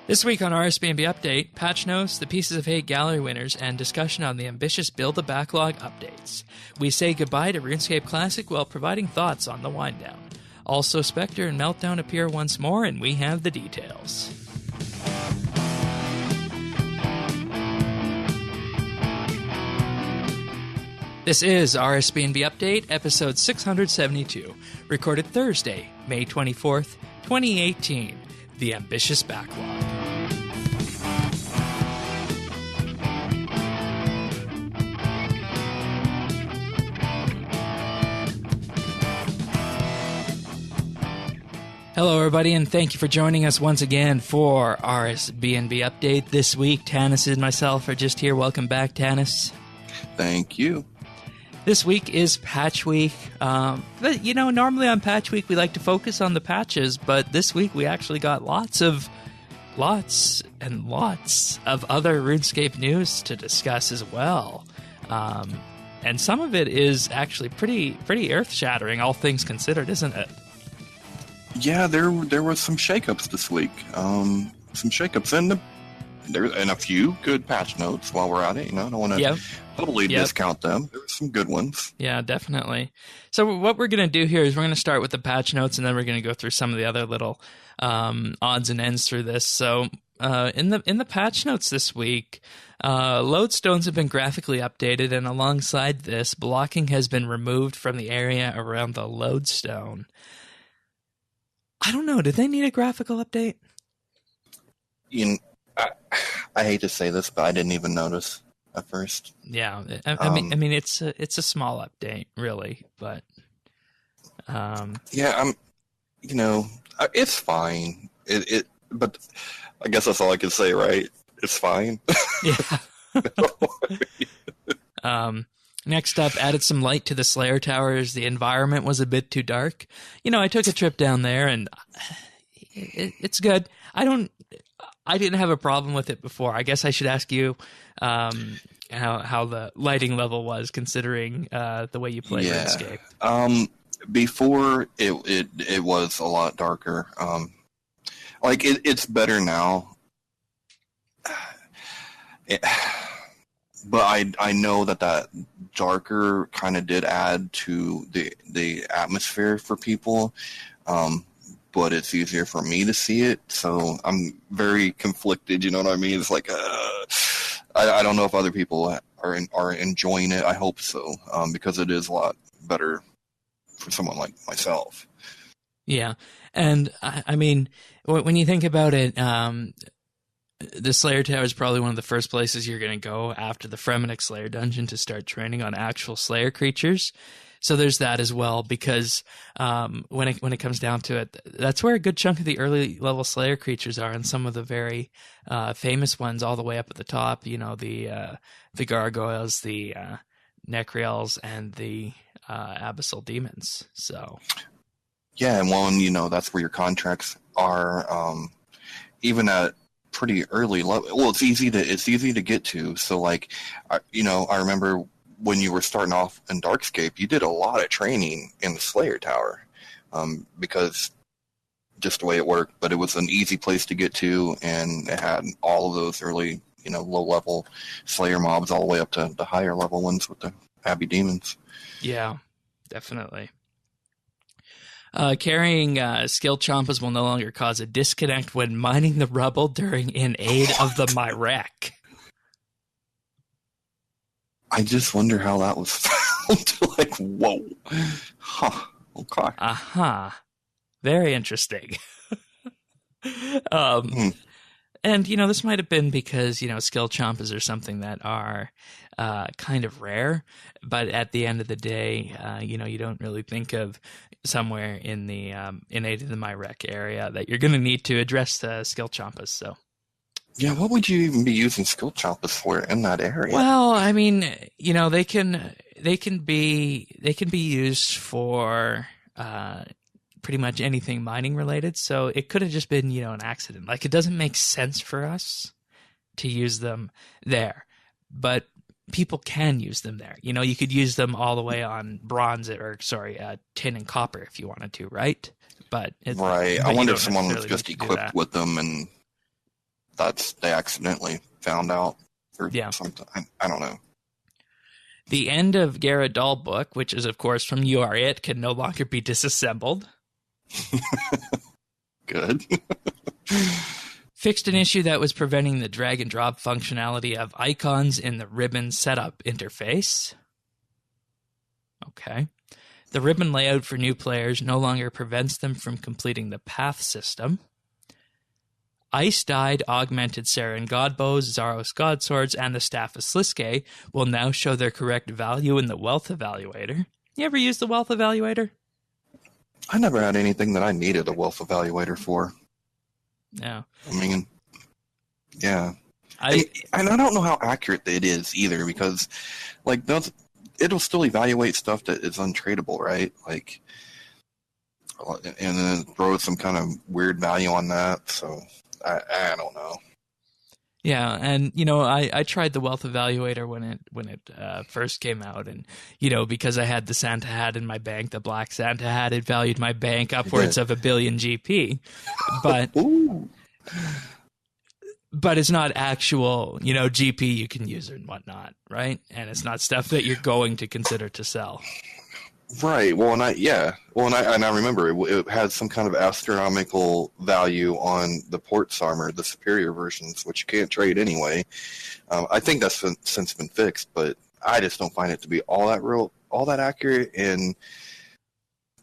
This week on RSBANDB Update, patch notes, the Pieces of Hate gallery winners, and discussion on the ambitious Build-a-backlog updates. We say goodbye to RuneScape Classic while providing thoughts on the wind down. Also, Spectre and Meltdown appear once more, and we have the details. This is RSBANDB Update, episode 672, recorded Thursday, May 24th, 2018, The Ambitious Backlog. Hello, everybody, and thank you for joining us once again for RSBANDB Update. This week, Tanis and myself are just here. Welcome back, Tanis. Thank you. This week is Patch Week. But, you know, normally on Patch Week, we like to focus on the patches, but this week we actually got lots and lots of other RuneScape news to discuss as well. And some of it is actually pretty earth-shattering, all things considered, isn't it? Yeah, there was some shakeups this week. Some shakeups and a few good patch notes while we're at it. You know, I don't want to totally discount them. There were some good ones. Yeah, definitely. So what we're going to do here is we're going to start with the patch notes, and then we're going to go through some of the other little odds and ends through this. So in the patch notes this week, lodestones have been graphically updated, and alongside this, blocking has been removed from the area around the lodestone. I don't know. Did they need a graphical update? I hate to say this, but I didn't even notice at first. Yeah, I mean, it's a small update, really, but yeah, it's fine. But I guess that's all I can say, right? It's fine. Yeah. Next up, added some light to the Slayer Towers. The environment was a bit too dark. You know, I took a trip down there, and it's good. I didn't have a problem with it before. I guess I should ask you how the lighting level was, considering the way you play RuneScape. Before it was a lot darker. It's better now. But I know that darker kind of did add to the atmosphere for people, but it's easier for me to see it, so I'm very conflicted. You know what I mean? It's like I don't know if other people are enjoying it. I hope so, because it is a lot better for someone like myself. Yeah, and I mean, when you think about it, the Slayer Tower is probably one of the first places you're going to go after the Fremennik Slayer dungeon to start training on actual Slayer creatures. So there's that as well, because when it comes down to it, that's where a good chunk of the early level Slayer creatures are, and some of the very famous ones all the way up at the top. You know, the gargoyles, the Necriels, and the abyssal demons. So yeah, and that's where your contracts are, even at pretty early level. Well, it's easy to get to. So I remember when you were starting off in Darkscape, you did a lot of training in the Slayer Tower, because just the way it worked. But it was an easy place to get to, and it had all of those early, low level Slayer mobs all the way up to the higher level ones with the Abbey demons. Yeah, definitely. Carrying skill chompas will no longer cause a disconnect when mining the rubble in aid of the Myrek. I just wonder how that was found. Whoa. Huh. Okay. Uh-huh. Very interesting. And, this might have been because, skill chompas are something that are kind of rare, but at the end of the day, you don't really think of somewhere in the innate in the Myrek area that you're going to need to address the skill chompas. So, yeah, what would you even be using skill chompas for in that area? Well, I mean, they can be used for pretty much anything mining related. So it could have just been, an accident. It doesn't make sense for us to use them there, but people can use them there. You could use them all the way on bronze tin and copper if you wanted to, right? But right. I wonder if someone was just equipped with them and they accidentally found out or Yeah. something. I don't know. The end of Gyarados book, which is, of course, from You Are It, can no longer be disassembled. Good. Fixed an issue that was preventing the drag and drop functionality of icons in the ribbon setup interface. Okay. The ribbon layout for new players no longer prevents them from completing the path system. Ice Dyed Augmented Saren Godbows, Zaros Godswords, and the Staff of Sliske will now show their correct value in the Wealth Evaluator. You ever use the Wealth Evaluator? I never had anything that I needed a wealth evaluator for. No. I mean, yeah. And I don't know how accurate it is either, because like it'll still evaluate stuff that is untradeable, right? Like, and then throw some kind of weird value on that. So I don't know. Yeah, and I tried the Wealth Evaluator when it first came out, and because I had the Santa hat in my bank, the black Santa hat, it valued my bank upwards of 1 billion GP, but but it's not actual GP you can use and whatnot, right? And it's not stuff that you're going to consider to sell. Right. Well, and I remember it had some kind of astronomical value on the Port's armor, the superior versions, which you can't trade anyway. I think that's since been fixed, but I just don't find it to be all that accurate. And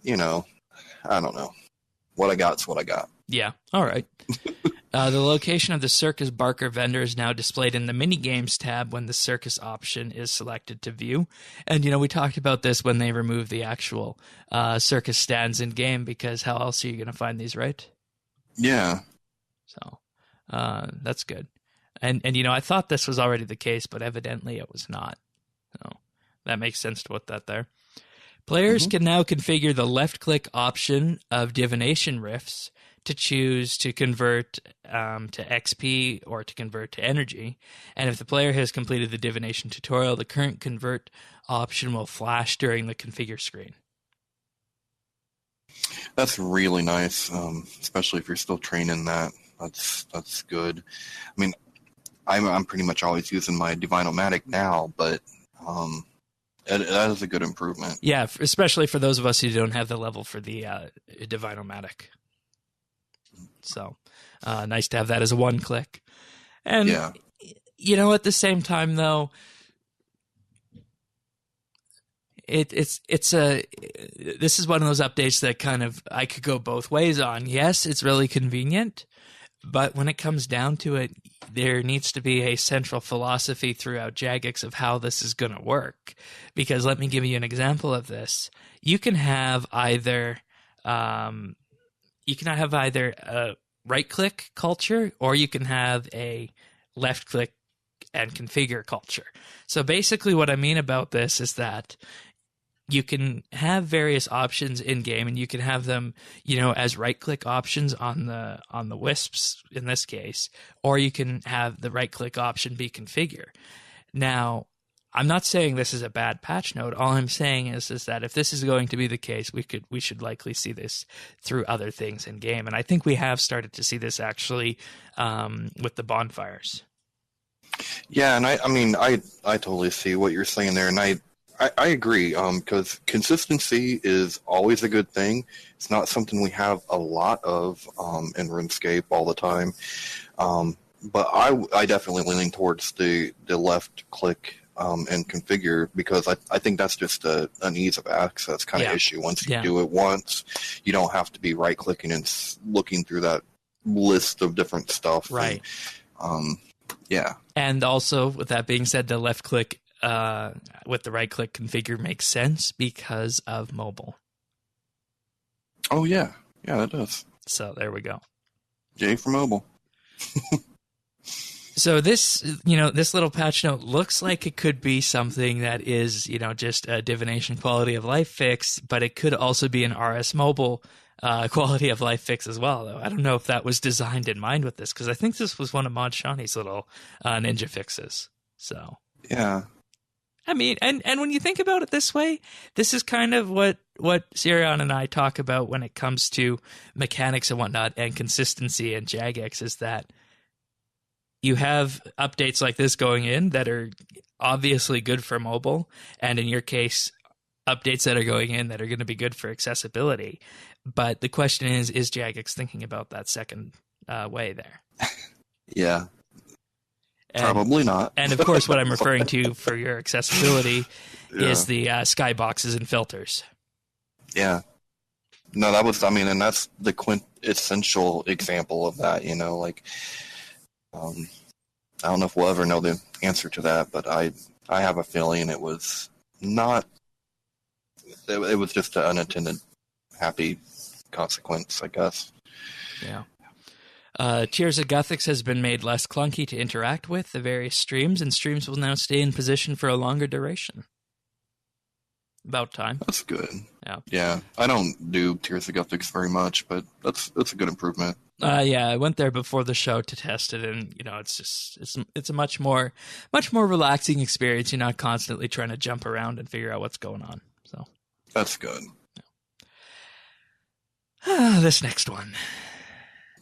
I don't know. What I got's what I got. Yeah. All right. The location of the Circus Barker vendor is now displayed in the Minigames tab when the Circus option is selected to view. And, we talked about this when they removed the actual Circus stands in-game, because how else are you going to find these, right? Yeah. So that's good. And I thought this was already the case, but evidently it was not. So that makes sense to put that there. Players can now configure the left-click option of Divination Rifts to choose to convert to XP or to convert to energy. And if the player has completed the divination tutorial, the current convert option will flash during the configure screen. That's really nice, especially if you're still training that. That's good. I mean, I'm pretty much always using my Divine-O-Matic now, but that is a good improvement. Yeah, especially for those of us who don't have the level for the Divine-O-Matic. So nice to have that as a one-click. And, at the same time, though, this is one of those updates that kind of I could go both ways on. Yes, it's really convenient, but when it comes down to it, there needs to be a central philosophy throughout Jagex of how this is going to work. Because let me give you an example of this. You can have either a right-click culture, or you can have a left-click and configure culture. So basically what I mean about this is that you can have various options in-game, and you can have them, as right-click options on the Wisps in this case, or you can have the right-click option be configure. Now, I'm not saying this is a bad patch note. All I'm saying is that if this is going to be the case, we should likely see this through other things in game, and I think we have started to see this actually with the bonfires. Yeah, and I totally see what you're saying there, and I agree. Because consistency is always a good thing. It's not something we have a lot of in RuneScape all the time. But I definitely leaning towards the left click and configure, because I think that's just an ease of access kind of issue. Once you do it once, you don't have to be right clicking and looking through that list of different stuff. Right. And, And also, with that being said, the left click with the right click configure makes sense because of mobile. Oh yeah, that does. So there we go. J for mobile. So this, this little patch note looks like it could be something that is, just a divination quality of life fix, but it could also be an RS mobile quality of life fix as well, though. I don't know if that was designed in mind with this, because I think this was one of Mod Shawnee's little ninja fixes. So yeah. I mean, and when you think about it this way, this is kind of what Sirion and I talk about when it comes to mechanics and whatnot and consistency and Jagex, is that you have updates like this going in that are obviously good for mobile, and in your case, updates that are going in that are going to be good for accessibility. But the question is Jagex thinking about that second way there? Yeah. And, probably not. And of course, what I'm referring to for your accessibility is the skyboxes and filters. Yeah. No, that was, I mean, and that's the quintessential example of that, like, I don't know if we'll ever know the answer to that, but I have a feeling it was not, it was just an unintended happy consequence, I guess. Yeah. Tears of Guthix has been made less clunky to interact with the various streams, and streams will now stay in position for a longer duration. About time. That's good. Yeah. Yeah. I don't do Tears of Guthix very much, but that's a good improvement. Yeah, I went there before the show to test it, and it's a much more relaxing experience. You're not constantly trying to jump around and figure out what's going on. So that's good. Yeah. This next one.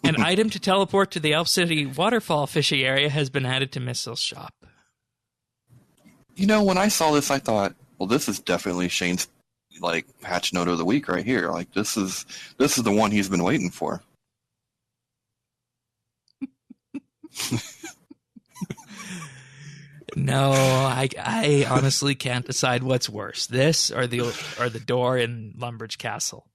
An item to teleport to the Elf City waterfall fishing area has been added to Missil's shop. When I saw this, I thought, well, this is definitely Shane's patch note of the week right here. This is the one he's been waiting for. No, I honestly can't decide what's worse, this or the door in Lumbridge Castle.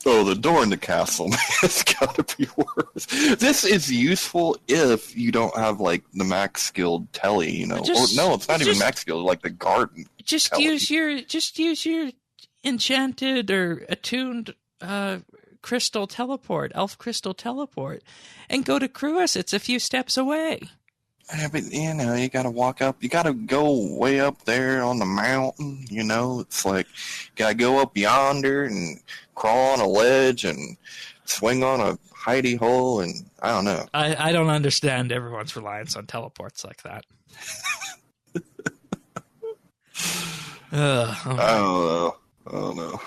Oh, the door in the castle, man, it's got to be worse. This is useful if you don't have the max skilled telly, no, it's not even max skilled, like the garden. Just telly. use your enchanted or attuned crystal teleport, elf crystal teleport, and go to Cruis. It's a few steps away. Yeah, but you gotta walk up. You gotta go way up there on the mountain. It's like you gotta go up yonder and crawl on a ledge and swing on a hidey hole, and I don't know. I don't understand everyone's reliance on teleports like that. I don't know.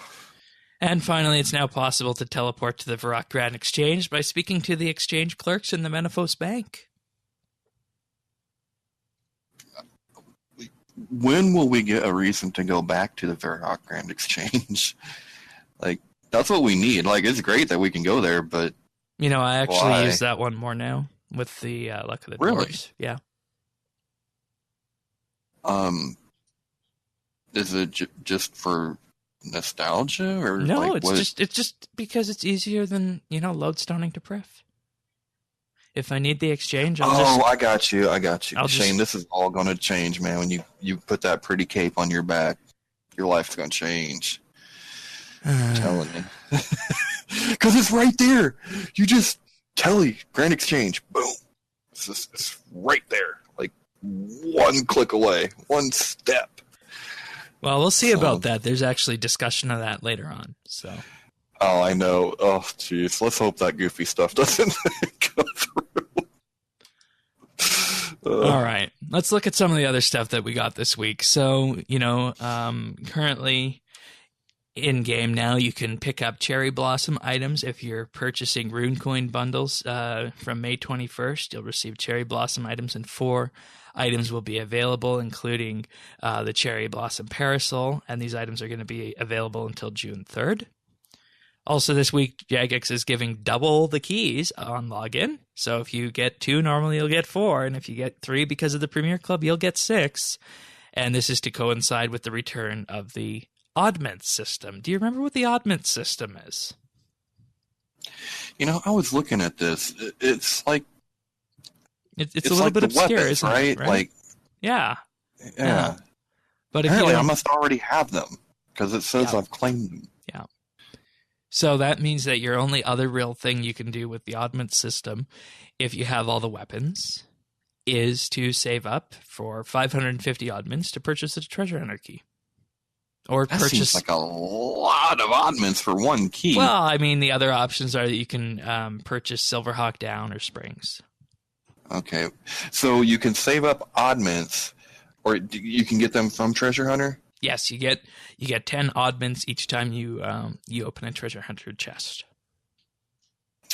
And finally, it's now possible to teleport to the Varrock Grand Exchange by speaking to the exchange clerks in the Menaphos Bank. When will we get a reason to go back to the Varrock Grand Exchange? That's what we need. It's great that we can go there, but I actually use that one more now with the Luck of the Dwarves. Yeah. Is it just for nostalgia, or no? It's just because it's easier than lodestoning to Prif. If I need the exchange, I got you. Shane, this is all going to change, man. When you put that pretty cape on your back, your life's going to change. I'm telling you. Because it's right there. You just telly, Grand Exchange, boom. It's right there. One click away, one step. Well, we'll see about that. There's actually discussion of that later on. So. Oh, I know. Oh, jeez. Let's hope that goofy stuff doesn't go through. All right. Let's look at some of the other stuff that we got this week. So, currently in-game now, you can pick up Cherry Blossom items if you're purchasing Runecoin bundles from May 21st. You'll receive Cherry Blossom items, and 4 items will be available, including the Cherry Blossom Parasol, and these items are going to be available until June 3rd. Also this week, Jagex is giving double the keys on login. So if you get 2, normally you'll get 4. And if you get 3 because of the Premier Club, you'll get 6. And this is to coincide with the return of the oddment system. Do you remember what the oddment system is? I was looking at this. It's like... It's a little bit obscure, weapons, isn't right? it? Right? Yeah. But apparently I must already have them because it says I've claimed them. Yeah. So that means that your only other real thing you can do with the oddment system, if you have all the weapons, is to save up for 550 oddments to purchase a treasure hunter key. Or that purchase seems like a lot of oddments for one key. Well, I mean, the other options are that you can purchase Silverhawk Down or Springs. Okay, so you can save up oddments, or you can get them from Treasure Hunter? Yes, you get 10 oddments each time you open a Treasure Hunter chest.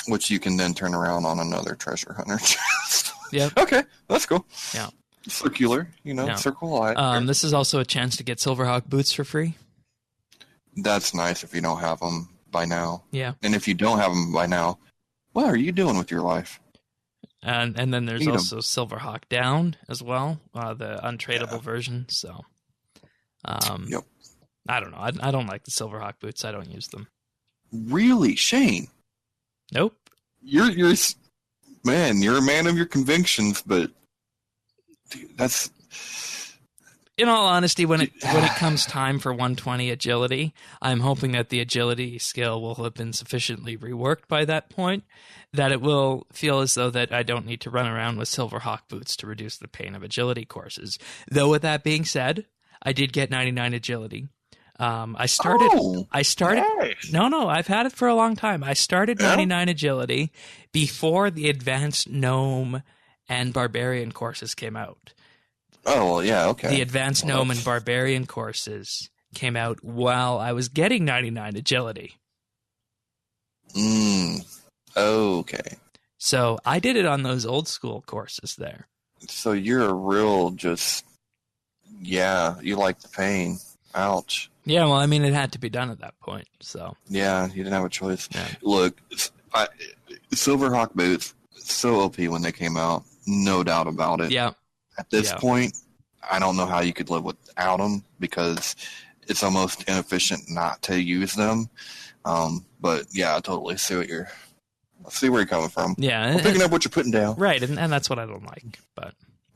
which you can then turn around on another treasure hunter chest. Yep. Okay, that's cool. Yeah. Circular, Yeah. circle line. This is also a chance to get Silverhawk boots for free. That's nice if you don't have them by now. Yeah. And if you don't have them by now, what are you doing with your life? And then there's Eat 'em. also Silverhawk Down as well, the untradeable version. So, Yep. I don't know. I don't like the Silverhawk boots. I don't use them. Really, Shane? Nope. You're man. You're a man of your convictions, but dude, that's. In all honesty, when it comes time for 120 agility, I'm hoping that the agility skill will have been sufficiently reworked by that point, that it will feel as though that I don't need to run around with Silverhawk boots to reduce the pain of agility courses. Though with that being said, I did get 99 agility. I started. Nice. No, I've had it for a long time. I started 99 agility before the advanced gnome and barbarian courses came out. Oh, well, yeah, okay. The advanced gnome and barbarian courses came out while I was getting 99 agility. Okay. So I did it on those old school courses there. So you're a real you like the pain. Ouch. Yeah, well, I mean, it had to be done at that point, so. Yeah, you didn't have a choice. Yeah. Look, Silverhawk boots, so OP when they came out. No doubt about it. Yeah. At this point, I don't know how you could live without them because it's almost inefficient not to use them. But yeah, I totally see where you're coming from. Yeah. I'm picking up what you're putting down. Right, and that's what I don't like. But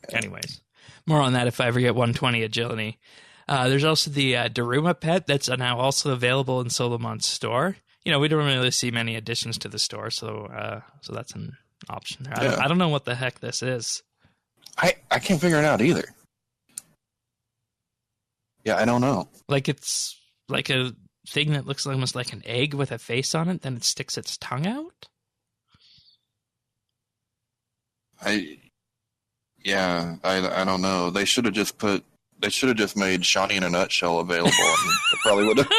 anyways, more on that if I ever get 120 agility. There's also the Daruma pet that's now also available in Solomon's store. We don't really see many additions to the store, so that's an option there. I don't know what the heck this is. I can't figure it out either. Yeah, I don't know. Like it's like a thing that looks almost like an egg with a face on it, then it sticks its tongue out? I don't know. They should have just made Shawnee in a Nutshell available. It probably would have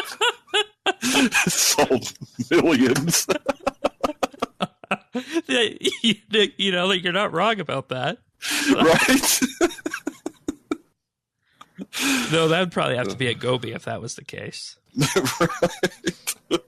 sold millions. You're not wrong about that. Right? No, that would probably have to be a Gobi if that was the case. Right. No.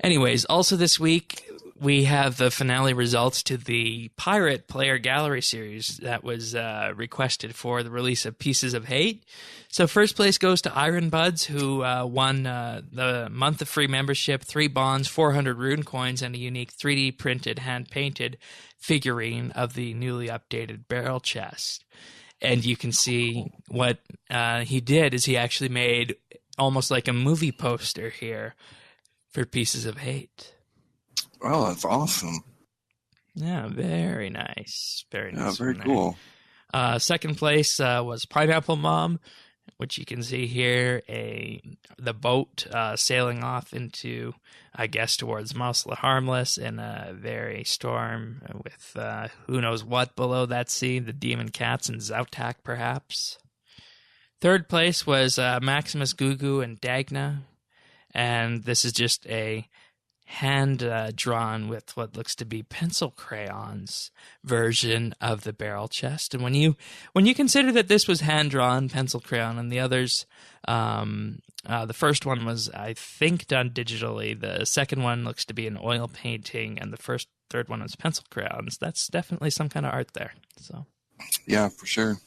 Anyways, also this week, we have the finale results to the Pirate Player Gallery series that was requested for the release of Pieces of Hate. So first place goes to Iron Buds, who won the month of free membership, 3 bonds, 400 rune coins, and a unique 3D printed, hand-painted figurine of the newly updated barrel chest. And you can see what he did is he actually made almost like a movie poster here for Pieces of Hate. Oh, that's awesome. Yeah, very nice. Very nice. Yeah, very cool. Second place was Pineapple Mom, which you can see here, the boat sailing off into, I guess, towards Mosla Harmless in a very storm with who knows what below that sea, the demon cats and Zautak, perhaps. Third place was Maximus Gugu and Dagna, and this is just a hand drawn with what looks to be pencil crayons version of the barrel chest. And when you consider that this was hand drawn pencil crayon and the others, the first one was, I think, done digitally. The second one looks to be an oil painting, and the third one was pencil crayons. That's definitely some kind of art there. So yeah, for sure.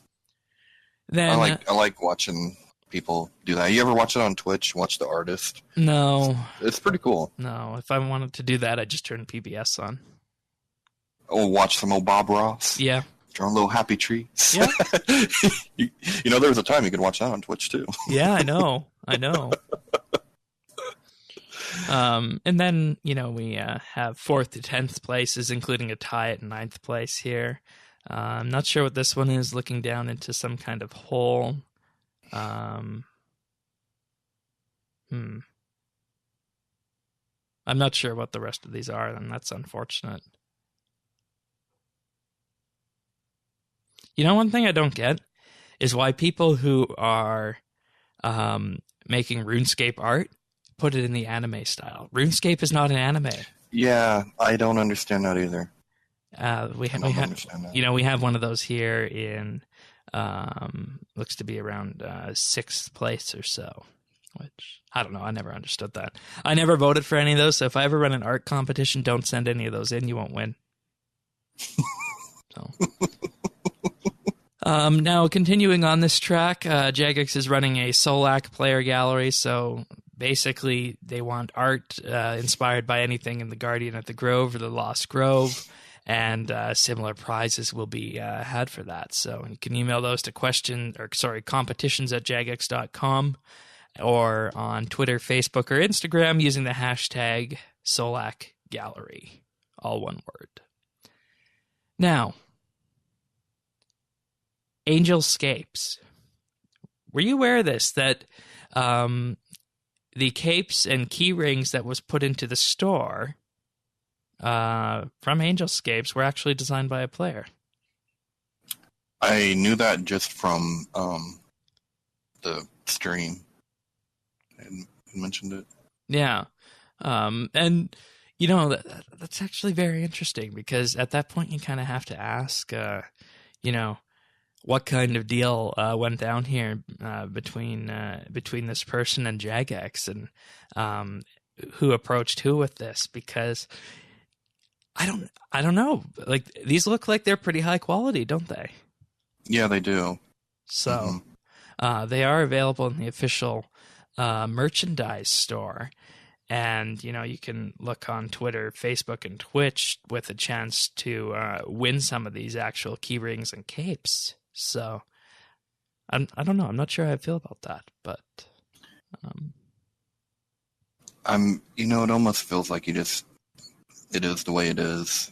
Then I like watching people do that. You ever watch it on Twitch? Watch the artist? No. It's pretty cool. No, if I wanted to do that, I'd just turn PBS on. Oh, watch some old Bob Ross? Yeah. Draw little happy trees. Yeah. There was a time you could watch that on Twitch, too. Yeah, I know. And then, we have 4th to 10th places, including a tie at 9th place here. I'm not sure what this one is, looking down into some kind of hole. I'm not sure what the rest of these are, and that's unfortunate. One thing I don't get is why people who are making RuneScape art put it in the anime style. RuneScape is not an anime. Yeah, I don't understand that either. We have one of those here in looks to be around 6th place or so, which I don't know. I never understood that. I never voted for any of those. So if I ever run an art competition, don't send any of those in. You won't win. So. Now, continuing on this track, Jagex is running a Solak player gallery, so basically they want art inspired by anything in the Guardian of the Grove or the Lost Grove, and similar prizes will be had for that. So you can email those to competitions@jagex.com or on Twitter, Facebook, or Instagram using the hashtag SolakGallery, all one word. Now, Angelscapes. Were you aware of this? That the capes and key rings that was put into the store from Angelscapes were actually designed by a player? I knew that just from the stream. I mentioned it. Yeah. And, you know, that's actually very interesting because at that point you kind of have to ask, you know, what kind of deal went down here between this person and Jagex, and who approached who with this? Because I don't know. Like, these look like they're pretty high quality, don't they? Yeah, they do. So they are available in the official merchandise store. And, you know, you can look on Twitter, Facebook, and Twitch with a chance to win some of these actual key rings and capes. So, I don't know. I'm not sure how I feel about that, but you know, it almost feels like it is the way it is.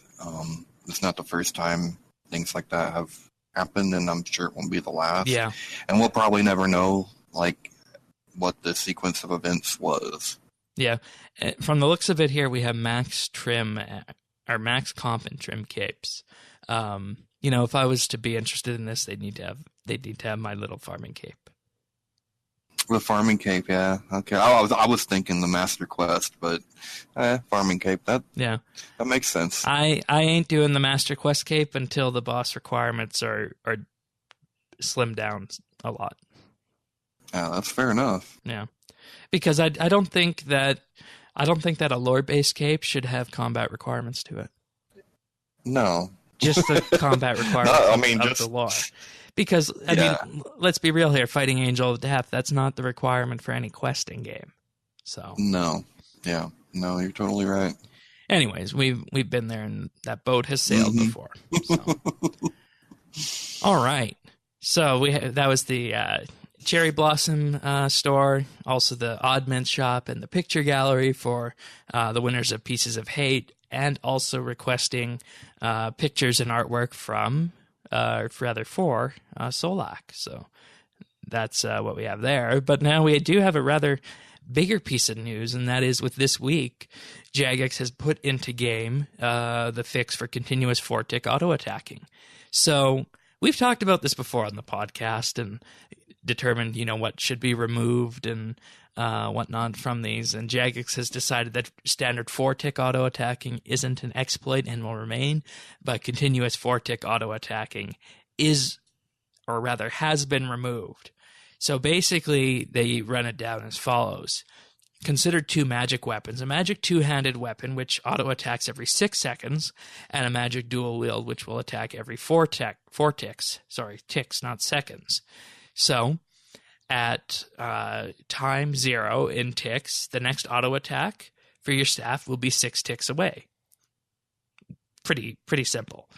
It's not the first time things like that have happened, and I'm sure it won't be the last. Yeah. And we'll probably never know, like, what the sequence of events was. Yeah. From the looks of it here, we have max trim, or max comp and trim capes. You know, if I was to be interested in this, they'd need to have my little farming cape. The farming cape, yeah. Okay. I was thinking the Master Quest, but farming cape, that makes sense. I ain't doing the Master Quest cape until the boss requirements are slimmed down a lot. Yeah, that's fair enough. Yeah. Because I don't think that a lore-based cape should have combat requirements to it. No. Just the combat requirements of the lore. Because, I mean, let's be real here. Fighting Angel of Death, that's not the requirement for any questing game. So no. Yeah. No, you're totally right. Anyways, we've been there, and that boat has sailed before. So. All right. So that was the Cherry Blossom store, also the Oddment shop and the picture gallery for the winners of Pieces of Hate, and also requesting pictures and artwork for Solak. So that's what we have there. But now we do have a rather bigger piece of news, and that is with this week, Jagex has put into game the fix for continuous 4-tick auto-attacking. So we've talked about this before on the podcast and determined, you know, what should be removed and whatnot from these. And Jagex has decided that standard 4-tick auto-attacking isn't an exploit and will remain, but continuous 4-tick auto-attacking is, or rather has been removed. So basically, they run it down as follows. Consider 2 magic weapons, a magic 2-handed weapon, which auto-attacks every 6 seconds, and a magic dual wield, which will attack every 4 ticks. Sorry, ticks, not seconds. So, at time 0 in ticks, the next auto-attack for your staff will be 6 ticks away. Pretty simple.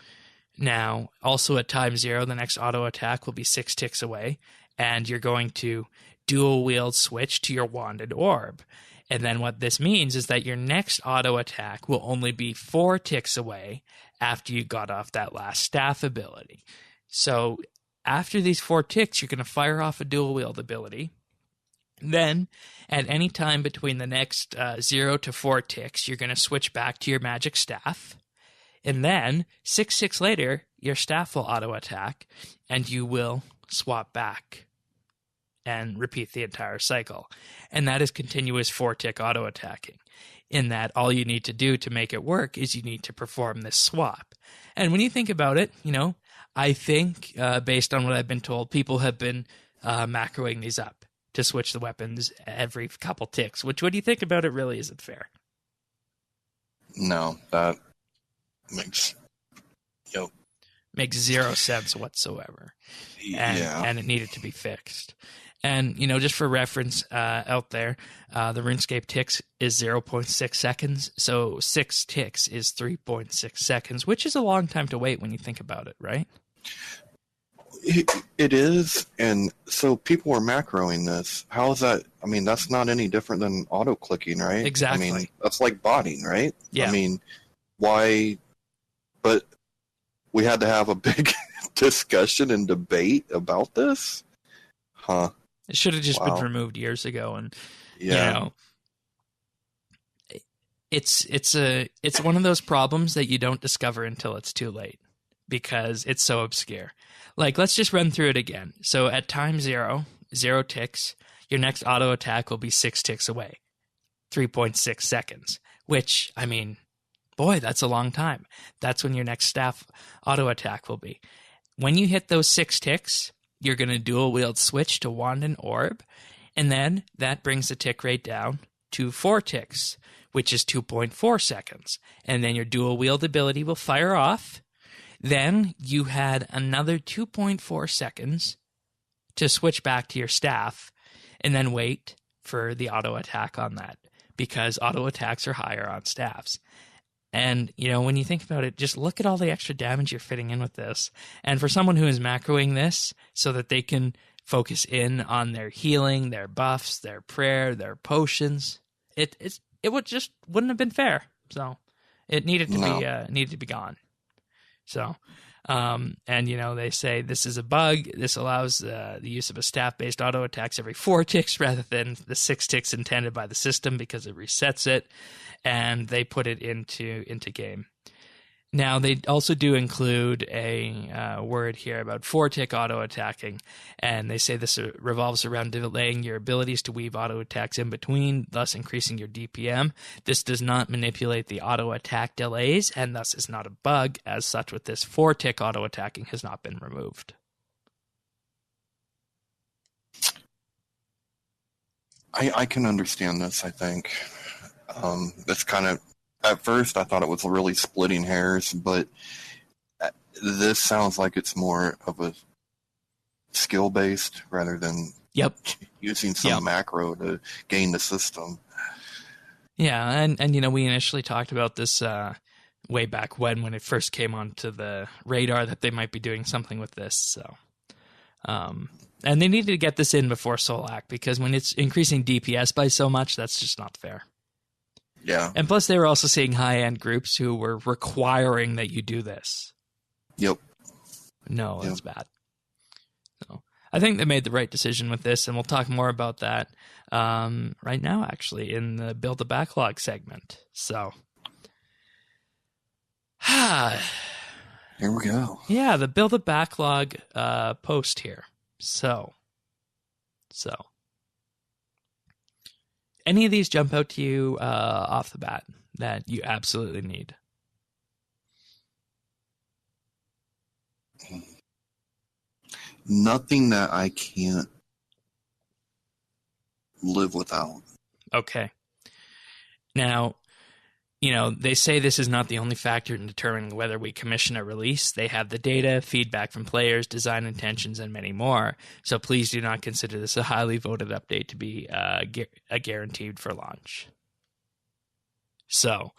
Now, also at time 0, the next auto-attack will be 6 ticks away, and you're going to dual wield switch to your wanded orb. And then what this means is that your next auto attack will only be 4 ticks away after you got off that last staff ability. So after these 4 ticks, you're going to fire off a dual wield ability. Then at any time between the next 0 to 4 ticks, you're going to switch back to your magic staff. And then 6 ticks later, your staff will auto attack and you will swap back and repeat the entire cycle. And that is continuous 4-tick auto-attacking, in that all you need to do to make it work is you need to perform this swap. And when you think about it, I think, based on what I've been told, people have been macroing these up to switch the weapons every couple ticks, which, when you think about it, really isn't fair. No, that makes zero sense whatsoever. And it needed to be fixed. And, just for reference out there, the RuneScape ticks is 0.6 seconds. So 6 ticks is 3.6 seconds, which is a long time to wait when you think about it, right? It is. And so people are macroing this. How is that? I mean, that's not any different than auto-clicking, right? Exactly. I mean, that's like botting, right? Yeah. I mean, why? But we had to have a big discussion and debate about this? Huh. It should have just been removed years ago. And, it's one of those problems that you don't discover until it's too late, because it's so obscure. Like, let's just run through it again. So at time 0 ticks, your next auto attack will be 6 ticks away, 3.6 seconds, which, I mean, boy, that's a long time. That's when your next staff auto attack will be. When you hit those 6 ticks, you're going to dual wield switch to wand and orb, and then that brings the tick rate down to 4 ticks, which is 2.4 seconds. And then your dual wield ability will fire off. Then you had another 2.4 seconds to switch back to your staff, and then wait for the auto attack on that, because auto attacks are higher on staffs. And, when you think about it, just look at all the extra damage you're fitting in with this. And for someone who is macroing this so that they can focus in on their healing, their buffs, their prayer, their potions, it wouldn't have been fair. So it needed to be gone. So, they say this is a bug. This allows the use of a staff-based auto attacks every 4 ticks rather than the 6 ticks intended by the system, because it resets it, and they put it into game. Now, they also do include a word here about 4-tick auto attacking, and they say this revolves around delaying your abilities to weave auto attacks in between, thus increasing your DPM. This does not manipulate the auto attack delays, and thus is not a bug. As such, with this 4-tick auto attacking has not been removed. I can understand this, I think. It's kind of, at first I thought it was really splitting hairs, but this sounds like it's more of a skill-based rather than using some macro to gain the system. Yeah, and we initially talked about this way back when it first came onto the radar, that they might be doing something with this. So, and they needed to get this in before Solak, because when it's increasing DPS by so much, that's just not fair. Yeah. And plus, they were also seeing high-end groups who were requiring that you do this. Yep. No, that's bad. So I think they made the right decision with this, and we'll talk more about that right now, actually, in the Build-a-Backlog segment. So, here we go. Yeah, the Build-a-Backlog post here. So. Any of these jump out to you off the bat that you absolutely need? Nothing that I can't live without. Okay. Now, they say this is not the only factor in determining whether we commission a release. They have the data, feedback from players, design intentions, and many more. So please do not consider this a highly voted update to be a guaranteed for launch. So,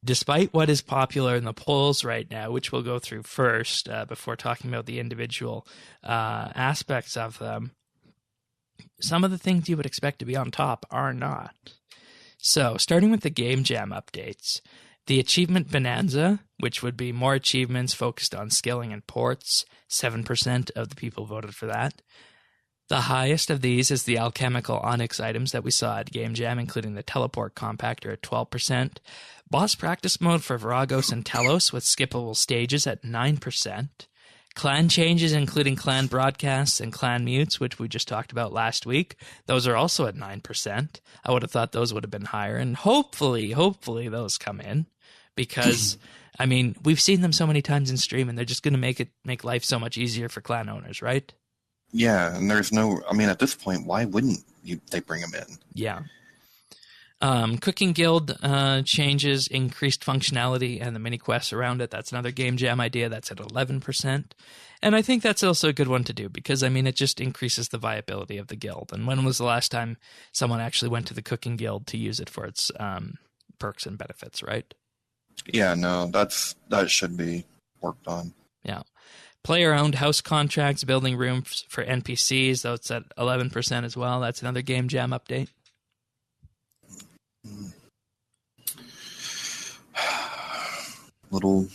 despite what is popular in the polls right now, which we'll go through first before talking about the individual aspects of them, some of the things you would expect to be on top are not. So, starting with the Game Jam updates, the Achievement Bonanza, which would be more achievements focused on skilling and ports, 7% of the people voted for that. The highest of these is the Alchemical Onyx items that we saw at Game Jam, including the Teleport Compactor at 12%, Boss Practice Mode for Varagos and Telos with skippable stages at 9%, Clan changes, including clan broadcasts and clan mutes, which we just talked about last week, those are also at 9%. I would have thought those would have been higher, and hopefully those come in, because I mean, we've seen them so many times in stream, and they're just going to make life so much easier for clan owners, right? Yeah, and there's no, I mean, at this point, why wouldn't they bring them in? Yeah. Cooking Guild changes, increased functionality, and the mini quests around it. That's another game jam idea. That's at 11%. And I think that's also a good one to do, because, I mean, it just increases the viability of the guild. And when was the last time someone actually went to the Cooking Guild to use it for its perks and benefits, right? Yeah, no, that should be worked on. Yeah. Player-owned house contracts, building rooms for NPCs, though it's at 11% as well. That's another game jam update. Little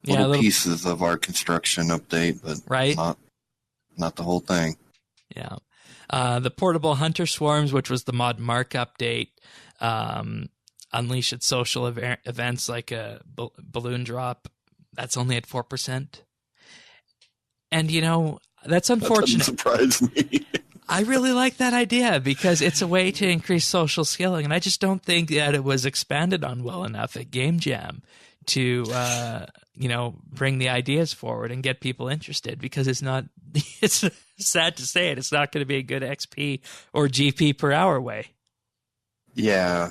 pieces of our construction update, but right? not the whole thing. Yeah. The portable hunter swarms, which was the mod mark update, unleash its social events like a balloon drop. That's only at 4%. And, you know, that's unfortunate. That doesn't surprise me. I really like that idea, because it's a way to increase social skilling, and I just don't think that it was expanded on well enough at Game Jam to, bring the ideas forward and get people interested, because it's not, it's sad to say it, it's not going to be a good XP or GP per hour way. Yeah.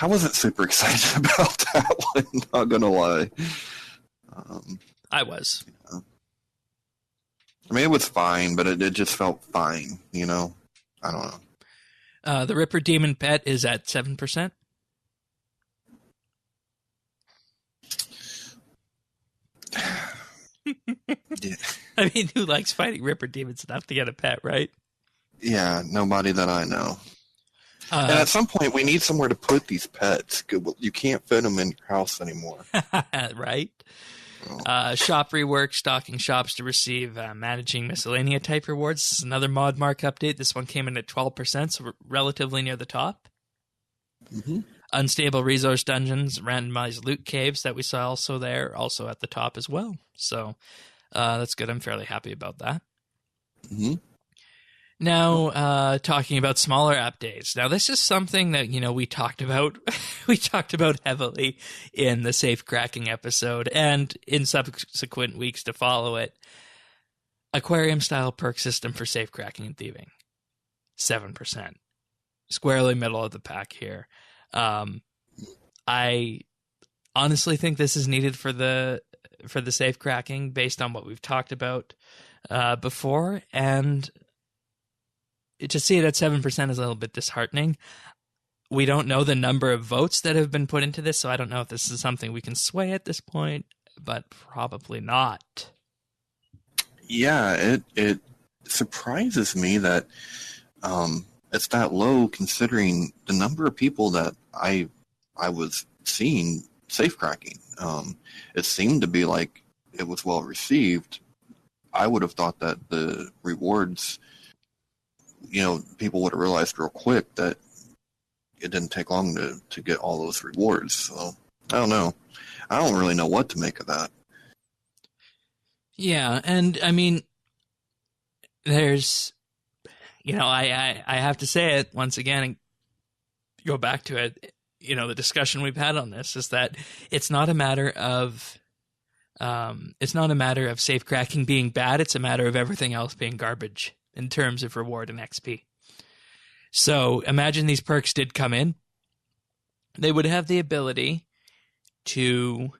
I wasn't super excited about that one, not gonna lie. I was. I mean, it was fine, but it just felt fine, you know? I don't know. The Ripper Demon Pet is at 7%. Yeah. I mean, who likes fighting Ripper Demons enough to get a pet, right? Yeah, nobody that I know. And at some point, we need somewhere to put these pets. You can't fit them in your house anymore. Right? Shop rework, stocking shops to receive managing miscellanea type rewards. This is another mod mark update. This one came in at 12%, so relatively near the top. Mm-hmm. Unstable resource dungeons, randomized loot caves that we saw also there, also at the top as well. So that's good. I'm fairly happy about that. Mm-hmm. Now, talking about smaller updates. Now, this is something that, we talked about. We talked about heavily in the safe cracking episode and in subsequent weeks to follow it. Aquarium-style perk system for safe cracking and thieving. 7%. Squarely middle of the pack here. I honestly think this is needed for the safe cracking based on what we've talked about before, and to see it at 7% is a little bit disheartening. We don't know the number of votes that have been put into this, so I don't know if this is something we can sway at this point, but probably not. Yeah, it surprises me that it's that low, considering the number of people that I was seeing safe cracking. It seemed to be like it was well received. I would have thought that the rewards, people would have realized real quick that it didn't take long to get all those rewards. So I don't know. I don't really know what to make of that. Yeah, and I mean, there's, I have to say it once again and go back to it. The discussion we've had on this is that it's not a matter of safe cracking being bad. It's a matter of everything else being garbage in terms of reward and XP. So imagine these perks did come in. They would have the ability to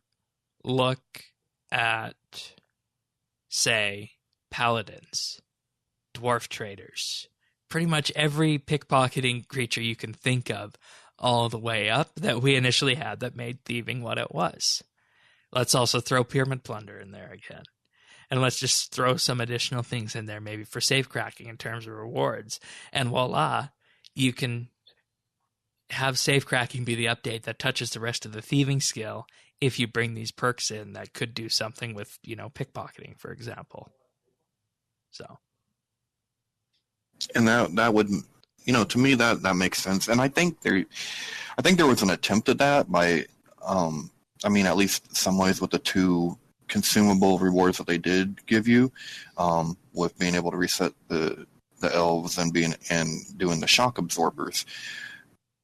look at, say, paladins, dwarf traders, pretty much every pickpocketing creature you can think of, all the way up that we initially had that made thieving what it was. Let's also throw pyramid plunder in there again. And let's just throw some additional things in there, maybe for safe cracking in terms of rewards. And voila, you can have safe cracking be the update that touches the rest of the thieving skill if you bring these perks in that could do something with, pickpocketing, for example. So. And that would, to me that makes sense. And I think there was an attempt at that by I mean, at least some ways with the 2 consumable rewards that they did give you, with being able to reset the elves and doing the shock absorbers.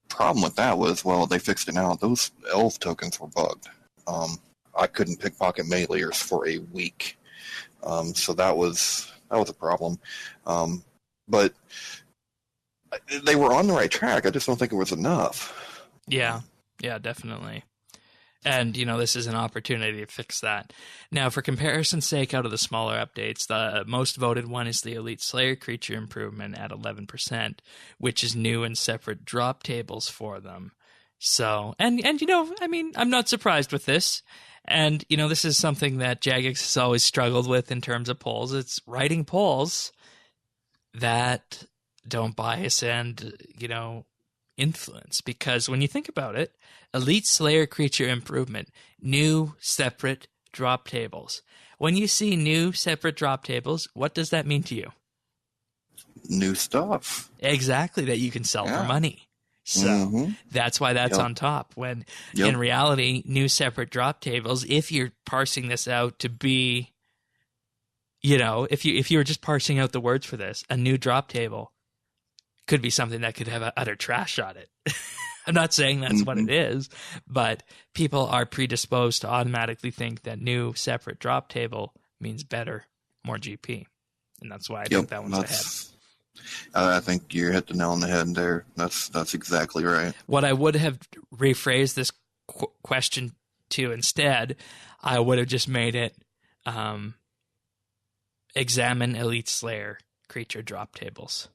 Problem with that was, well, they fixed it now. Those elf tokens were bugged. I couldn't pickpocket meleeers for a week, so that was a problem. But they were on the right track. I just don't think it was enough. Yeah, definitely. And, this is an opportunity to fix that. Now, for comparison's sake, out of the smaller updates, the most voted one is the Elite Slayer creature improvement at 11%, which is new and separate drop tables for them. So, and I'm not surprised with this. And, this is something that Jagex has always struggled with in terms of polls. It's writing polls that don't bias and, influence. Because when you think about it, Elite Slayer creature improvement, new separate drop tables. When you see new separate drop tables, what does that mean to you? New stuff. Exactly, that you can sell for money. So that's why that's on top. When in reality, new separate drop tables, if you're parsing this out to be, if you were just parsing out the words for this, a new drop table could be something that could have utter trash on it. I'm not saying that's what it is, but people are predisposed to automatically think that new separate drop table means better, more GP. And that's why I think that one's ahead. I think you're hit the nail on the head there. That's exactly right. What I would have rephrased this question to instead, I would have just made it examine Elite Slayer creature drop tables.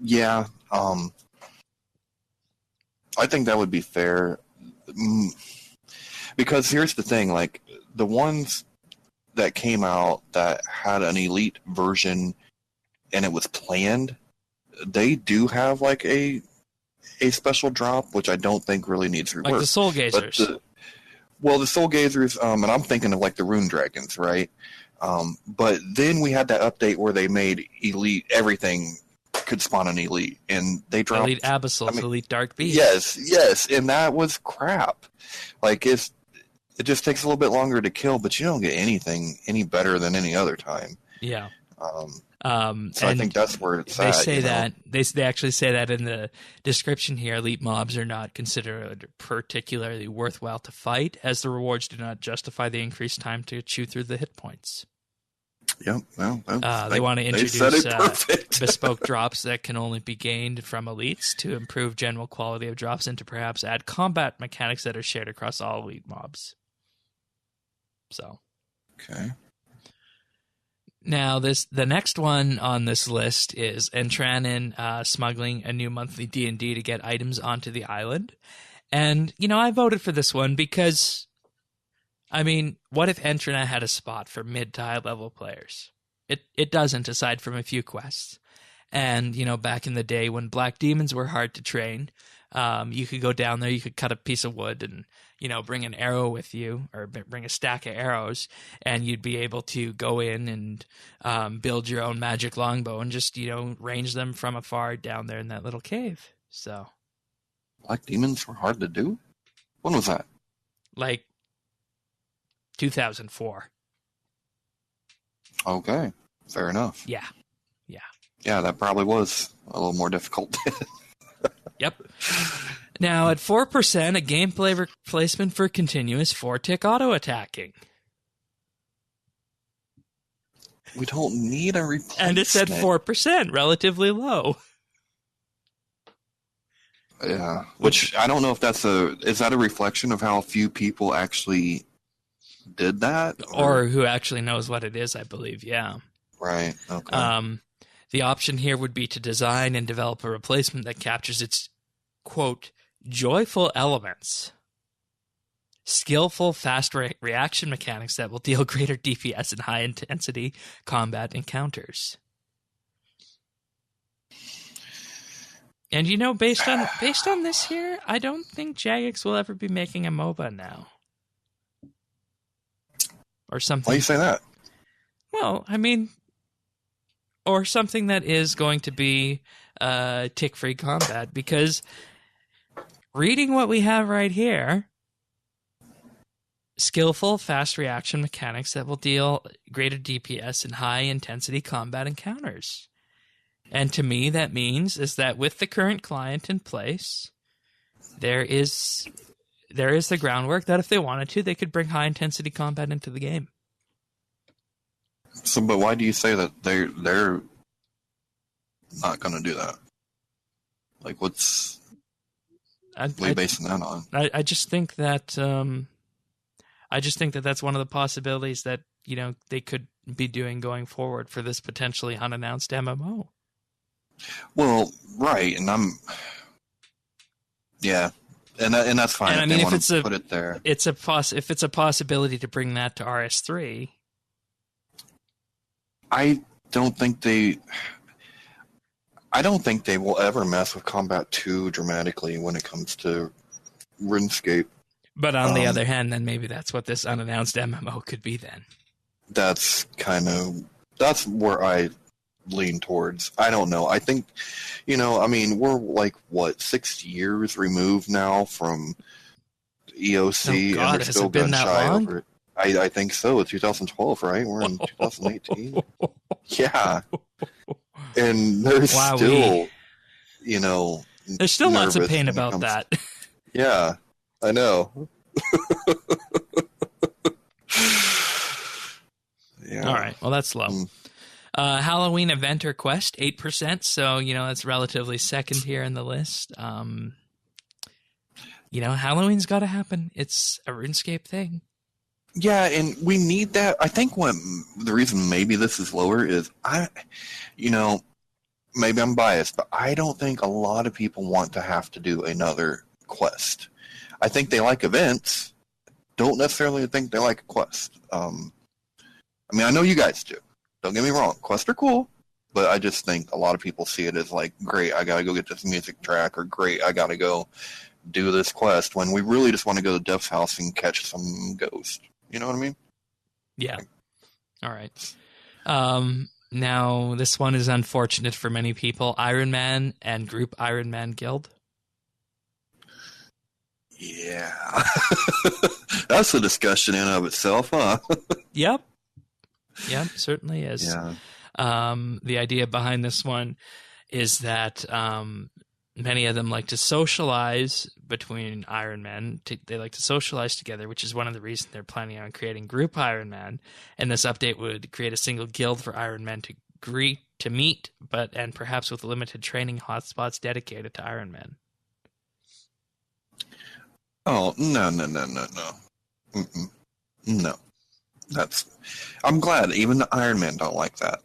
Yeah, I think that would be fair. Because here's the thing, like, the ones that came out that had an elite version and it was planned, they do have, like, a special drop, which I don't think really needs rework. Like the Soul Gazers. The Soul Gazers, and I'm thinking of, like, the Rune Dragons, right? But then we had that update where they made elite everything could spawn an elite, and they dropped Elite Abyssals, Elite Dark Beasts. Yes, and that was crap. Like, it just takes a little bit longer to kill, but you don't get anything any better than any other time. Yeah. So I think that's where it's they at. Say that they actually say that in the description here. Elite mobs are not considered particularly worthwhile to fight, as the rewards do not justify the increased time to chew through the hit points. Yep. Well, they want to introduce bespoke drops that can only be gained from elites to improve general quality of drops, and to perhaps add combat mechanics that are shared across all elite mobs. So, okay. Now, the next one on this list is Entranin smuggling a new monthly D&D to get items onto the island. And, I voted for this one because, what if Entranin had a spot for mid to high level players? It doesn't, aside from a few quests. And, back in the day when black demons were hard to train, you could go down there, you could cut a piece of wood and, bring an arrow with you, or bring a stack of arrows, and you'd be able to go in and build your own magic longbow and just, range them from afar down there in that little cave. So, black demons were hard to do? When was that? Like 2004. Okay, fair enough. Yeah. Yeah, that probably was a little more difficult. Yep. Now, at 4%, a gameplay replacement for continuous 4-tick auto-attacking. We don't need a replacement. And it's at 4%, relatively low. Yeah, which I don't know if is that a reflection of how few people actually did that? Or who actually knows what it is, I believe, yeah. Right, okay. The option here would be to design and develop a replacement that captures its, quote, joyful elements. Skillful, fast reaction mechanics that will deal greater DPS in high-intensity combat encounters. And, based on this here, I don't think Jagex will ever be making a MOBA now. Or something. Why do you say that? Well, or something that is going to be tick-free combat, because reading what we have right here, skillful, fast reaction mechanics that will deal greater DPS in high-intensity combat encounters. And to me, that means is that with the current client in place, there is the groundwork that if they wanted to, they could bring high-intensity combat into the game. So, but why do you say that they're not going to do that? Like, what are you basing that on? I just think that that's one of the possibilities that, you know, they could be doing going forward for this potentially unannounced MMO. Well, right, and yeah, and that's fine. And I mean, if it's put it there, if it's a possibility to bring that to RS3, I don't think they will ever mess with combat too dramatically when it comes to RuneScape. But on the other hand, then maybe that's what this unannounced MMO could be then. That's where I lean towards. I don't know. I think, you know, I mean, we're like, what, 6 years removed now from EOC, oh God, and we're has still it been that gun-shy long? over it. I think so. It's 2012, right? We're in 2018. Yeah. And there's still, you know, there's still lots of pain about that. Yeah, I know. Yeah. All right. Well, that's low. Halloween event or quest, 8%. So, you know, that's relatively second here in the list. You know, Halloween's got to happen. It's a RuneScape thing. Yeah, and we need that. I think the reason maybe this is lower is you know, maybe I'm biased, but I don't think a lot of people want to have to do another quest. I think they like events. Don't necessarily think they like a quest. I mean, I know you guys do. Don't get me wrong. Quests are cool, but I just think a lot of people see it as like, great, I got to go get this music track, or great, I got to go do this quest, when we really just want to go to Death's house and catch some ghost. You know what I mean? Yeah. All right. Now, this one is unfortunate for many people. Iron Man and Group Iron Man Guild. Yeah. That's a discussion in and of itself, huh? Yep. Yep, certainly is. Yeah. The idea behind this one is that many of them like to socialize between Iron Men. They like to socialize together, which is one of the reasons they're planning on creating Group Iron Man. And this update would create a single guild for Iron Men to meet, and perhaps with limited training hotspots dedicated to Iron Men. Oh, no. Mm-mm. No. I'm glad even the Iron Man don't like that.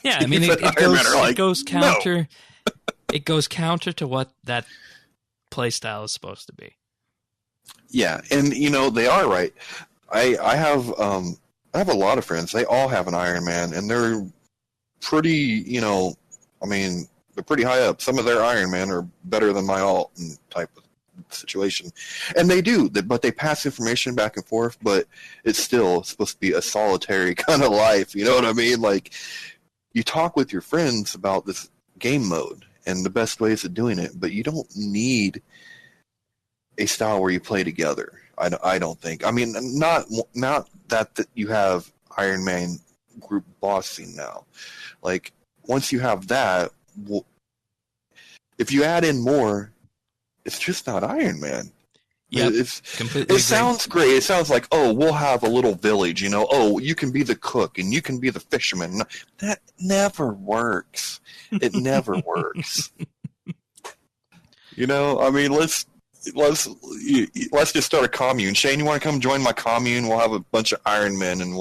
Yeah, I mean, it goes counter. No. It goes counter to what that playstyle is supposed to be. Yeah, and you know they are right. I have a lot of friends. They all have an Iron Man, and they're pretty. You know, I mean, they're pretty high up. Some of their Iron Man are better than my alt type of situation, and they do. But they pass information back and forth. But it's still supposed to be a solitary kind of life. You know what I mean? Like you talk with your friends about this game mode and the best ways of doing it, but you don't need a style where you play together. I don't think. I mean, not that you have Iron Man group bossing now. Like once you have that, if you add in more, it's just not Iron Man. Yeah, it sounds great. It sounds like, oh, we'll have a little village, you know. Oh, you can be the cook and you can be the fisherman. That never works. It never works. You know, I mean, let's just start a commune. Shane, you want to come join my commune? We'll have a bunch of Iron Men, and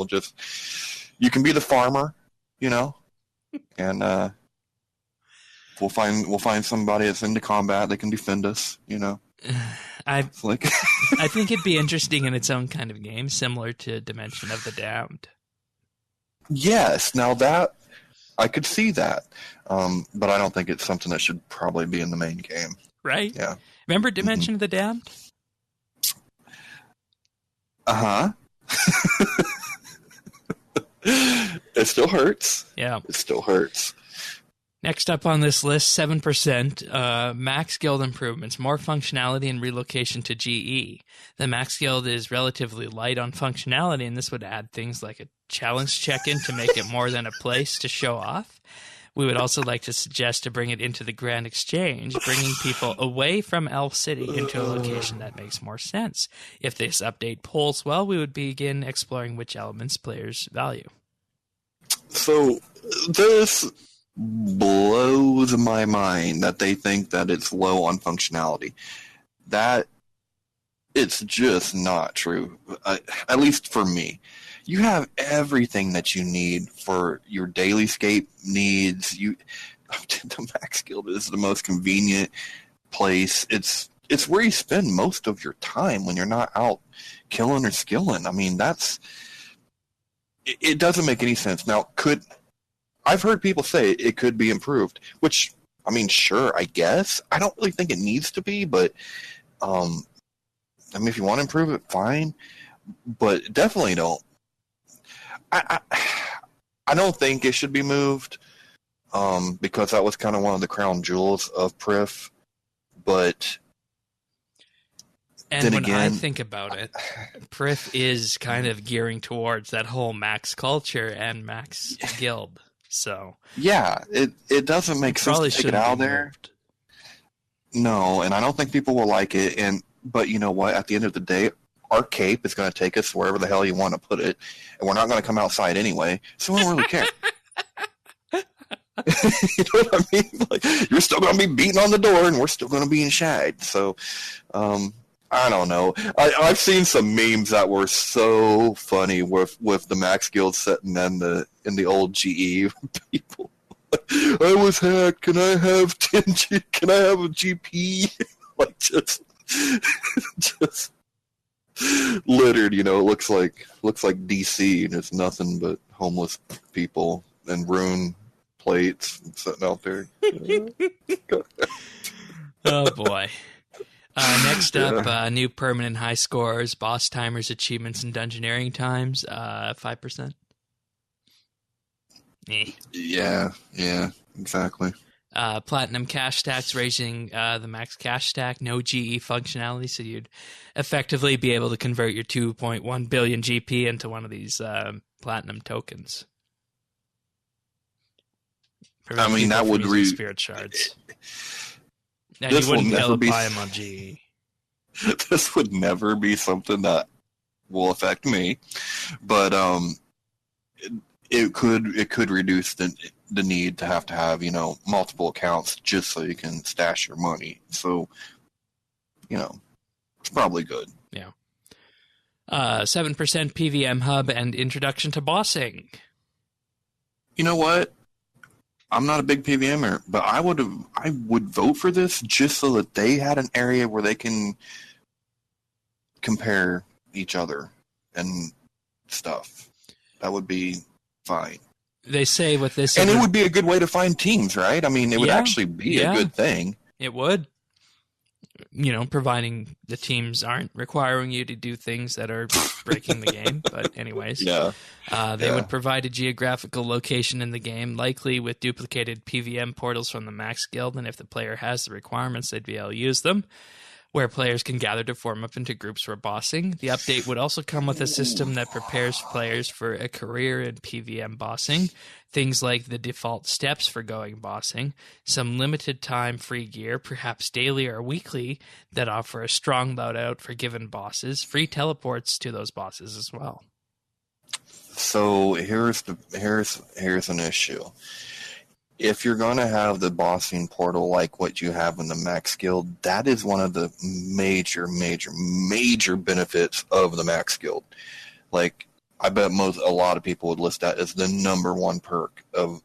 you can be the farmer, you know, and we'll find somebody that's into combat that can defend us, you know. I think it'd be interesting in its own kind of game, similar to Dimension of the Damned. Yes, now that I could see that, but I don't think it's something that should probably be in the main game. Right? Yeah. Remember Dimension of the Damned? Uh-huh. It still hurts. Yeah. It still hurts. Next up on this list, 7%, Max Guild improvements, more functionality and relocation to GE. The Max Guild is relatively light on functionality, and this would add things like a challenge check-in to make it more than a place to show off. We would also like to suggest to bring it into the Grand Exchange, bringing people away from Elf City into a location that makes more sense. If this update polls well, we would begin exploring which elements players value. So this blows my mind that they think that it's low on functionality. That it's just not true, at least for me. You have everything that you need for your daily scape needs. The Max Guild is the most convenient place. It's where you spend most of your time when you're not out killing or skilling. I mean, it doesn't make any sense. Now, I've heard people say it could be improved, which, I mean, sure, I guess. I don't really think it needs to be, but, I mean, if you want to improve it, fine. But definitely don't. I don't think it should be moved, because that was kind of one of the crown jewels of Prif. But and when I think about it, Prif is kind of gearing towards that whole Max culture and Max Guild. So yeah, it doesn't make sense to take it out of there. No, and I don't think people will like it. But you know what? At the end of the day, our cape is going to take us wherever the hell you want to put it, and we're not going to come outside anyway, so we don't really care. You know what I mean? Like, you're still going to be beating on the door, and we're still going to be in shag. So, I don't know. I've seen some memes that were so funny with the Max Guild setting in the old GE people. I was hacked. Can I have 10G? Can I have a GP? Like just littered. You know, it looks like DC, and it's nothing but homeless people and rune plates sitting out there. Oh boy. Next up, new permanent high scores, boss timers, achievements, and dungeoneering times, 5%. Yeah, exactly. Platinum cash stacks, raising the max cash stack, no GE functionality, so you'd effectively be able to convert your 2.1 billion GP into one of these platinum tokens. I mean, that would spirit shards. And you wouldn't be able to buy them on GE. This would never be something that will affect me, but it could reduce the need to have multiple accounts just so you can stash your money. So, it's probably good. Yeah. 7% PVM hub and introduction to bossing. You know what? I'm not a big PVMer, but I would vote for this just so that they had an area where they can compare each other and stuff. That would be fine. They say with this, and it would be a good way to find teams, right? I mean, it would actually be a good thing. It would. Providing the teams aren't requiring you to do things that are breaking the game. But anyways, they would provide a geographical location in the game, likely with duplicated PVM portals from the Max Guild. And if the player has the requirements, they'd be able to use them, where players can gather to form up into groups for bossing. The update would also come with a system that prepares players for a career in PVM bossing, things like the default steps for going bossing, some limited time free gear, perhaps daily or weekly, that offer a strong loadout for given bosses, free teleports to those bosses as well. So here's an issue. If you're going to have the bossing portal like what you have in the Max Guild, that is one of the major benefits of the Max Guild. Like, I bet a lot of people would list that as the number one perk of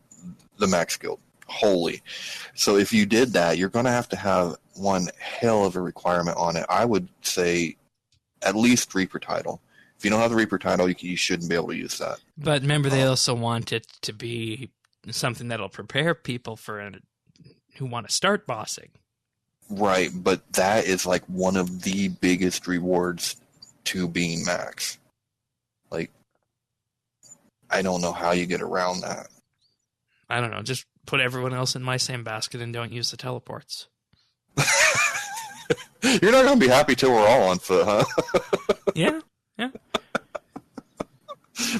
the Max Guild. Holy. So if you did that, you're going to have one hell of a requirement on it. I would say at least Reaper title. If you don't have the Reaper title, you shouldn't be able to use that. But remember, they also want it to be something that'll prepare people who want to start bossing. Right, but that is like one of the biggest rewards to being max. Like, I don't know how you get around that. I don't know, just put everyone else in my same basket and don't use the teleports. You're not going to be happy till we're all on foot, huh? Yeah.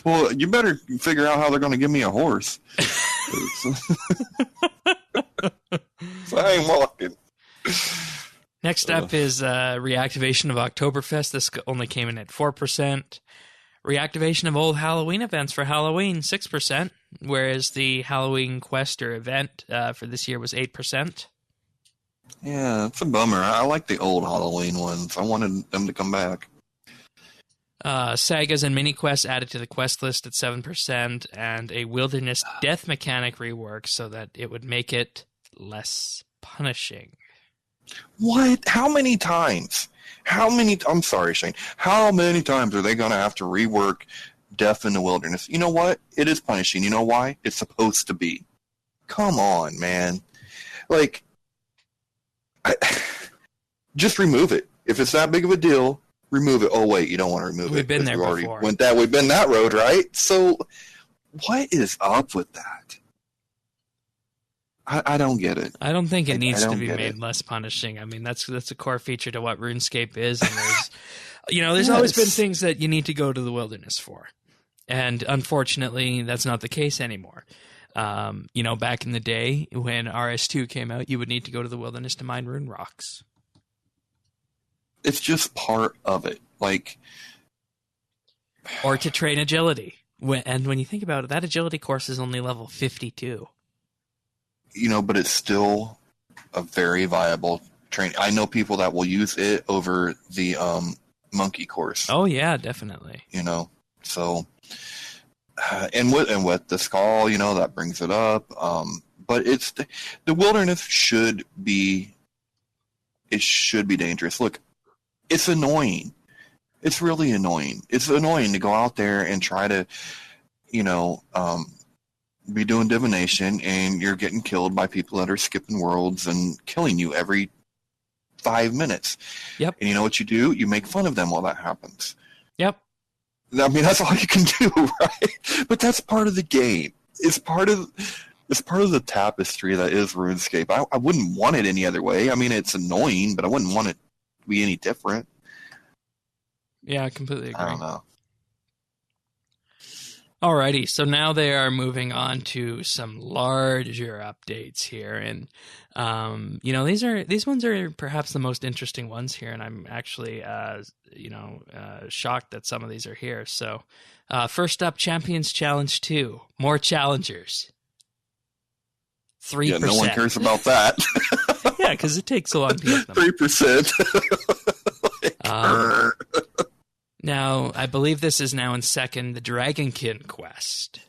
Well, you better figure out how they're going to give me a horse. So I ain't walking. Next up is reactivation of Oktoberfest. This only came in at 4%. Reactivation of old Halloween events for Halloween, 6%, whereas the Halloween quest or event for this year was 8%. Yeah, it's a bummer. I like the old Halloween ones. I wanted them to come back. Sagas and mini quests added to the quest list at 7%, and a wilderness death mechanic rework so that it would make it less punishing. What? How many times? I'm sorry, Shane. How many times are they going to have to rework death in the wilderness? You know what? It is punishing. You know why? It's supposed to be. Come on, man. Like, just remove it. If it's that big of a deal, remove it. Oh, wait, you don't want to remove it. We've been there before. We've been that road, right? So what is up with that? I don't get it. I don't think it needs to be made less punishing. I mean, that's a core feature to what RuneScape is. And there's always been things that you need to go to the wilderness for. And unfortunately, that's not the case anymore. Back in the day when RS2 came out, you would need to go to the wilderness to mine rune rocks. It's just part of it. Or to train agility. And when you think about it, that agility course is only level 52. But it's still a very viable training. I know people that will use it over the monkey course. Oh yeah, definitely. So and with the skull, that brings it up. But it's the wilderness should be dangerous. Look, it's annoying. It's really annoying. It's annoying to go out there and try to, be doing divination, and you're getting killed by people that are skipping worlds and killing you every 5 minutes. Yep. And you know what you do? You make fun of them while that happens. Yep. I mean, that's all you can do, right? But that's part of the game. It's part of the tapestry that is RuneScape. I wouldn't want it any other way. I mean, it's annoying, but I wouldn't want it to be any different. Yeah, I completely agree. I don't know. Alrighty, so now they are moving on to some larger updates here, and these ones are perhaps the most interesting ones here, and I'm actually shocked that some of these are here. So, first up, Champions Challenge 2, more challengers, 3%. Yeah, no one cares about that. Yeah, because it takes so long to get them. 3%. Now, I believe this is now in second, the Dragonkin quest.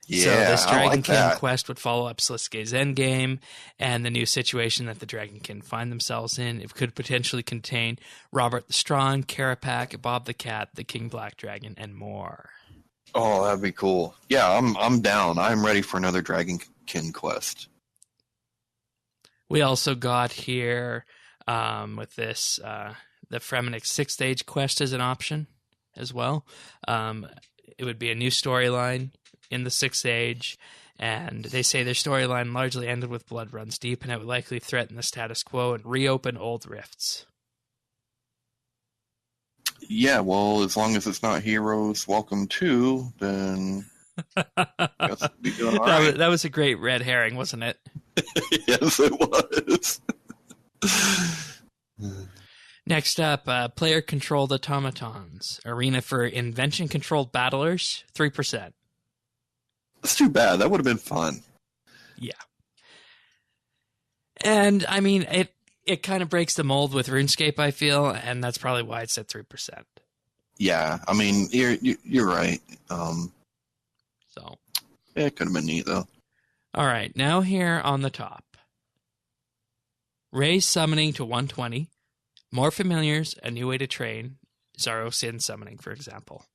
Yeah, so this Dragonkin that quest would follow up Sliske's endgame and the new situation that the Dragonkin find themselves in. It could potentially contain Robert the Strong, Carapac, Bob the Cat, the King Black Dragon, and more. Oh, that'd be cool. Yeah, I'm down. I'm ready for another Dragonkin quest. We also got here with this the Fremennik 6th Age quest as an option as well. It would be a new storyline in the 6th Age, and they say their storyline largely ended with Blood Runs Deep, and it would likely threaten the status quo and reopen old rifts. Yeah, well, as long as it's not Heroes Welcome To, then I guess it'd be doing all right. That was a great red herring, wasn't it? Yes, it was. Next up, player-controlled automatons. Arena for invention-controlled battlers, 3%. That's too bad. That would have been fun. Yeah. And, I mean, it kind of breaks the mold with RuneScape, I feel, and that's probably why it's at 3%. Yeah, I mean, you're right. So it could have been neat, though. All right, now here on the top. Raise summoning to 120. More familiars, a new way to train. Zaro Sin summoning, for example.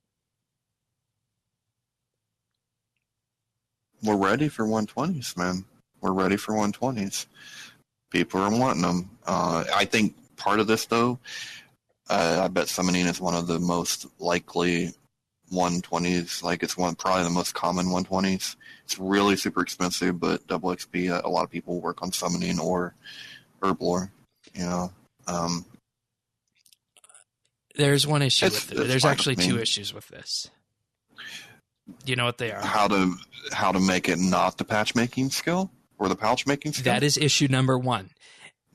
We're ready for 120s, man. We're ready for 120s. People are wanting them. I think part of this, though, I bet summoning is one of the most likely 120s. Like it's probably the most common 120s. It's really super expensive, but double XP. A lot of people work on summoning or herblore. You know, there's one issue with it. There's actually two me. issues with this. Do you know what they are? How to make it not the patch making skill or the pouch making skill? That is issue number one.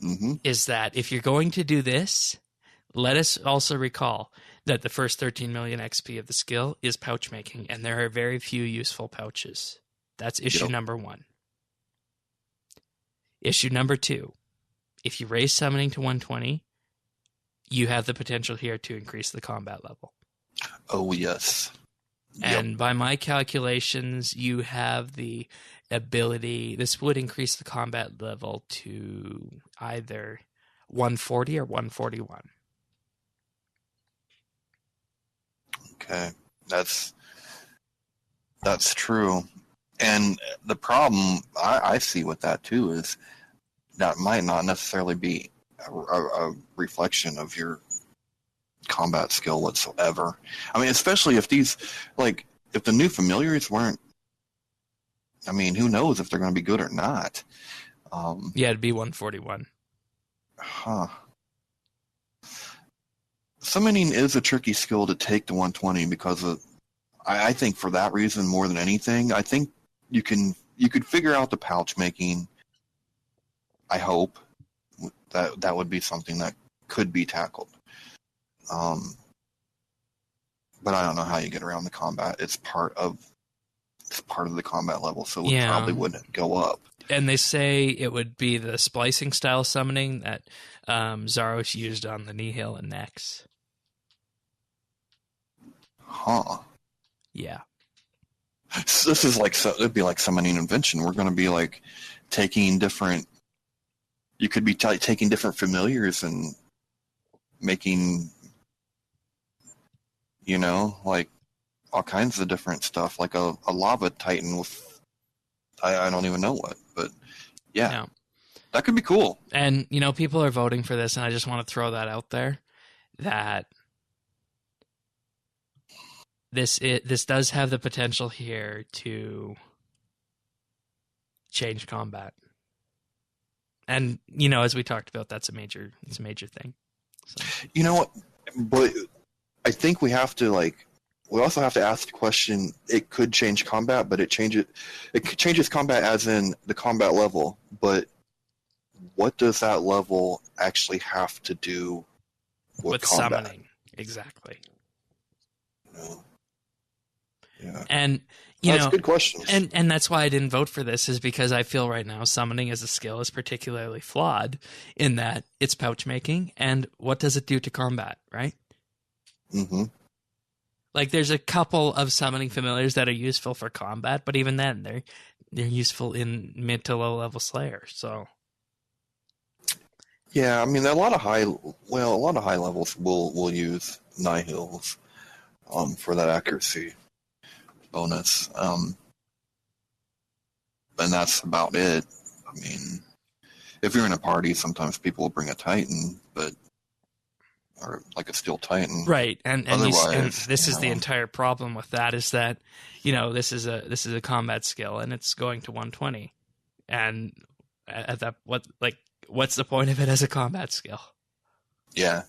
Mm-hmm. Is that if you're going to do this, let us also recall that the first 13 million XP of the skill is pouch making, and there are very few useful pouches. That's issue number one. Issue number two, if you raise summoning to 120, you have the potential here to increase the combat level. Oh, yes. And by my calculations, you have the ability, this would increase the combat level to either 140 or 141. Okay, that's true. And the problem I see with that too is that might not necessarily be a reflection of your combat skill whatsoever. I mean, especially if if the new familiars weren't, I mean, who knows if they're going to be good or not. Yeah, it'd be 141. Huh. Summoning is a tricky skill to take to 120 because I think for that reason more than anything, I think you could figure out the pouch making. I hope that would be something that could be tackled. But I don't know how you get around the combat. It's part of the combat level, so it probably wouldn't go up. And they say it would be the splicing style summoning that Zaros used on the Nihil and Nex. Huh. Yeah. So this is it'd be like summoning invention. We're going to be like taking different. You could be taking different familiars and making, like all kinds of different stuff, like a lava titan with, I don't even know what, but yeah, that could be cool. And, people are voting for this, and I just want to throw that out there, that this does have the potential here to change combat. And, as we talked about, it's a major thing. So. You know what? But I think we also have to ask the question, it could change combat, but it changes combat as in the combat level, but what does that level actually have to do with combat? Summoning? Exactly. Yeah. And that's a good question. And that's why I didn't vote for this, is because I feel right now summoning as a skill is particularly flawed in that it's pouch making, and what does it do to combat, right? Mm-hmm. Like there's a couple of summoning familiars that are useful for combat, but even then they're useful in mid to low level slayers. So yeah, I mean a lot of high levels will use Nihils for that accuracy bonus. And that's about it. I mean, if you're in a party, sometimes people will bring a Titan, or like a Steel Titan. Right, and this is the know. entire problem with that, is that, this is a combat skill and it's going to 120. And at that, what's the point of it as a combat skill? Yeah.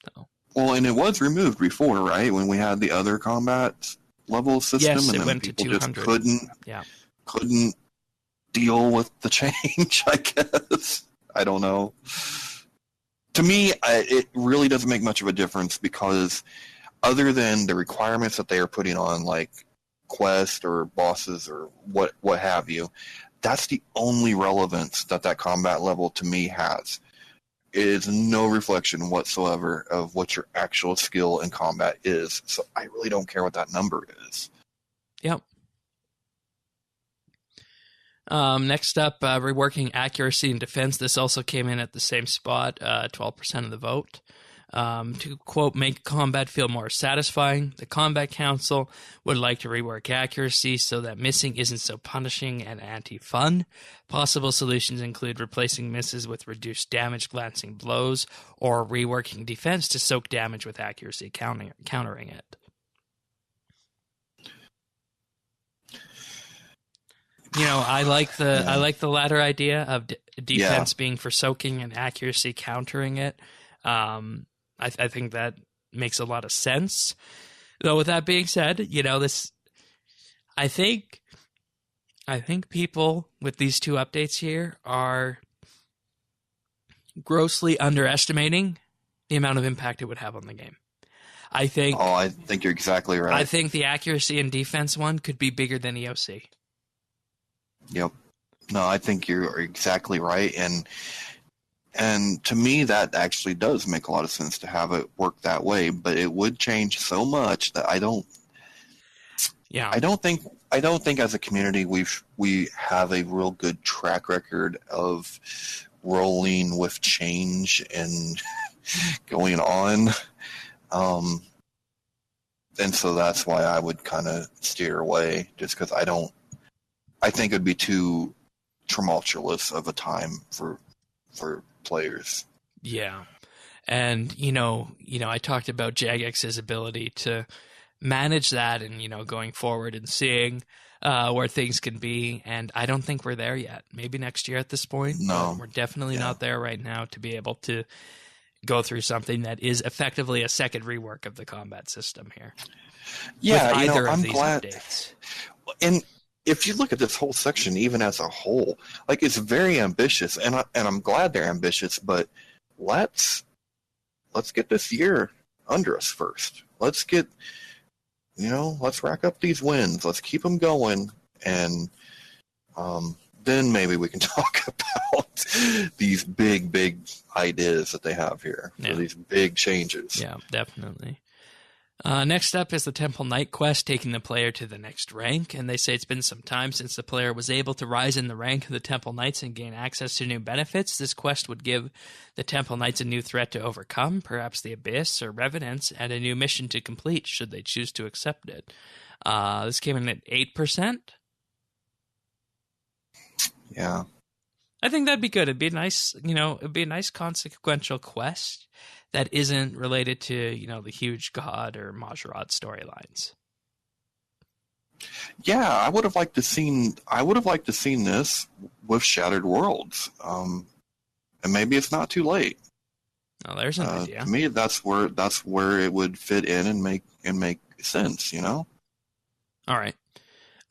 So. Well, and it was removed before, right? When we had the other combat level system, yes, and it then went people to 200. just couldn't deal with the change, I guess. I don't know. To me, it really doesn't make much of a difference, because other than the requirements that they are putting on, like quest or bosses or what have you, that's the only relevance that combat level to me has. It is no reflection whatsoever of what your actual skill in combat is. So I really don't care what that number is. Yep. Next up, reworking accuracy and defense. This also came in at the same spot, 12% of the vote. To quote, make combat feel more satisfying, the Combat Council would like to rework accuracy so that missing isn't so punishing and anti-fun. Possible solutions include replacing misses with reduced damage glancing blows, or reworking defense to soak damage with accuracy, countering it. I like the latter idea of defense being for soaking and accuracy countering it. I think that makes a lot of sense. Though with that being said, this I think people with these two updates here are grossly underestimating the amount of impact it would have on the game. I think you're exactly right. I think the accuracy and defense one could be bigger than EOC. Yep. No, I think you're exactly right. And to me, that actually does make a lot of sense to have it work that way, but it would change so much that I don't think as a community we have a real good track record of rolling with change and going on. And so that's why I would kind of steer away, just because I think it would be too tumultuous of a time for players. Yeah. And, I talked about Jagex's ability to manage that and, going forward and seeing where things can be. And I don't think we're there yet. Maybe next year at this point. No. We're definitely not there right now to be able to go through something that is effectively a second rework of the combat system here. Yeah, with either of I'm these glad. Updates. And if you look at this whole section, even as a whole, like it's very ambitious, and I'm glad they're ambitious. But let's get this year under us first. Let's rack up these wins. Let's keep them going, and then maybe we can talk about these big ideas that they have here. Yeah. These big changes. Yeah, definitely. Next up is the Temple Knight quest, taking the player to the next rank, and they say it's been some time since the player was able to rise in the rank of the Temple Knights and gain access to new benefits. This quest would give the Temple Knights a new threat to overcome, perhaps the Abyss or Revenants, and a new mission to complete, should they choose to accept it. This came in at 8%. Yeah. I think that'd be good. It'd be a nice consequential quest that isn't related to, the huge God or Majorat storylines. Yeah, I would have liked to seen this with Shattered Worlds. And maybe it's not too late. Oh, there's an idea. To me, that's where it would fit in and make sense, All right.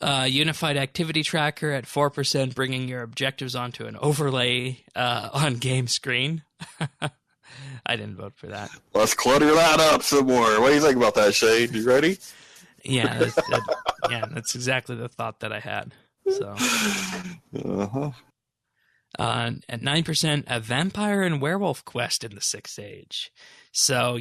Unified activity tracker at 4%, bringing your objectives onto an overlay on game screen. I didn't vote for that. Let's clutter that up some more. What do you think about that, Shane? You ready? Yeah, that's exactly the thought that I had. So, at 9%, a vampire and werewolf quest in the 6th Age. So,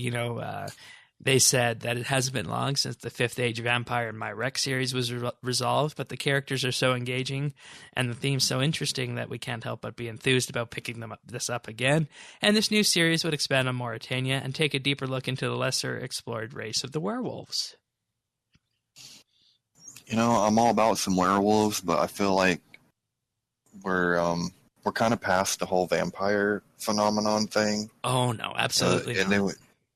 they said that it hasn't been long since the 5th Age Vampire and My Rec series was resolved, but the characters are so engaging and the theme's so interesting that we can't help but be enthused about picking this up again. And this new series would expand on Mauritania and take a deeper look into the lesser explored race of the werewolves. I'm all about some werewolves, but I feel like we're kind of past the whole vampire phenomenon thing. Oh no, absolutely not.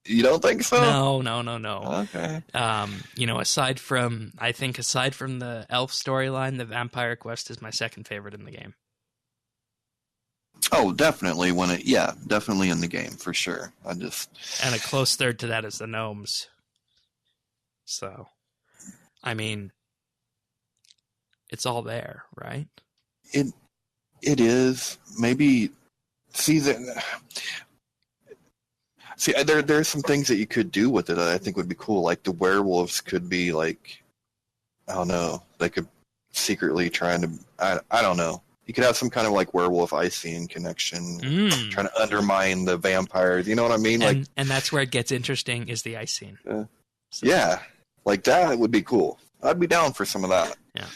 You don't think so? No. Okay. Aside from the elf storyline, the vampire quest is my second favorite in the game. Oh, definitely definitely in the game for sure. And a close third to that is the gnomes. So, I mean, it's all there, right? It is. Maybe there's some things that you could do with it that I think would be cool. Like the werewolves could be like, I don't know, they could secretly trying to, I don't know. You could have some kind of like werewolf Icene connection, trying to undermine the vampires. You know what I mean? And that's where it gets interesting is the Icene. Yeah, like that would be cool. I'd be down for some of that. Yeah.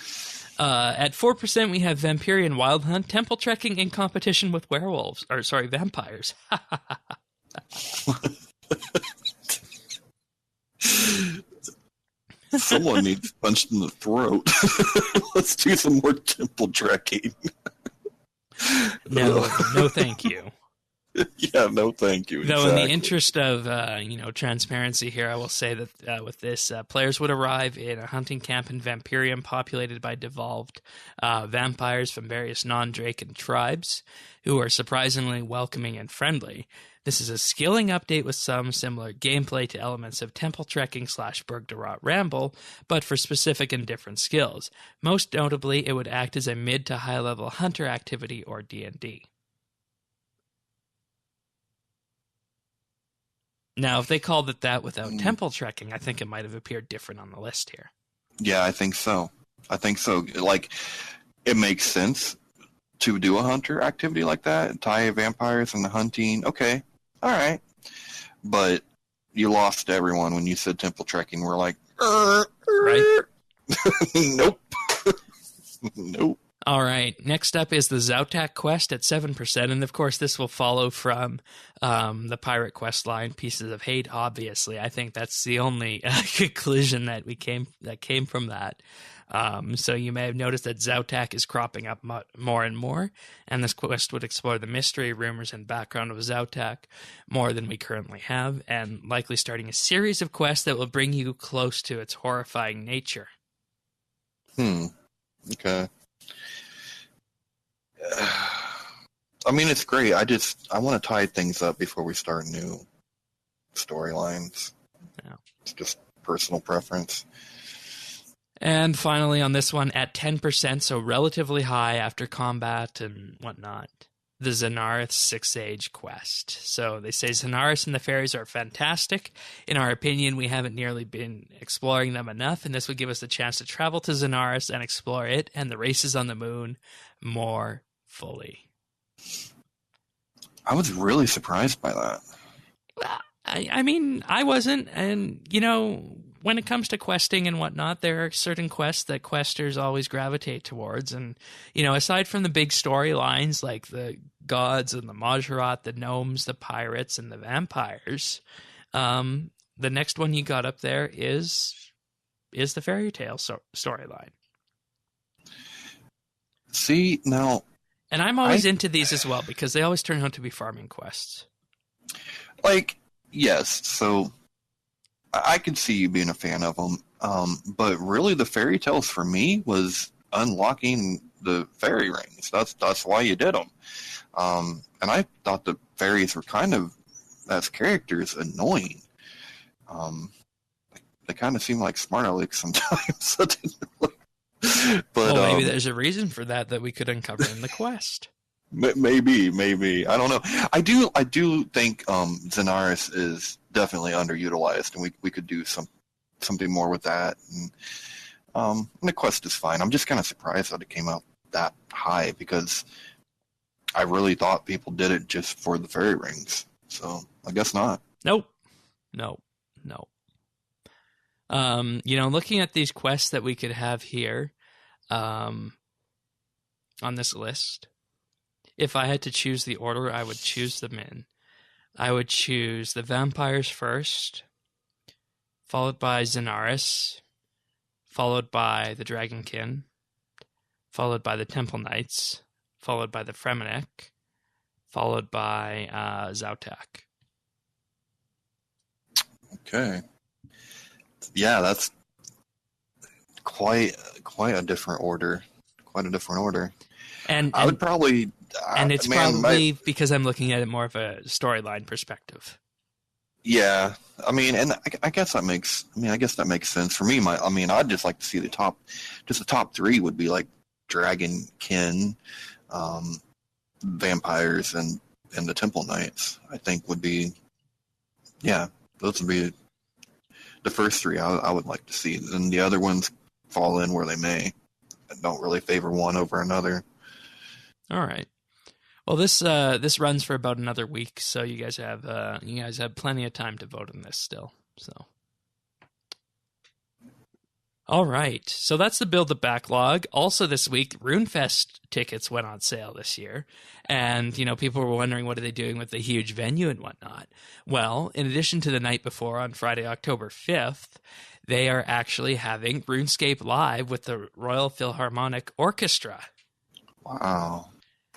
At 4%, we have Vampirian Wild Hunt, temple trekking in competition with vampires. Someone needs punched in the throat. Let's do some more temple trekking. No, thank you. Yeah, no thank you. Though, in the Exactly. interest of transparency here, I will say that with this, players would arrive in a hunting camp in Vampirium populated by devolved vampires from various non-Draken tribes, who are surprisingly welcoming and friendly. This is a skilling update with some similar gameplay to elements of temple trekking / Burg-de-Rot Ramble, but for specific and different skills. Most notably, it would act as a mid to high level hunter activity or D&D. Now, if they called it that without temple trekking, I think it might have appeared different on the list here. Yeah, I think so. Like, it makes sense to do a hunter activity like that, tie vampires and the hunting. Okay, all right. But you lost everyone when you said temple trekking. We're like, Right? nope. Nope. All right. Next up is the Zautak quest at 7%, and of course this will follow from the pirate quest line, Pieces of Hate. Obviously, I think that's the only conclusion that came from that. So you may have noticed that Zautak is cropping up more and more, and this quest would explore the mystery, rumors, and background of Zautak more than we currently have, and likely starting a series of quests that will bring you close to its horrifying nature. Okay. I mean, it's great. I want to tie things up before we start new storylines. Yeah. It's just personal preference. And finally, on this one, at 10%, so relatively high after combat and whatnot, the Xenareth Six Age quest. So they say Xenareth and the fairies are fantastic. In our opinion, we haven't nearly been exploring them enough, and this would give us the chance to travel to Xenareth and explore it and the races on the moon more fully. I was really surprised by that. I mean, I wasn't, and, when it comes to questing and whatnot, there are certain quests that questers always gravitate towards. And, aside from the big storylines like the gods and the Majorot, the gnomes, the pirates, and the vampires, the next one you got up there is the fairy tale storyline. See, now... And I'm always into these as well because they always turn out to be farming quests. Like, yes, so... I could see you being a fan of them, but really the fairy tales for me was unlocking the fairy rings. That's why you did them. And I thought the fairies were kind of, as characters, annoying. They kind of seem like smart alecks sometimes. But maybe there's a reason for that we could uncover in the quest. Maybe. I don't know. I do think Xenareth is definitely underutilized, and we could do something more with that. And the quest is fine. I'm just kind of surprised that it came out that high because I really thought people did it just for the fairy rings. So I guess not. Nope. No. Looking at these quests that we could have here, on this list, if I had to choose the order I would choose them in, I would choose the vampires first, followed by Xenareth, followed by the Dragonkin, followed by the Temple Knights, followed by the Fremennik, followed by Zautak. Okay. Yeah, that's quite a different order. And I would probably... And it's probably because I'm looking at it more of a storyline perspective. Yeah, I mean, and I guess that makes sense for me. I'd just like to see the top 3 would be like Dragonkin, vampires, and the Temple Knights. I think would be, those would be the first 3 I would like to see. And the other ones fall in where they may. I don't really favor one over another. All right. Well, this runs for about another week, so you guys have plenty of time to vote on this still. So, all right. So that's the Build-a-Backlog. Also this week, RuneFest tickets went on sale this year, and people were wondering what are they doing with the huge venue and whatnot. Well, in addition to the night before on Friday, October 5th, they are actually having RuneScape live with the Royal Philharmonic Orchestra. Wow.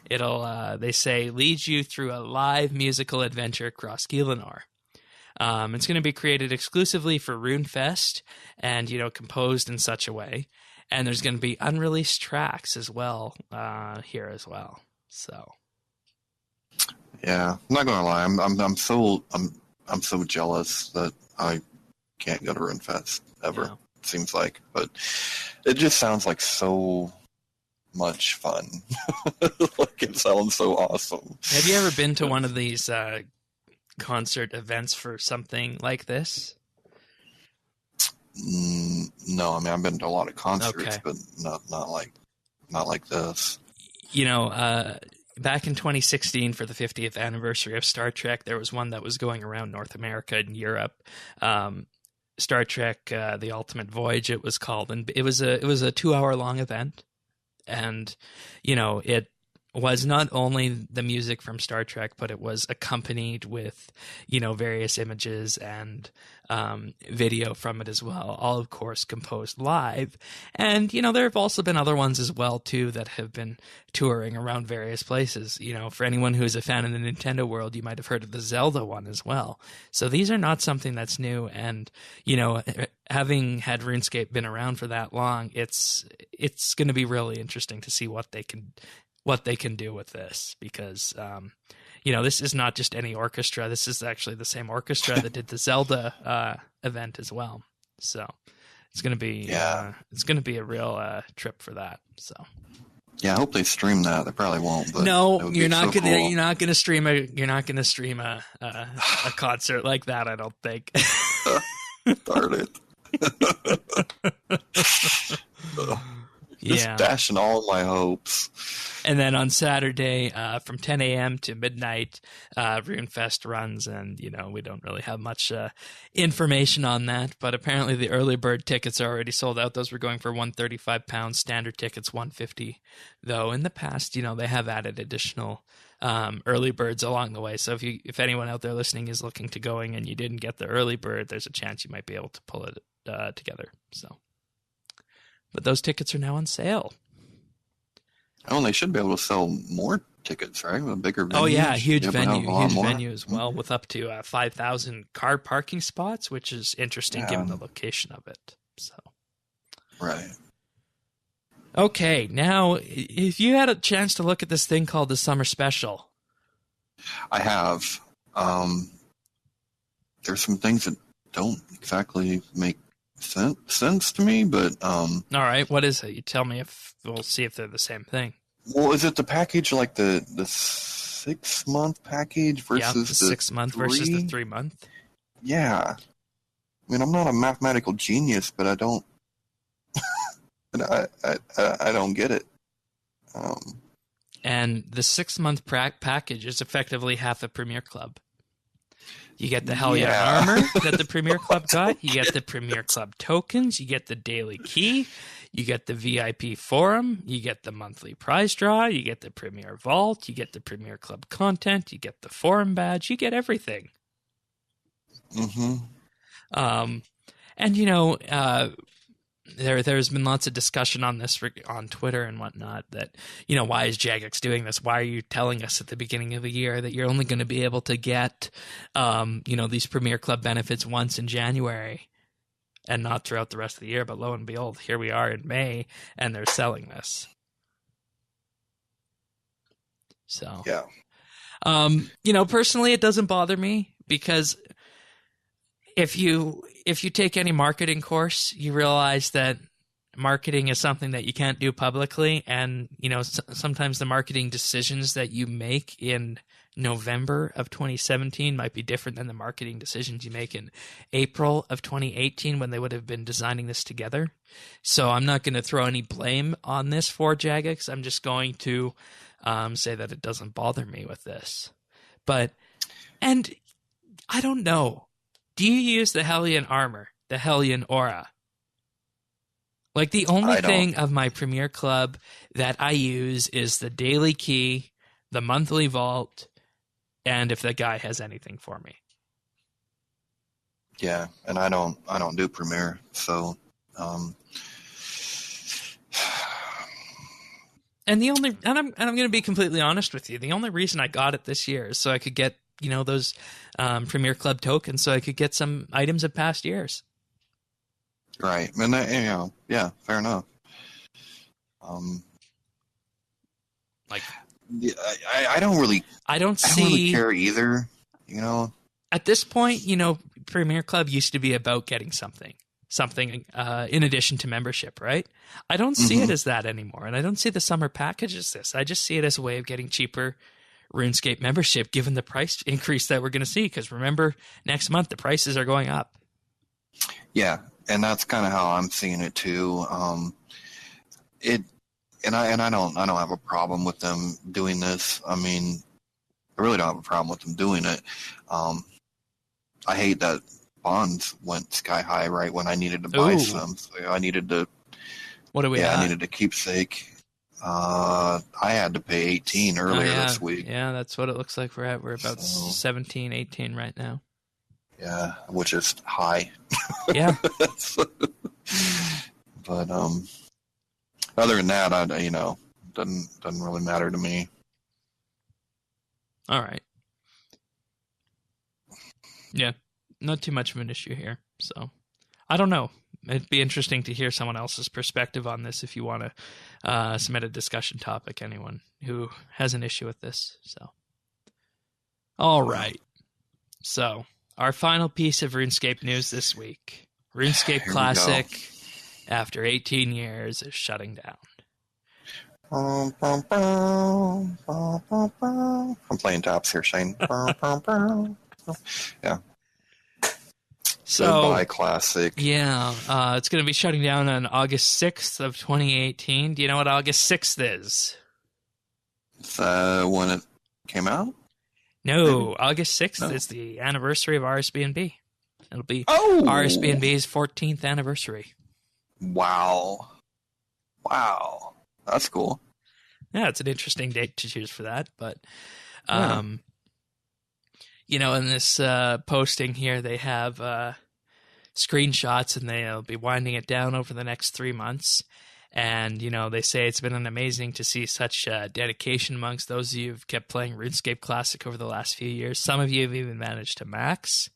It'll, they say, lead you through a live musical adventure across Gielinor. It's going to be created exclusively for RuneFest and, composed in such a way. And there's going to be unreleased tracks as well here as well. So, yeah, I'm not gonna lie. I'm so jealous that I can't go to RuneFest ever. Yeah. It seems like, but it just sounds like so much fun. Like it sounds so awesome. Have you ever been to one of these concert events for something like this? No, I mean I've been to a lot of concerts, Okay. but not like this. Back in 2016 for the 50th anniversary of Star Trek, there was one that was going around North America and Europe. Star Trek: The Ultimate Voyage, it was called, and it was a 2-hour long event, and it was not only the music from Star Trek, but it was accompanied with, various images and video from it as well, all of course composed live. And, there have also been other ones as well, too, that have been touring around various places. For anyone who's a fan of the Nintendo world, you might have heard of the Zelda one as well. So these are not something that's new. And, having had RuneScape been around for that long, it's going to be really interesting to see what they can do with this, because this is not just any orchestra. This is actually the same orchestra that did the Zelda event as well. So it's going to be a real trip for that. So yeah, I hope they stream that. They probably won't. But no, you're not going to stream a concert like that, I don't think. Darn it. Just dashing all my hopes. And then on Saturday, from 10 a.m. to midnight, RuneFest runs, and we don't really have much information on that. But apparently, the early bird tickets are already sold out. Those were going for £135. Standard tickets $150. Though in the past, they have added additional early birds along the way. So if anyone out there listening is looking to going and you didn't get the early bird, there's a chance you might be able to pull it together. So. But those tickets are now on sale. Oh, and they should be able to sell more tickets, right? A bigger venue. Oh, yeah, huge venue as well, with up to 5,000 car parking spots, which is interesting given the location of it. So, right. Okay, now, if you had a chance to look at this thing called the Summer Special. I have. There's some things that don't exactly make sense to me, but all right, what is it? You tell me, if we'll see if they're the same thing. Well, is it the package like the 6-month package versus the 6 month versus the 3 month? Yeah, I mean, I'm not a mathematical genius, but I don't I don't get it. And the 6 month package is effectively half a Premier Club. You get the Hellion armor that the Premier Club got. You get the Premier Club tokens. You get the daily key. You get the VIP forum. You get the monthly prize draw. You get the Premier Vault. You get the Premier Club content. You get the forum badge. You get everything. Mm-hmm. And, there's been lots of discussion on this on Twitter and whatnot that, why is Jagex doing this? Why are you telling us at the beginning of the year that you're only going to be able to get, these Premier Club benefits once in January and not throughout the rest of the year? But lo and behold, here we are in May and they're selling this. So, yeah. Personally, it doesn't bother me, because if you take any marketing course, you realize that marketing is something that you can't do publicly. And, sometimes the marketing decisions that you make in November of 2017 might be different than the marketing decisions you make in April of 2018 when they would have been designing this together. So I'm not going to throw any blame on this for Jagex. I'm just going to say that it doesn't bother me with this. And I don't know. Do you use the Hellion armor, the Hellion aura? Like, the only thing of my Premier Club that I use is the daily key, the monthly vault, and if the guy has anything for me. Yeah, and I don't do Premier, so And I'm going to be completely honest with you. The only reason I got it this year is so I could get, those Premier Club tokens, so I could get some items of past years. Right, and that, yeah, fair enough. Yeah, I don't really care either. At this point, Premier Club used to be about getting something in addition to membership, right? I don't see it as that anymore, and I don't see the summer package as this. I just see it as a way of getting cheaper RuneScape membership, given the price increase that we're going to see. Because remember, next month the prices are going up. Yeah, and that's kind of how I'm seeing it too. I don't have a problem with them doing this. I mean, I really don't have a problem with them doing it. I hate that bonds went sky high right when I needed to buy some. So I needed to. What do we? I needed a keepsake. I had to pay 18 earlier this week. Yeah, that's what it looks like we're at. We're about 17, 18 right now. Yeah, which is high. Yeah. But other than that, doesn't really matter to me. All right. Yeah, not too much of an issue here. So, I don't know. It'd be interesting to hear someone else's perspective on this if you want to submit a discussion topic, anyone who has an issue with this. So, all right. So, our final piece of RuneScape news this week. RuneScape Classic, after 18 years, is shutting down. I'm playing tops here, Shane. Yeah. So, Goodbye, Classic. Yeah, it's going to be shutting down on August 6th of 2018. Do you know what August 6th is? It's when it came out? No, maybe. August 6th is the anniversary of RSBANDB. It'll be RSBANDB's 14th anniversary. Wow. That's cool. Yeah, it's an interesting date to choose for that. But, in this posting here, they have screenshots, and they'll be winding it down over the next 3 months. And, they say it's been amazing to see such dedication amongst those of you who've kept playing RuneScape Classic over the last few years. Some of you have even managed to max.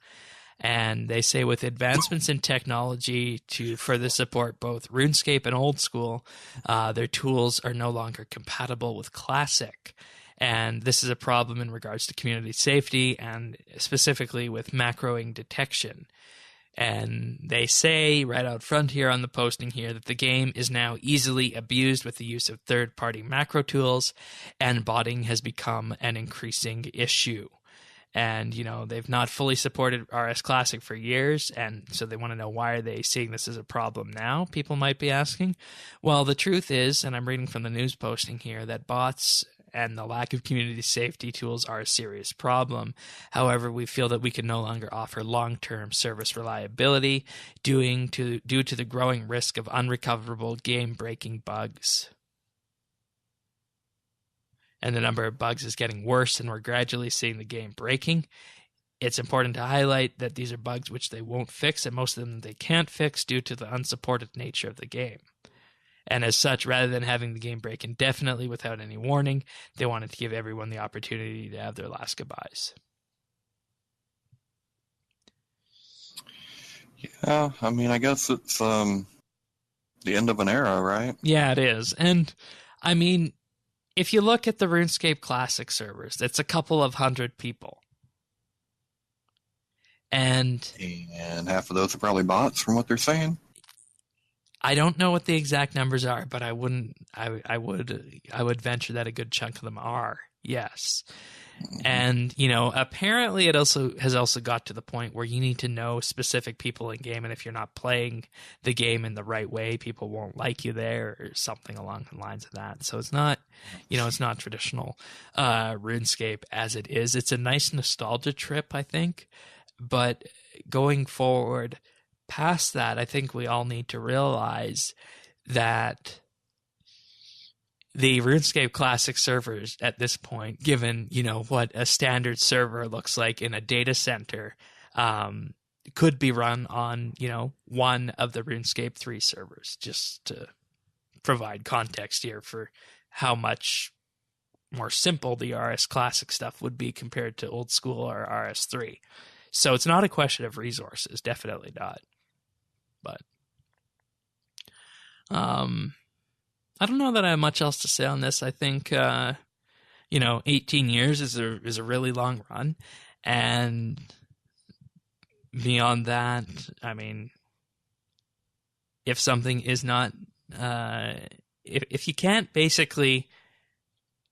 And they say with advancements in technology to further support both RuneScape and Old School, their tools are no longer compatible with Classic. And this is a problem in regards to community safety and specifically with macroing detection. And they say right out front here on the posting here that the game is now easily abused with the use of third-party macro tools, and botting has become an increasing issue. And, they've not fully supported RS Classic for years, and so they want to know, why are they seeing this as a problem now, people might be asking. Well, the truth is, and I'm reading from the news posting here, that bots and the lack of community safety tools are a serious problem. However, we feel that we can no longer offer long-term service reliability due to the growing risk of unrecoverable game-breaking bugs. And the number of bugs is getting worse, and we're gradually seeing the game breaking. It's important to highlight that these are bugs which they won't fix, and most of them they can't fix due to the unsupported nature of the game. And as such, rather than having the game break indefinitely without any warning, they wanted to give everyone the opportunity to have their last goodbyes. Yeah, I mean, I guess it's the end of an era, right? Yeah, it is. And, I mean, if you look at the RuneScape Classic servers, it's a couple of hundred people. And half of those are probably bots from what they're saying. I don't know what the exact numbers are, but I would venture that a good chunk of them are. Yes. And, apparently it has also got to the point where you need to know specific people in game, and if you're not playing the game in the right way, people won't like you there, or something along the lines of that. So it's not, it's not traditional RuneScape as it is. It's a nice nostalgia trip, I think, but going forward past that, I think we all need to realize that the RuneScape Classic servers at this point, given, what a standard server looks like in a data center, could be run on, one of the RuneScape 3 servers, just to provide context here for how much more simple the RS Classic stuff would be compared to old school or RS3. So it's not a question of resources, definitely not. But I don't know that I have much else to say on this. I think 18 years is a really long run, and beyond that, I mean, if something is not if you can't basically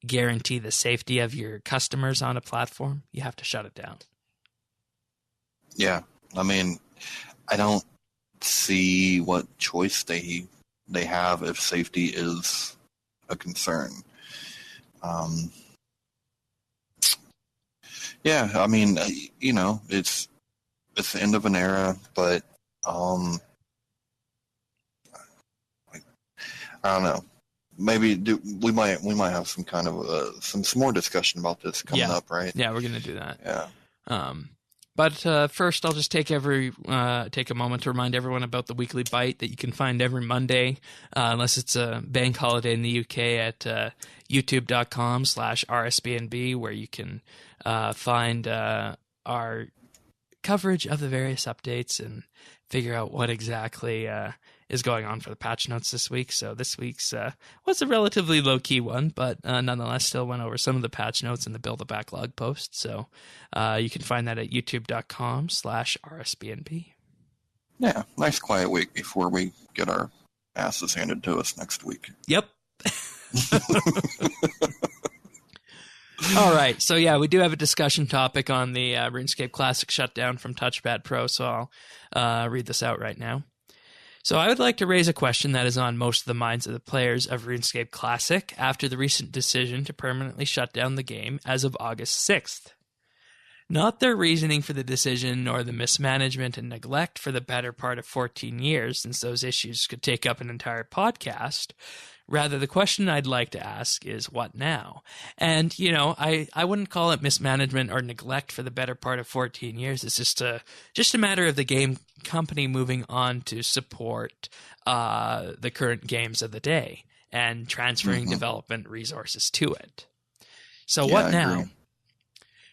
guarantee the safety of your customers on a platform, you have to shut it down. Yeah, I mean, I don't see what choice they have if safety is a concern. Yeah, I mean, it's the end of an era, but I don't know. Maybe we might have some kind of some more discussion about this coming up, right? Yeah, we're gonna do that. Yeah. But first, I'll just take a moment to remind everyone about the weekly bite that you can find every Monday, unless it's a bank holiday in the UK, at youtube.com/RSBANDB, where you can find our coverage of the various updates and figure out what exactly is going on for the patch notes this week. So this week's was a relatively low-key one, but nonetheless still went over some of the patch notes in the Build-a-backlog post. So you can find that at youtube.com/RSBNB. Yeah, nice quiet week before we get our asses handed to us next week. Yep. All right, so yeah, we do have a discussion topic on the RuneScape Classic shutdown from Touchpad Pro, so I'll read this out right now. So I would like to raise a question that is on most of the minds of the players of RuneScape Classic after the recent decision to permanently shut down the game as of August 6th. Not their reasoning for the decision, nor the mismanagement and neglect for the better part of 14 years, since those issues could take up an entire podcast. Rather, the question I'd like to ask is, what now? And, I wouldn't call it mismanagement or neglect for the better part of 14 years. It's just a matter of the game company moving on to support the current games of the day and transferring development resources to it. So what now? Agree.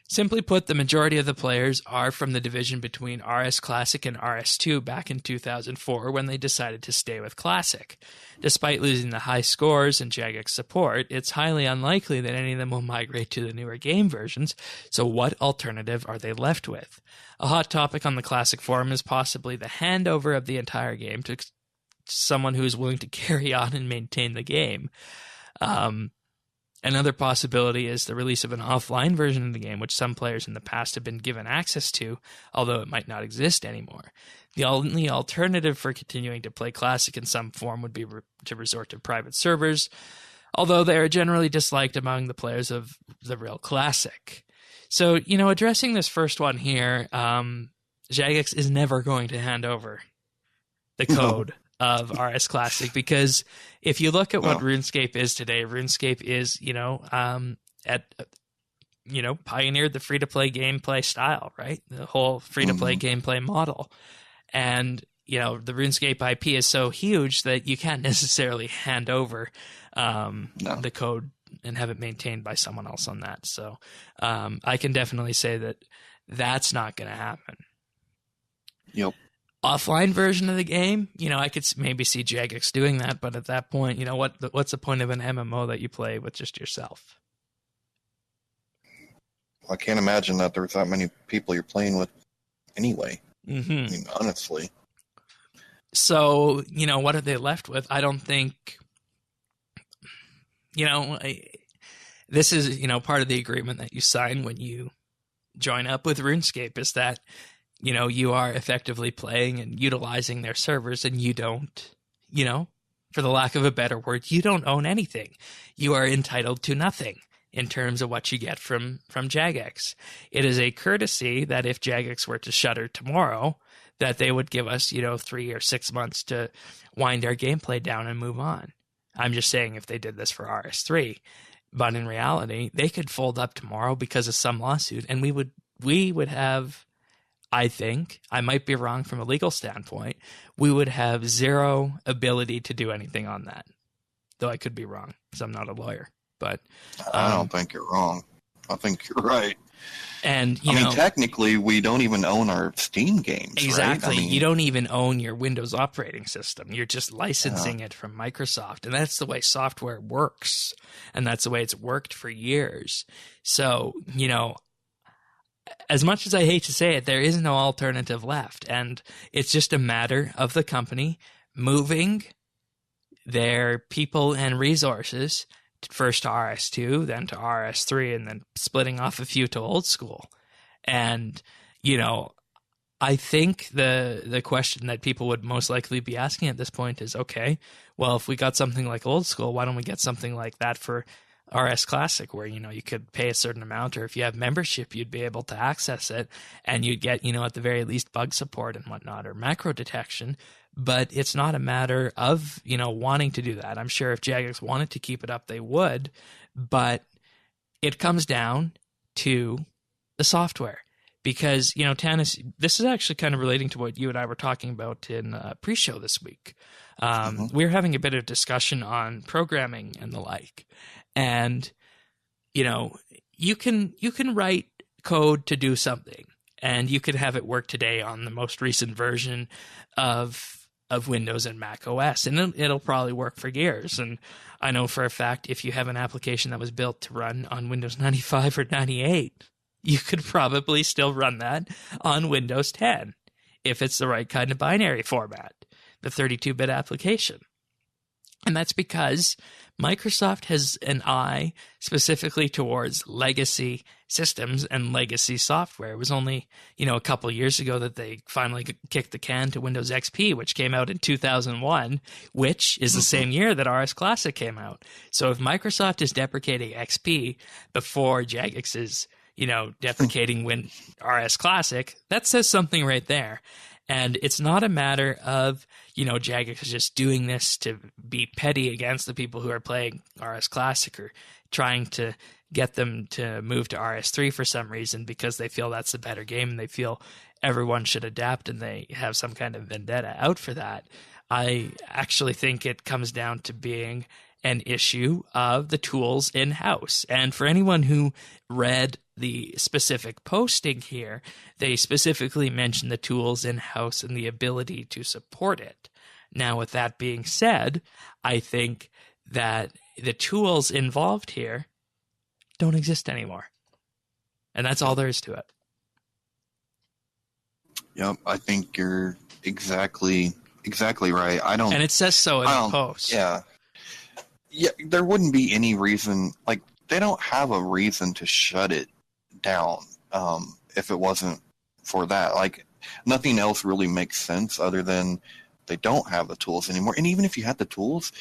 Simply put, the majority of the players are from the division between RS Classic and RS2 back in 2004 when they decided to stay with Classic. Despite losing the high scores and Jagex support, it's highly unlikely that any of them will migrate to the newer game versions, so what alternative are they left with? A hot topic on the Classic forum is possibly the handover of the entire game to someone who is willing to carry on and maintain the game. Another possibility is the release of an offline version of the game, which some players in the past have been given access to, although it might not exist anymore. The only alternative for continuing to play Classic in some form would be to resort to private servers, although they are generally disliked among the players of the real Classic. So, addressing this first one here, Jagex is never going to hand over the code of RS Classic, because if you look at what RuneScape is today, RuneScape is, pioneered the free-to-play gameplay style, right? The whole free-to-play gameplay model. And, the RuneScape IP is so huge that you can't necessarily hand over the code and have it maintained by someone else on that. So I can definitely say that that's not going to happen. Yep. Offline version of the game, I could maybe see Jagex doing that, but at that point, what's the point of an MMO that you play with just yourself? I can't imagine that there's that many people you're playing with anyway. I mean, honestly. So, what are they left with? I don't think, this is, part of the agreement that you sign when you join up with RuneScape is that you are effectively playing and utilizing their servers, and you don't, for the lack of a better word, you don't own anything. You are entitled to nothing in terms of what you get from Jagex. It is a courtesy that if Jagex were to shutter tomorrow, that they would give us, 3 or 6 months to wind our gameplay down and move on. I'm just saying if they did this for RS3, but in reality, they could fold up tomorrow because of some lawsuit, and we would have, I think, I might be wrong from a legal standpoint, we would have zero ability to do anything on that. though I could be wrong because I'm not a lawyer. But I don't think you're wrong. I think you're right. And I mean, technically, we don't even own our Steam games. Exactly. Right? I mean, you don't even own your Windows operating system. You're just licensing it from Microsoft. And that's the way software works. And that's the way it's worked for years. So, as much as I hate to say it, there is no alternative left. And it's just a matter of the company moving their people and resources first to RS2, then to RS3, and then splitting off a few to old school. And, I think the question that people would most likely be asking at this point is, okay, well, if we got something like old school, why don't we get something like that for RS Classic, where, you could pay a certain amount, or if you have membership, you'd be able to access it, and you'd get, at the very least, bug support and whatnot, or macro detection. But it's not a matter of, wanting to do that. I'm sure if Jagex wanted to keep it up, they would. But it comes down to the software. Because, Tanis, this is actually kind of relating to what you and I were talking about in pre-show this week. We were having a bit of discussion on programming and the like. And, you can write code to do something. And you could have it work today on the most recent version of Windows and Mac OS, and it'll probably work for years. And I know for a fact, if you have an application that was built to run on Windows 95 or 98, you could probably still run that on Windows 10 if it's the right kind of binary format, the 32-bit application. And that's because Microsoft has an eye specifically towards legacy systems and legacy software. It was only, a couple of years ago that they finally kicked the can to Windows XP, which came out in 2001, which is the same year that RS Classic came out. So if Microsoft is deprecating XP before Jagex is, deprecating RS Classic, that says something right there. And it's not a matter of, Jagex is just doing this to be petty against the people who are playing RS Classic, or trying to get them to move to RS3 for some reason because they feel that's the better game and they feel everyone should adapt and they have some kind of vendetta out for that. I actually think it comes down to being an issue of the tools in-house. And for anyone who read the specific posting here, they specifically mentioned the tools in-house and the ability to support it. Now, with that being said, I think that the tools involved here don't exist anymore. And that's all there is to it. Yep, I think you're exactly right. And it says so in the post. Yeah, there wouldn't be any reason, they don't have a reason to shut it down if it wasn't for that. Nothing else really makes sense other than they don't have the tools anymore. And even if you had the tools,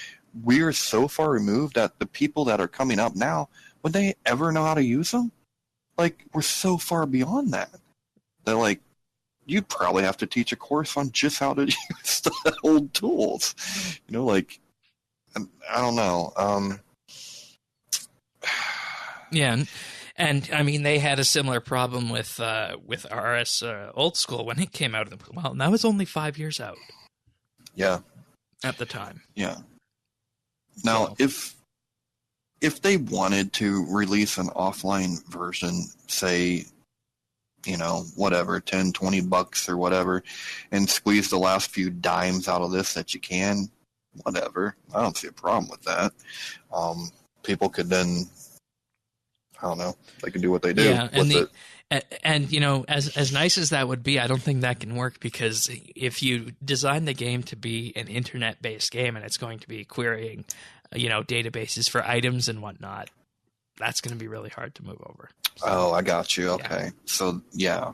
we're so far removed that the people that are coming up now, would they ever know how to use them? We're so far beyond that you'd probably have to teach a course on just how to use the old tools. I don't know. Yeah, and I mean they had a similar problem with RS Old School when it came out. Well, that was only 5 years out. Yeah. At the time. Yeah. Now, if they wanted to release an offline version, say, whatever, 10, 20 bucks or whatever, and squeeze the last few dimes out of this that you can, whatever. I don't see a problem with that. People could then, I don't know, they can do what they do with it. And as nice as that would be, I don't think that can work, because if you design the game to be an internet-based game and it's going to be querying, databases for items and whatnot, that's going to be really hard to move over. So, oh, I got you. Okay. Yeah. So, yeah.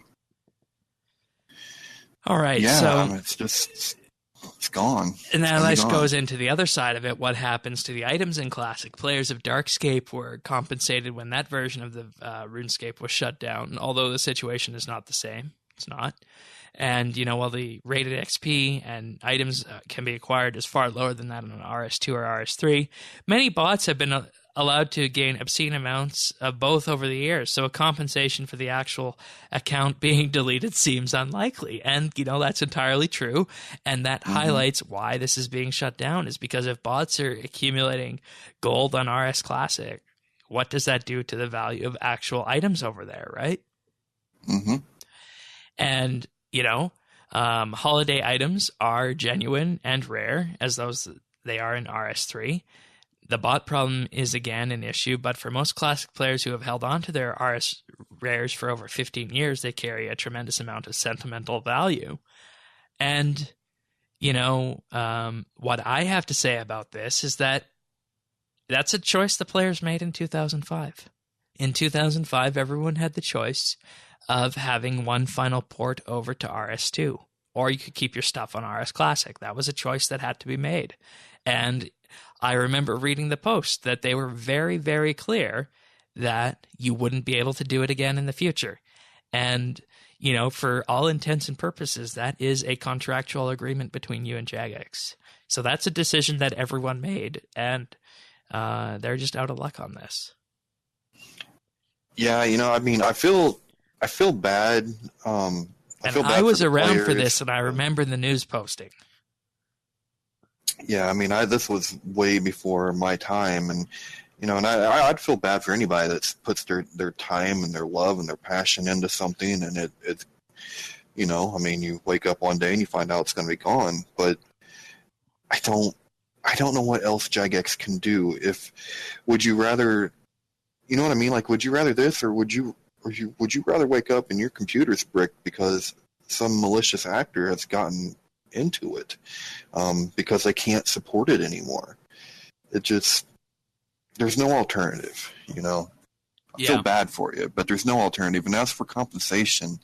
All right. Yeah, so it's gone. And that goes into the other side of it. What happens to the items in Classic? Players of Darkscape were compensated when that version of the RuneScape was shut down, although the situation is not the same. It's not. And, while the rated XP and items can be acquired is far lower than that on an RS2 or RS3, many bots have been allowed to gain obscene amounts of both over the years. So a compensation for the actual account being deleted seems unlikely. And, that's entirely true. And that highlights why this is being shut down, is because if bots are accumulating gold on RS Classic, what does that do to the value of actual items over there, right? And, holiday items are genuine and rare, as those they are in RS3. The bot problem is again an issue, but for most Classic players who have held on to their RS rares for over 15 years, they carry a tremendous amount of sentimental value. And, what I have to say about this is that that's a choice the players made in 2005. In 2005, everyone had the choice of having one final port over to RS2, or you could keep your stuff on RS Classic. That was a choice that had to be made. And I remember reading the post that they were very, very clear that you wouldn't be able to do it again in the future. And, for all intents and purposes, that is a contractual agreement between you and Jagex. So that's a decision that everyone made, and they're just out of luck on this. Yeah, I feel bad. I was around for this, and I remember the news posting. Yeah, this was way before my time, and I'd feel bad for anybody that puts their time and their love and their passion into something, and you wake up one day and you find out it's going to be gone. But I don't know what else Jagex can do. Would you rather, like, would you rather this, or would you rather wake up and your computer's bricked because some malicious actor has gotten into it because they can't support it anymore? There's no alternative, I feel bad for you, but there's no alternative. And as for compensation,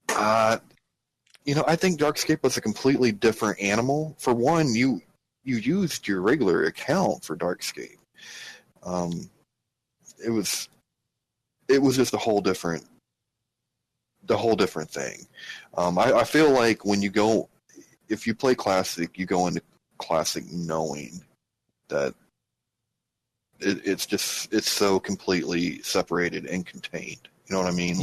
I think Darkscape was a completely different animal. For one, you used your regular account for Darkscape. It was just a whole different thing. I feel like if you play Classic, you go into Classic knowing that it's so completely separated and contained. You know what I mean?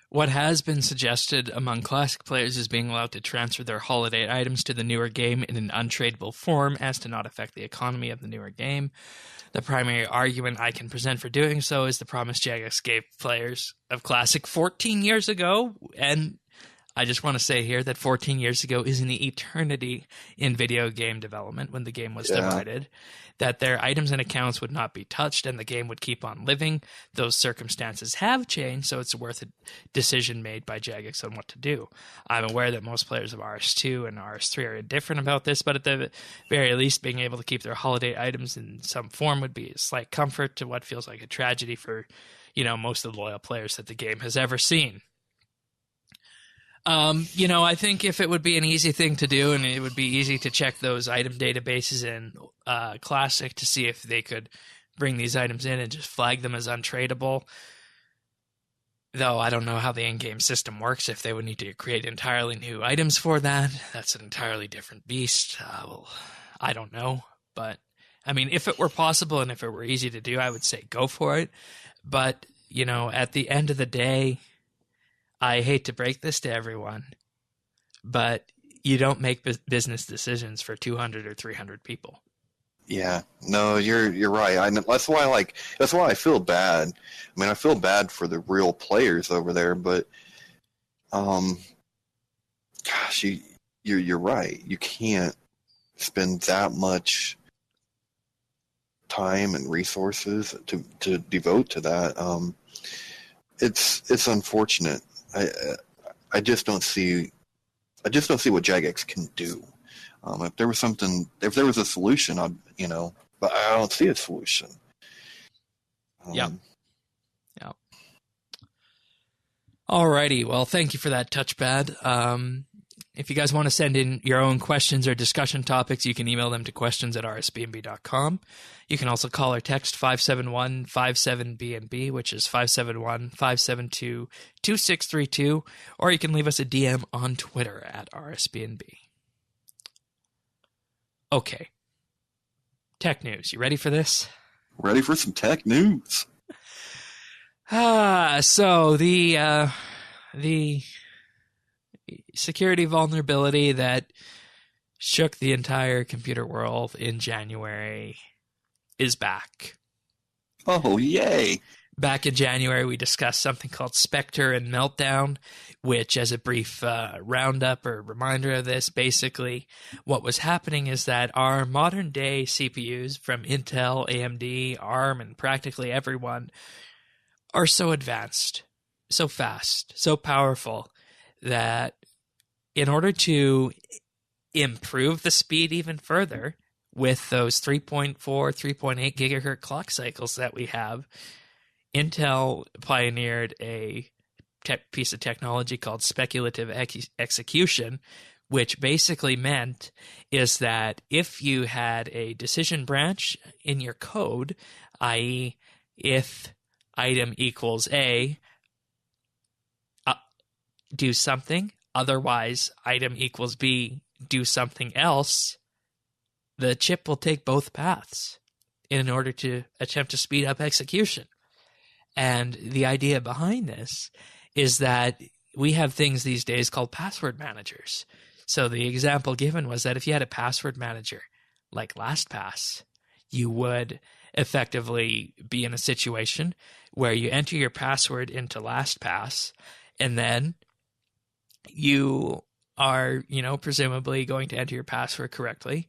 What has been suggested among Classic players is being allowed to transfer their holiday items to the newer game in an untradeable form as to not affect the economy of the newer game. The primary argument I can present for doing so is the promise Jagex gave players of Classic 14 years ago, and I just want to say here that 14 years ago is an eternity in video game development when the game was divided, that their items and accounts would not be touched and the game would keep on living. Those circumstances have changed, so it's worth a decision made by Jagex on what to do. I'm aware that most players of RS2 and RS3 are indifferent about this, but at the very least, being able to keep their holiday items in some form would be a slight comfort to what feels like a tragedy for, most of the loyal players that the game has ever seen. I think if it would be an easy thing to do and it would be easy to check those item databases in Classic to see if they could bring these items in and just flag them as untradeable. Though I don't know how the in-game system works, if they would need to create entirely new items for that. That's an entirely different beast. I don't know. But, if it were possible and if it were easy to do, I would say go for it. But, at the end of the day, I hate to break this to everyone, but you don't make business decisions for 200 or 300 people. Yeah, no, you're right. That's why I feel bad. I feel bad for the real players over there, but gosh, you're right. You can't spend that much time and resources to devote to that. It's unfortunate. I just don't see what Jagex can do. If there was a solution, but I don't see a solution. Yeah. Alrighty, well, thank you for that, Touchpad. If you guys want to send in your own questions or discussion topics, you can email them to questions@rsbnb.com. You can also call or text 571-57BNB, which is 571-572-2632, or you can leave us a DM on Twitter @RSBNB. Okay. Tech news. You ready for this? Ready for some tech news? So the security vulnerability that shook the entire computer world in January is back. Oh, yay. Back in January, we discussed something called Spectre and Meltdown, which, as a brief roundup or reminder of this, basically what was happening is that our modern-day CPUs from Intel, AMD, ARM, and practically everyone are so advanced, so fast, so powerful that in order to improve the speed even further with those 3.4, 3.8 gigahertz clock cycles that we have, Intel pioneered a piece of technology called speculative execution, which basically meant is that if you had a decision branch in your code, i.e., if item equals A, do something, otherwise item equals B, do something else, the chip will take both paths in order to attempt to speed up execution. And the idea behind this is that we have things these days called password managers. So the example given was that if you had a password manager like LastPass, you would effectively be in a situation where you enter your password into LastPass, and then you are, presumably going to enter your password correctly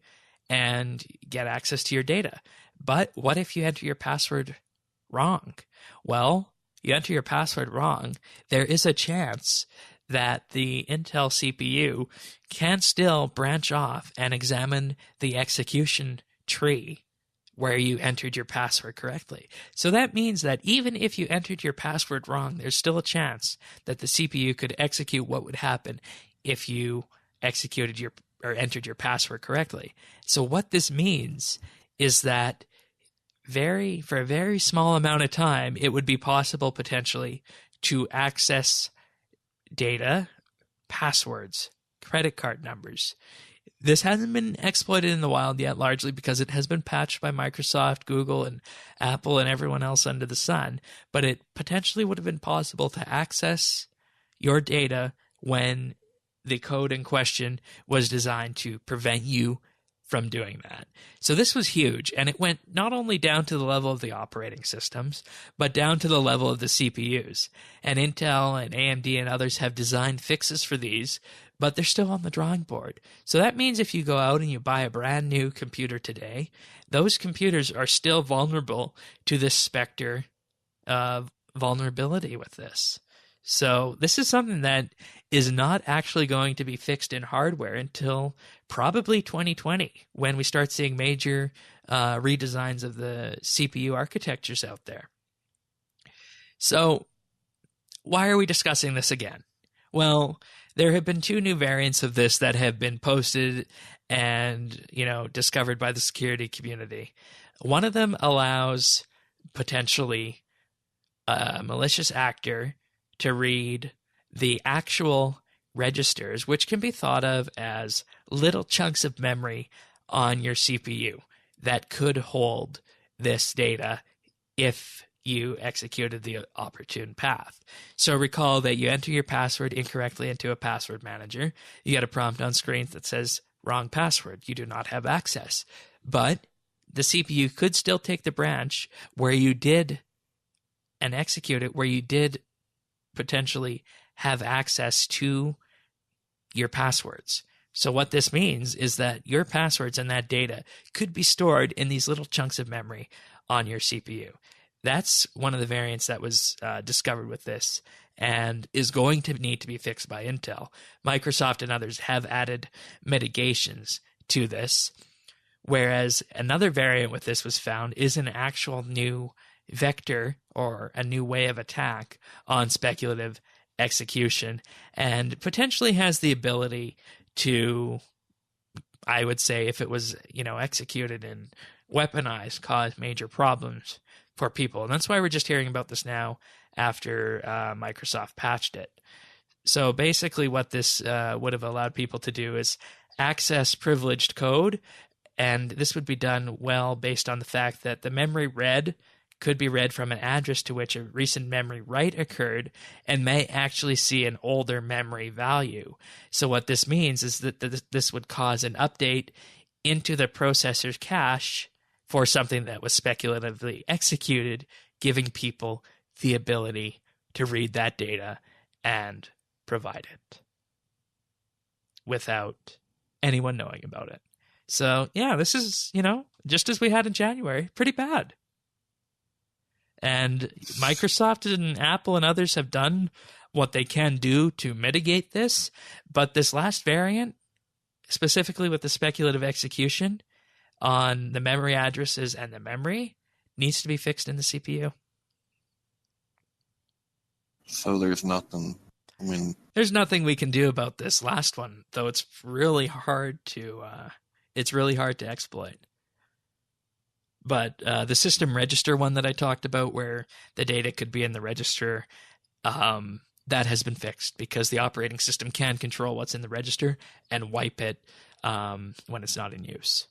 and get access to your data. But what if you enter your password wrong? Well, you enter your password wrong, there is a chance that the Intel CPU can still branch off and examine the execution tree where you entered your password correctly. So that means that even if you entered your password wrong, there's still a chance that the CPU could execute what would happen if you entered your password correctly. So what this means is that for a very small amount of time, it would be possible potentially to access data, passwords, credit card numbers. This hasn't been exploited in the wild yet, largely because it has been patched by Microsoft, Google, and Apple, and everyone else under the sun. But it potentially would have been possible to access your data when the code in question was designed to prevent you from doing that. So this was huge, and it went not only down to the level of the operating systems, but down to the level of the CPUs. And Intel and AMD and others have designed fixes for these, but they're still on the drawing board. So that means if you go out and you buy a brand new computer today, those computers are still vulnerable to this Spectre vulnerability with this. So this is something that is not actually going to be fixed in hardware until probably 2020, when we start seeing major redesigns of the CPU architectures out there. So why are we discussing this again? Well, there have been 2 new variants of this that have been posted and, discovered by the security community. One of them allows potentially a malicious actor to read the actual registers, which can be thought of as little chunks of memory on your CPU that could hold this data if you executed the opportune path. So recall that you enter your password incorrectly into a password manager. You get a prompt on screen that says, wrong password, you do not have access. But the CPU could still take the branch where you did and execute it, where you did potentially have access to your passwords. So what this means is that your passwords and that data could be stored in these little chunks of memory on your CPU. That's one of the variants that was discovered with this and is going to need to be fixed by Intel. Microsoft and others have added mitigations to this, whereas another variant with this was found is an actual new vector or a new way of attack on speculative execution, and potentially has the ability to, I would say, if it was, executed and weaponized, cause major problems for people. And that's why we're just hearing about this now after Microsoft patched it. So basically what this would have allowed people to do is access privileged code And this would be done well based on the fact that the memory read could be read from an address to which a recent memory write occurred and may actually see an older memory value. So what this means is that this would cause an update into the processor's cache for something that was speculatively executed, giving people the ability to read that data and provide it without anyone knowing about it. So, yeah, this is, just as we had in January, pretty bad. And Microsoft and Apple and others have done what they can do to mitigate this. But this last variant, specifically with the speculative execution on the memory addresses and the memory, needs to be fixed in the CPU. So there's nothing, there's nothing we can do about this last one, though it's really hard to exploit. But the system register one that I talked about, where the data could be in the register, that has been fixed because the operating system can control what's in the register and wipe it when it's not in use.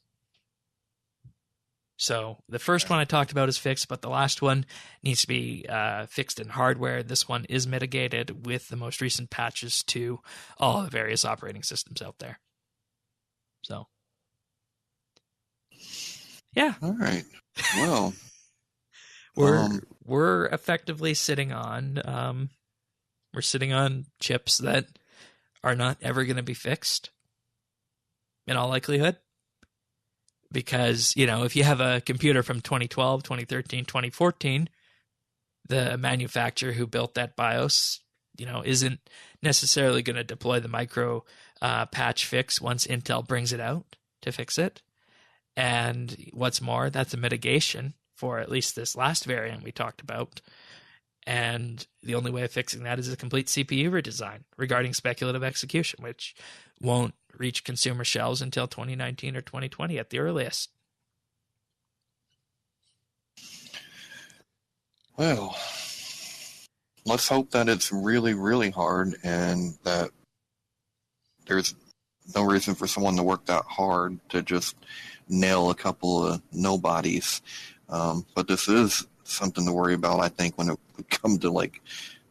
So the first one I talked about is fixed, but the last one needs to be fixed in hardware. This one is mitigated with the most recent patches to all the various operating systems out there. So, yeah. All right. Well, we're effectively sitting on chips that are not ever going to be fixed in all likelihood. Because, if you have a computer from 2012, 2013, 2014, the manufacturer who built that BIOS, isn't necessarily going to deploy the micro patch fix once Intel brings it out to fix it. And what's more, that's a mitigation for at least this last variant we talked about. And the only way of fixing that is a complete CPU redesign regarding speculative execution, which won't reach consumer shelves until 2019 or 2020 at the earliest. Well, let's hope that it's really, really hard and that there's no reason for someone to work that hard to just nail a couple of nobodies. But this is something to worry about, I think, when it would come to like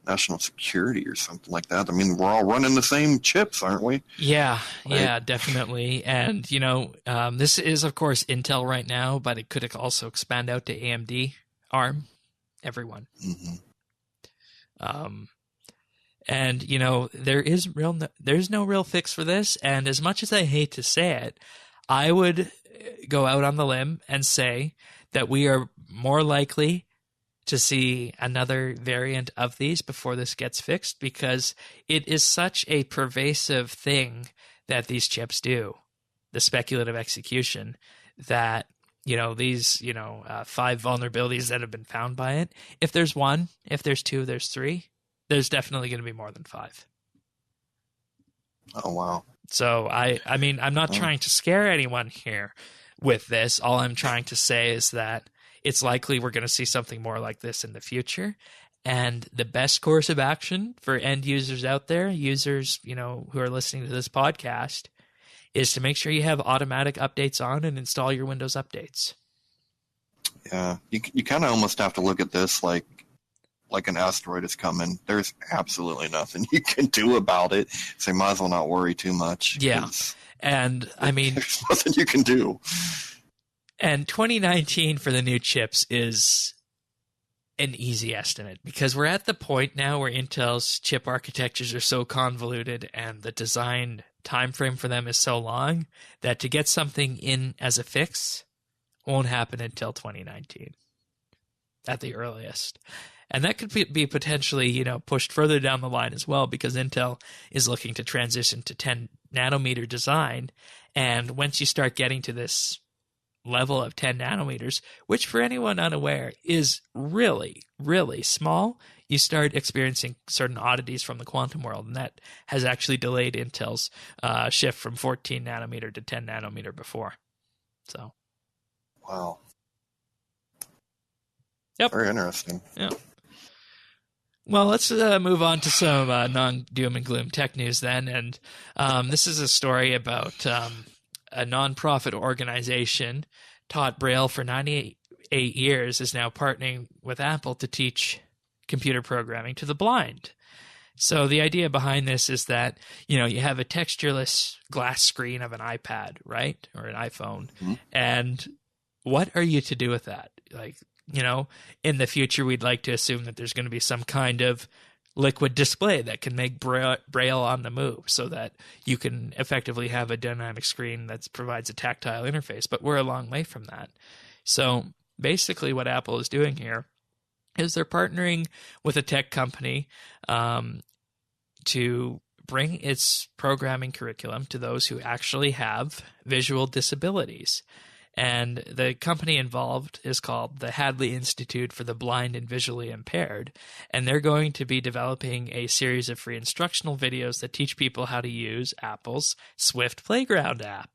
national security or something like that. We're all running the same chips, aren't we? Yeah, right? Yeah, definitely. And, this is, of course, Intel right now, but it could also expand out to AMD, ARM, everyone. Mm-hmm. And, there's no real fix for this. And as much as I hate to say it, I would go out on the limb and say that we are more likely to see another variant of these before this gets fixed, because it is such a pervasive thing that these chips do, the speculative execution, that, these, 5 vulnerabilities that have been found by it. If there's 1, if there's 2, there's 3, there's definitely going to be more than 5. Oh, wow. So, I'm not trying to scare anyone here with this. All I'm trying to say is that it's likely we're going to see something more like this in the future. And the best course of action for end users out there, users, who are listening to this podcast, is to make sure you have automatic updates on and install your Windows updates. Yeah, you kind of almost have to look at this like an asteroid is coming. There's absolutely nothing you can do about it, so you might as well not worry too much. Yeah, and there's nothing you can do. And 2019 for the new chips is an easy estimate, because we're at the point now where Intel's chip architectures are so convoluted and the design time frame for them is so long that to get something in as a fix won't happen until 2019 at the earliest. And that could be potentially, pushed further down the line as well, because Intel is looking to transition to 10 nanometer design. And once you start getting to this level of 10 nanometers, which for anyone unaware is really, really small, you start experiencing certain oddities from the quantum world. And that has actually delayed Intel's shift from 14 nanometer to 10 nanometer before. So. Wow. Yep. Very interesting. Yeah. Well, let's move on to some non-doom and gloom tech news then. And this is a story about a nonprofit organization taught Braille for 98 years is now partnering with Apple to teach computer programming to the blind. So the idea behind this is that, you have a textureless glass screen of an iPad, right? Or an iPhone. Mm-hmm. And what are you to do with that? Like, in the future, we'd like to assume that there's going to be some kind of liquid display that can make Braille on the move so that you can effectively have a dynamic screen that provides a tactile interface. But we're a long way from that. So basically what Apple is doing here is they're partnering with a tech company to bring its programming curriculum to those who actually have visual disabilities. And the company involved is called the Hadley Institute for the Blind and Visually Impaired. And they're going to be developing a series of free instructional videos that teach people how to use Apple's Swift Playground app.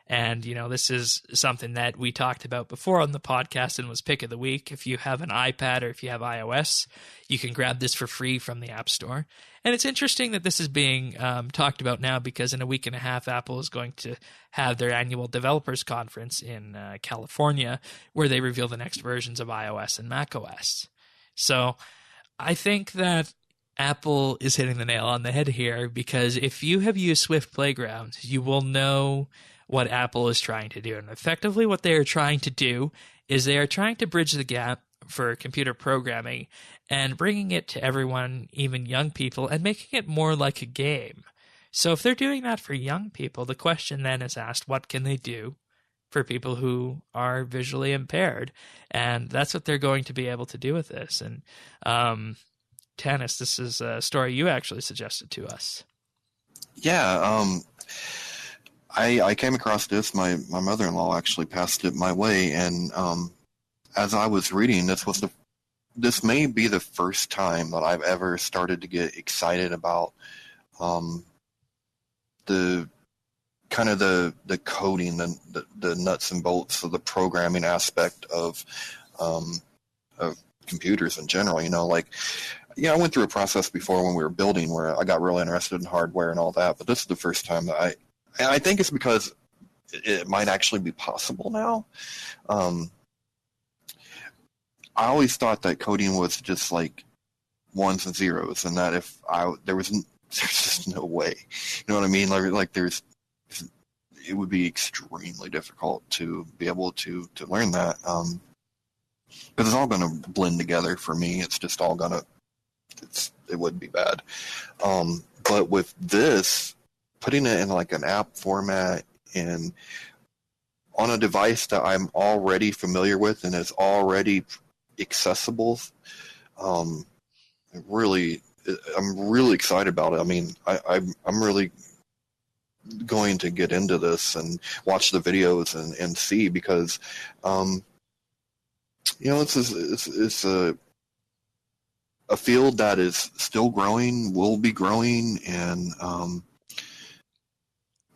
And, this is something that we talked about before on the podcast and was pick of the week. If you have an iPad or if you have iOS, you can grab this for free from the App Store. And it's interesting that this is being talked about now because in a week and a half, Apple is going to have their annual developers conference in California where they reveal the next versions of iOS and macOS. So I think that Apple is hitting the nail on the head here because if you have used Swift Playgrounds, you will know what Apple is trying to do. And effectively what they are trying to do is they are trying to bridge the gap for computer programming and bringing it to everyone, even young people, and making it more like a game. So if they're doing that for young people, the question then is asked, what can they do for people who are visually impaired? And that's what they're going to be able to do with this. And Tanis, this is a story you actually suggested to us. Yeah, I came across this. My mother-in-law actually passed it my way, and as I was reading, this may be the first time that I've ever started to get excited about the kind of the coding, the nuts and bolts of the programming aspect of computers in general. I went through a process before when we were building where I got really interested in hardware and all that, but this is the first time that I think it's because it might actually be possible now. I always thought that coding was just like ones and zeros, and that there's just no way. You know what I mean? It would be extremely difficult to be able to learn that because it's all going to blend together for me. It's just all going to. It would be bad. But with this, putting it in like an app format and on a device that I'm already familiar with and is already accessible, I'm really excited about it. I mean, I'm really going to get into this and watch the videos and see because, it's a field that is still growing, will be growing, and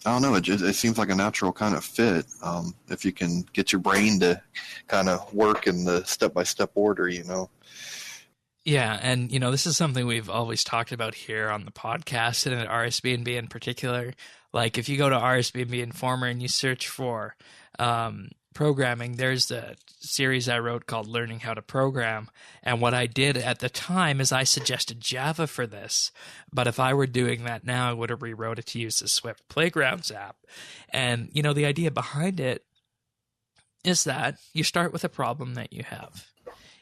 I don't know, it seems like a natural kind of fit if you can get your brain to kind of work in the step-by-step order, Yeah, and, this is something we've always talked about here on the podcast and at RSBANDB in particular. Like, if you go to RSBANDB Informer and you search for programming, there's a series I wrote called Learning How to Program. And what I did at the time is I suggested Java for this. But if I were doing that now, I would have rewrote it to use the Swift Playgrounds app. And, the idea behind it is that you start with a problem that you have.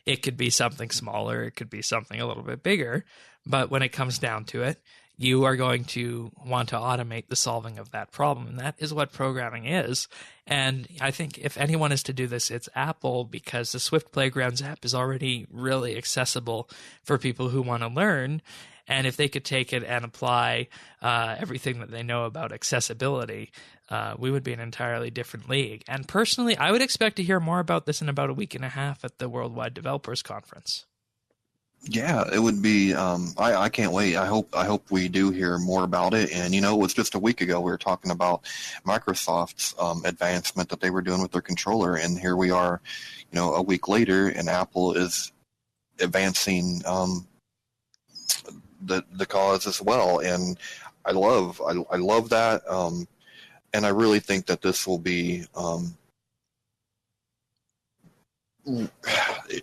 It could be something smaller. It could be something a little bit bigger. But when it comes down to it, you are going to want to automate the solving of that problem. And that is what programming is. And I think if anyone is to do this, it's Apple, because the Swift Playgrounds app is already really accessible for people who want to learn. And if they could take it and apply everything that they know about accessibility, we would be an entirely different league. And personally, I would expect to hear more about this in about a week and a half at the Worldwide Developers Conference. Yeah, it would be. I can't wait. I hope we do hear more about it. And it was just a week ago we were talking about Microsoft's advancement that they were doing with their controller, and here we are, a week later, and Apple is advancing the cause as well. And I love that. and I really think that this will be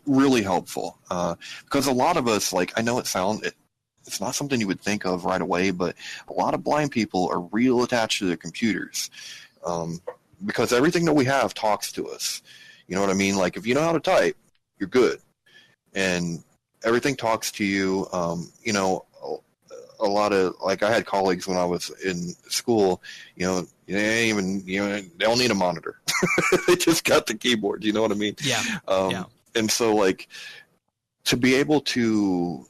really helpful, because a lot of us, like, I know it's not something you would think of right away, but a lot of blind people are real attached to their computers, because everything that we have talks to us. You know what I mean? Like, if you know how to type, you're good, and everything talks to you. You know, a lot of, like, I had colleagues when I was in school, you know, they ain't even, you know, they don't need a monitor. They just got the keyboard, you know what I mean? Yeah. And so, like, to be able to,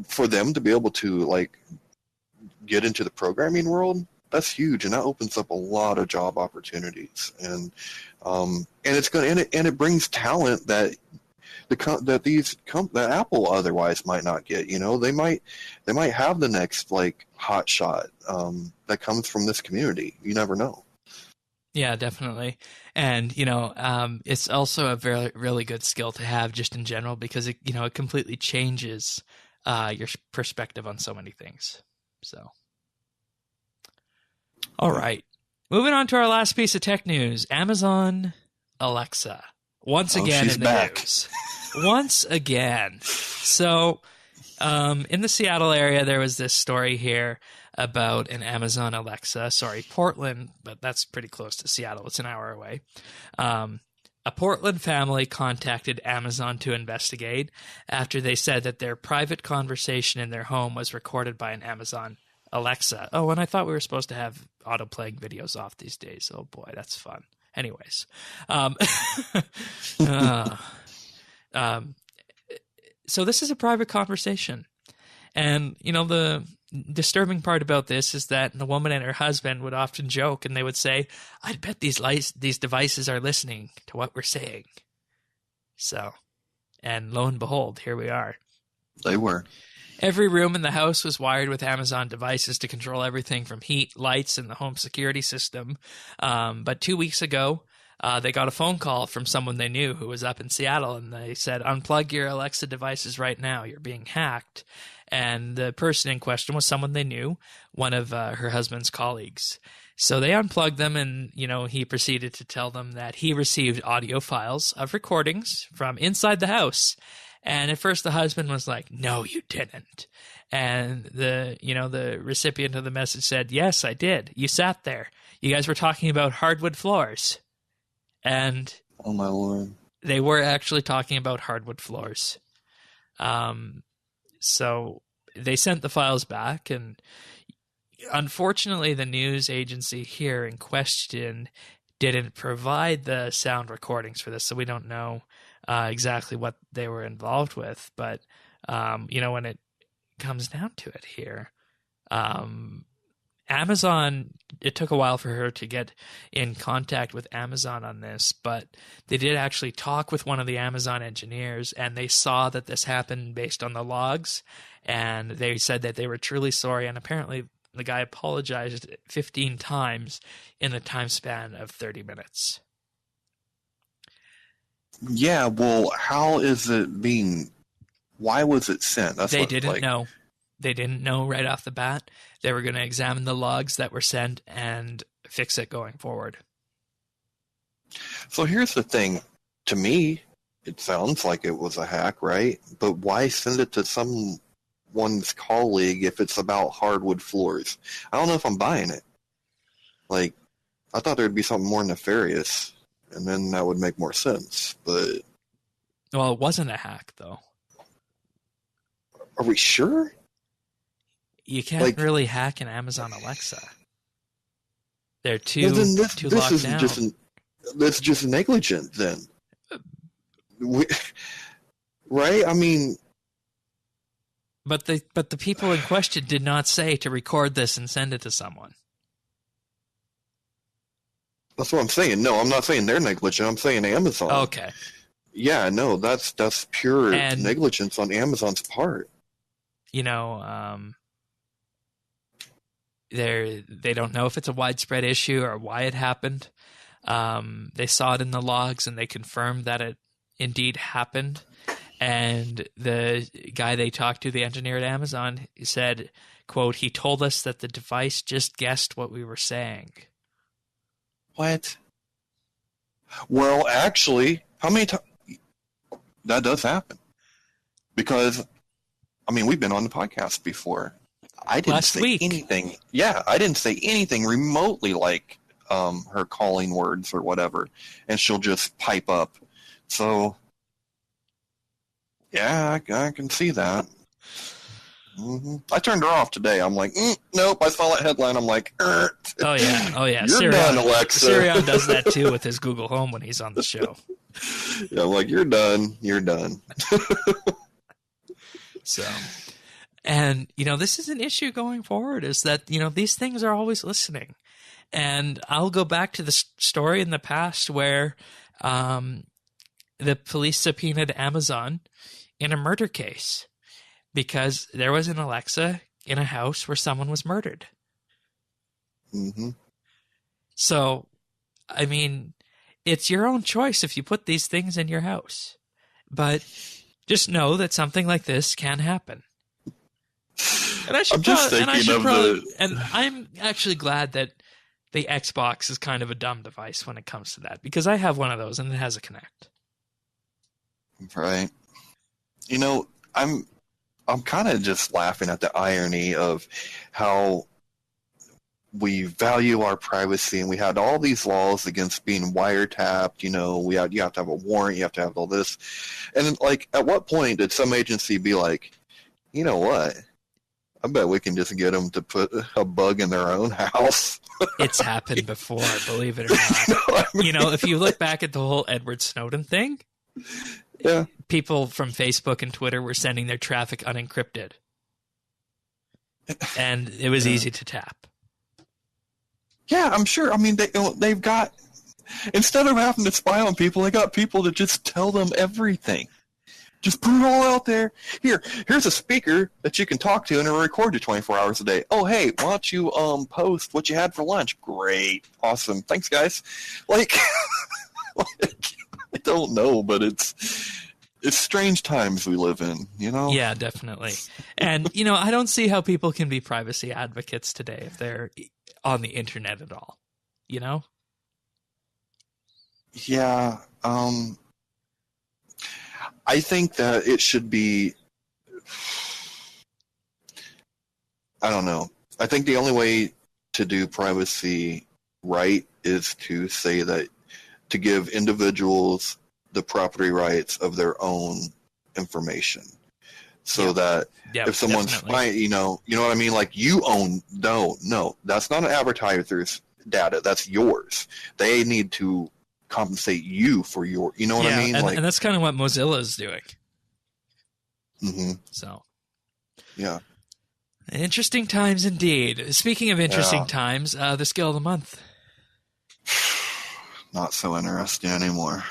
for them to be able to, like, get into the programming world, that's huge, and that opens up a lot of job opportunities, and it's going to, and it brings talent that that Apple otherwise might not get. You know, they might have the next, like, hot shot that comes from this community. You never know. Yeah, definitely. And, you know, it's also a really good skill to have just in general, because it, you know, it completely changes your perspective on so many things. So, all right. Moving on to our last piece of tech news. Amazon Alexa. Once again she's in the back. news. Once again. So, in the Seattle area, there was this story here about an Amazon Alexa. Sorry, Portland, but that's pretty close to Seattle. It's an hour away. A Portland family contacted Amazon to investigate after they said that their private conversation in their home was recorded by an Amazon Alexa. Oh, and I thought we were supposed to have auto-playing videos off these days. Oh, boy, that's fun. Anyways. So this is a private conversation. And, you know, the disturbing part about this is that the woman and her husband would often joke, and they would say, "I'd bet these devices are listening to what we're saying." So, and lo and behold, here we are. They were. Every room in the house was wired with Amazon devices to control everything from heat, lights, and the home security system. But 2 weeks ago, they got a phone call from someone they knew who was up in Seattle, and they said, "Unplug your Alexa devices right now. You're being hacked." And the person in question was someone they knew, one of her husband's colleagues. So they unplugged them, and, you know, he proceeded to tell them that he received audio files of recordings from inside the house. And at first the husband was like, "No, you didn't." And the recipient of the message said, "Yes, I did. You sat there. You guys were talking about hardwood floors." And Oh my Lord. they were actually talking about hardwood floors. So they sent the files back, and unfortunately the news agency here in question didn't provide the sound recordings for this, so we don't know exactly what they were involved with. But, you know, when it comes down to it here, Amazon, it took a while for her to get in contact with Amazon on this, but they did actually talk with one of the Amazon engineers, and they saw that this happened based on the logs, and they said that they were truly sorry, and apparently the guy apologized 15 times in the time span of 30 minutes. Yeah, well, how is it being... Why was it sent? They didn't know. They didn't know right off the bat. They were going to examine the logs that were sent and fix it going forward. So here's the thing. To me, it sounds like it was a hack, right? But why send it to someone's colleague if it's about hardwood floors? I don't know if I'm buying it. Like, I thought there'd be something more nefarious, and then that would make more sense. But Well, it wasn't a hack, though. Are we sure? You can't really hack an Amazon Alexa. They're too locked down. That's just negligent then. Right? I mean... But the people in question did not say to record this and send it to someone. That's what I'm saying. No, I'm not saying they're negligent. I'm saying Amazon. Okay. Yeah, no, that's pure negligence on Amazon's part. You know, they don't know if it's a widespread issue or why it happened. They saw it in the logs, and they confirmed that it indeed happened. And the guy they talked to, the engineer at Amazon, said, quote, "He told us that the device just guessed what we were saying." What? Well, actually, how many times? That does happen. Because, I mean, we've been on the podcast before. I didn't Last say week. anything. Yeah, I didn't say anything remotely like her calling words or whatever, and she'll just pipe up. So, yeah, I can see that. I turned her off today. I'm like, nope. I saw that headline. I'm like, Oh yeah. You're done, Alexa. Sirion does that too with his Google Home when he's on the show. Yeah, I'm like, you're done. You're done. So, and this is an issue going forward. Is that these things are always listening, and I'll go back to the story in the past where the police subpoenaed Amazon in a murder case because there was an Alexa in a house where someone was murdered. Mm-hmm. So, I mean, it's your own choice if you put these things in your house. But just know that something like this can happen. And and I'm actually glad that the Xbox is kind of a dumb device when it comes to that, because I have one of those and it has a Kinect. Right. I'm kind of just laughing at the irony of how we value our privacy, and we had all these laws against being wiretapped. You have to have a warrant, you have to have all this, and like, at what point did some agency be like, you know what? I bet we can just get them to put a bug in their own house. It's happened before, believe it or not. If you look back at the whole Edward Snowden thing, yeah, people from Facebook and Twitter were sending their traffic unencrypted, and it was easy to tap. Yeah, I'm sure. I mean, they've got, instead of having to spy on people, they got people to just tell them everything. Just put it all out there. Here's a speaker that you can talk to, and it'll record you 24 hours a day. Oh, hey, why don't you post what you had for lunch? Great, awesome, thanks, guys. Like, I don't know, but it's strange times we live in, Yeah, definitely. And I don't see how people can be privacy advocates today if they're on the internet at all. Yeah. I think that it should be, I don't know. I think the only way to do privacy right is to say that, to give individuals the property rights of their own information. So that if someone's spying, you know what I mean? Like, you own, no, that's not an advertiser's data. That's yours. They need to compensate you for your, you know what I mean? And that's kind of what Mozilla is doing. Mm-hmm. So, yeah. Interesting times indeed. Speaking of interesting times, the skill of the month. Not so interesting anymore.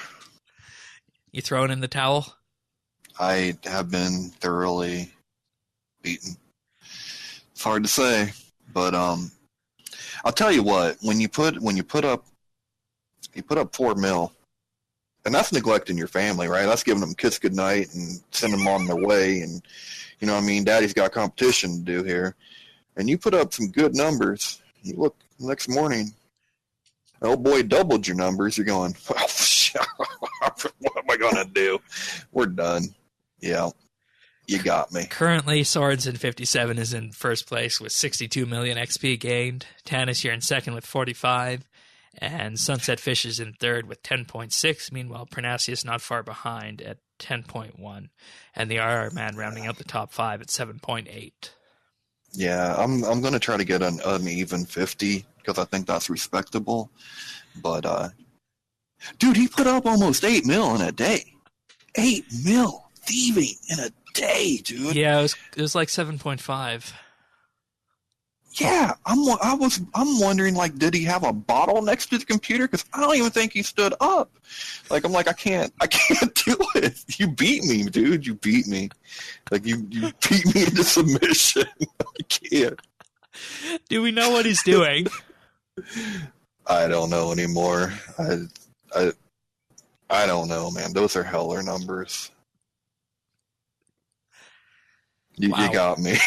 You throwing in the towel? I have been thoroughly beaten. It's hard to say, but I'll tell you what. When you put up $4 million, and that's neglecting your family, right? That's giving them kiss goodnight and sending them on their way, and you know what I mean. Daddy's got competition to do here, and you put up some good numbers. You look next morning, old boy doubled your numbers. You're going, well, what am I gonna do? We're done. Yeah, you got me. Currently, Swords in 57 is in first place with 62 million XP gained. Tannis here in second with 45. And Sunset Fish is in third with 10.6. Meanwhile, Pernasius not far behind at 10.1. And the RR Man rounding out the top 5 at 7.8. Yeah, I'm going to try to get an uneven 50 because I think that's respectable. But, dude, he put up almost 8 mil in a day. 8 mil thieving in a day, dude. Yeah, it was like 7.5. Yeah, I'm wondering, like, did he have a bottle next to the computer? Because I don't even think he stood up. Like, I'm like, I can't do it. You beat me, dude. You beat me. Like, you beat me into submission. I can't. Do we know what he's doing? I don't know anymore. I don't know, man. Those are Heller numbers. You got me.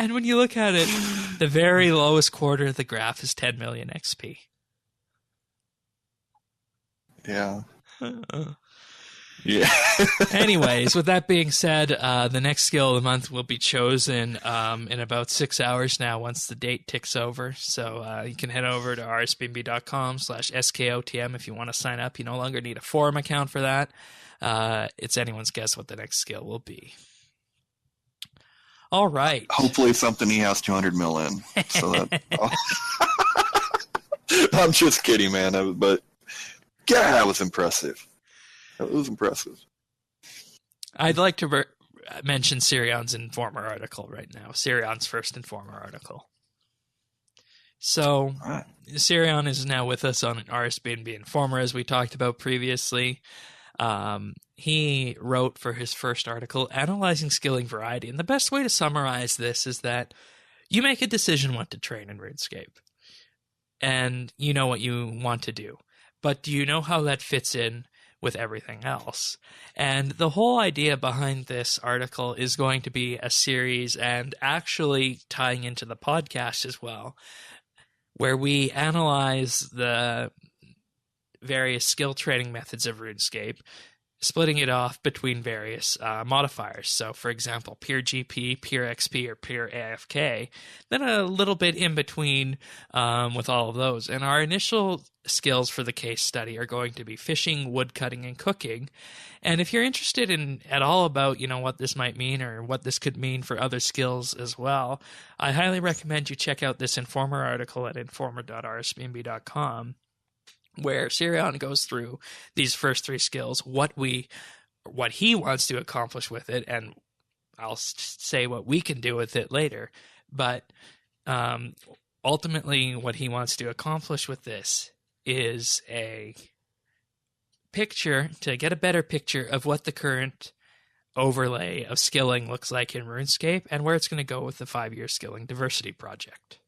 And when you look at it, the very lowest quarter of the graph is 10 million XP. Yeah. Yeah. Anyways, with that being said, the next skill of the month will be chosen in about 6 hours now once the date ticks over. So you can head over to rsbnb.com/skotm if you want to sign up. You no longer need a forum account for that. It's anyone's guess what the next skill will be. All right. Hopefully something he has 200 mil in. So that, I'm just kidding, man. But yeah, that was impressive. It was impressive. I'd like to mention Sirion's Informer article right now. Sirion's first Informer article. So, Right. Sirion is now with us on an RSBANDB Informer, as we talked about previously. He wrote for his first article, Analyzing Skilling Variety. And the best way to summarize this is that you make a decision what to train in RuneScape. And you know what you want to do. But do you know how that fits in with everything else? And the whole idea behind this article is going to be a series, and actually tying into the podcast as well, where we analyze the various skill training methods of RuneScape, splitting it off between various modifiers. So, for example, pure GP, pure XP, or pure AFK. Then a little bit in between with all of those. And our initial skills for the case study are going to be fishing, woodcutting, and cooking. And if you're interested in at all about, what this might mean or what this could mean for other skills as well, I highly recommend you check out this Informer article at informer.rsbnb.com. where Sirion goes through these first three skills, what he wants to accomplish with it, and I'll say what we can do with it later. But ultimately, what he wants to accomplish with this is a picture, to get a better picture of what the current overlay of skilling looks like in RuneScape and where it's going to go with the 5-year skilling diversity project.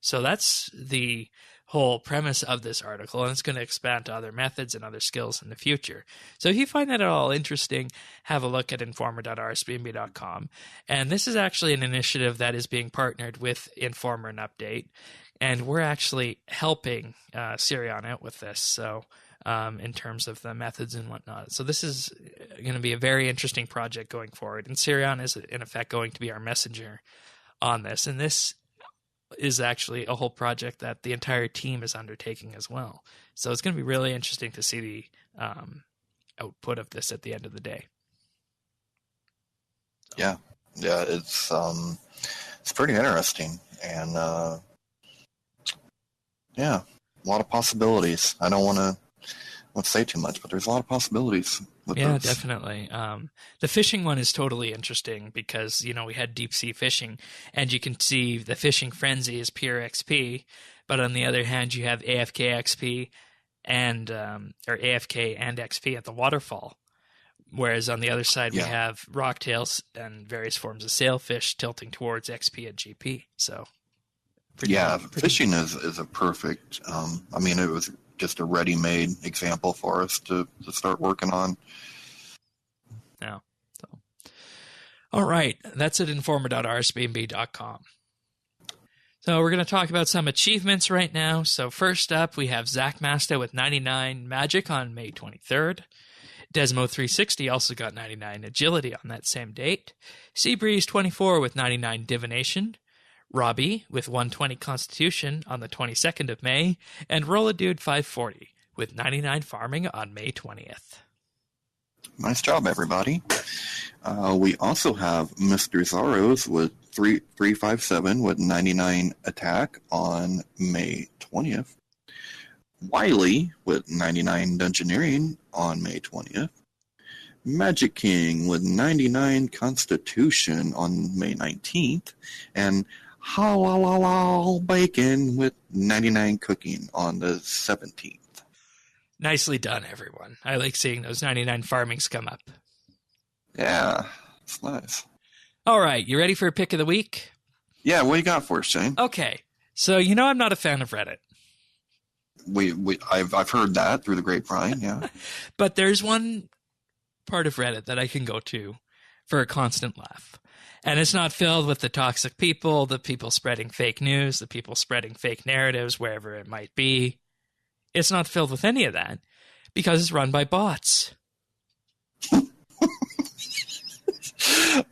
So that's the whole premise of this article, and it's going to expand to other methods and other skills in the future. So if you find that at all interesting, have a look at informer.rsbnb.com. And this is actually an initiative that is being partnered with Informer and Update, and we're actually helping Sirion out with this, so in terms of the methods and whatnot. So this is going to be a very interesting project going forward, and Sirion is, in effect, going to be our messenger on this. And this is actually a whole project that the entire team is undertaking as well. So it's going to be really interesting to see the output of this at the end of the day. Yeah, it's pretty interesting, and yeah, a lot of possibilities. I don't want to say too much, but there's a lot of possibilities. Yeah, definitely. The fishing one is totally interesting because, we had deep sea fishing, and you can see the fishing frenzy is pure XP, but on the other hand, you have AFK XP and or AFK and XP at the waterfall. Whereas on the other side, we have rocktails and various forms of sailfish tilting towards XP and GP. So, fishing is a perfect. It was just a ready-made example for us to start working on. Yeah. So, all right, that's at informer.rsbnb.com. So we're going to talk about some achievements right now. So first up, we have Zach Masta with 99 Magic on May 23rd. Desmo360 also got 99 Agility on that same date. Seabreeze24 with 99 Divination. Robbie with 120 Constitution on the 22nd of May. And Rolladude 540 with 99 Farming on May 20th. Nice job, everybody. We also have Mr. Zaros with 357 with 99 Attack on May 20th. Wiley with 99 Dungeoneering on May 20th. Magic King with 99 Constitution on May 19th. And Halal Bacon with 99 Cooking on the 17th. Nicely done, everyone. I like seeing those 99 farmings come up. Yeah, it's nice. All right, you ready for a pick of the week? Yeah, what do you got for us, Shane? Okay, so I'm not a fan of Reddit. I've heard that through the grapevine, yeah. But there's one part of Reddit that I can go to for a constant laugh. And it's not filled with the toxic people, the people spreading fake news, the people spreading fake narratives, wherever it might be. It's not filled with any of that because it's run by bots.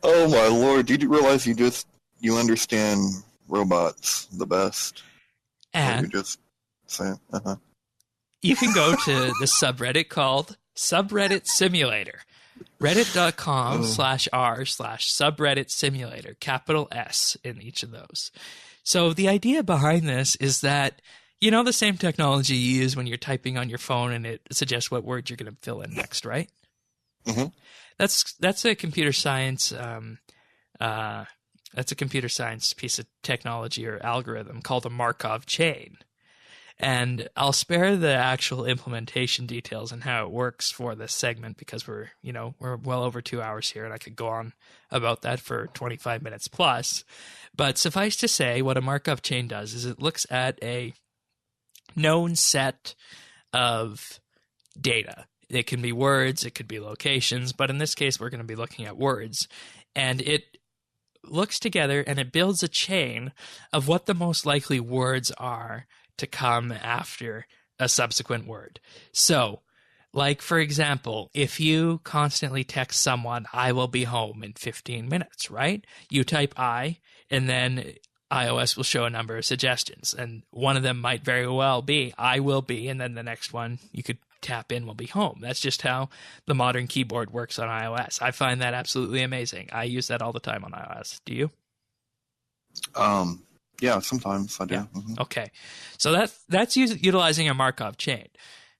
Oh my lord! Did you realize you understand robots the best? And you just saying, you can go to the subreddit called Subreddit Simulator. Reddit.com/r/subreddit simulator, capital S in each of those. So the idea behind this is that, you know, the same technology you use when you're typing on your phone and it suggests what word you're going to fill in next, right? Mm-hmm. That's a computer science piece of technology or algorithm called a Markov chain. And I'll spare the actual implementation details and how it works for this segment because we're well over 2 hours here and I could go on about that for 25 minutes plus. But suffice to say, what a Markov chain does is it looks at a known set of data. It can be words, it could be locations, but in this case, we're going to be looking at words. And it looks together and it builds a chain of what the most likely words are to come after a subsequent word. So, like, for example, if you constantly text someone, I will be home in 15 minutes, right? You type I, and then iOS will show a number of suggestions. And one of them might very well be, I will be, and then the next one you could tap in will be home. That's just how the modern keyboard works on iOS. I find that absolutely amazing. I use that all the time on iOS. Do you? Yeah, sometimes I do. Yeah. Mm-hmm. Okay. So that's utilizing a Markov chain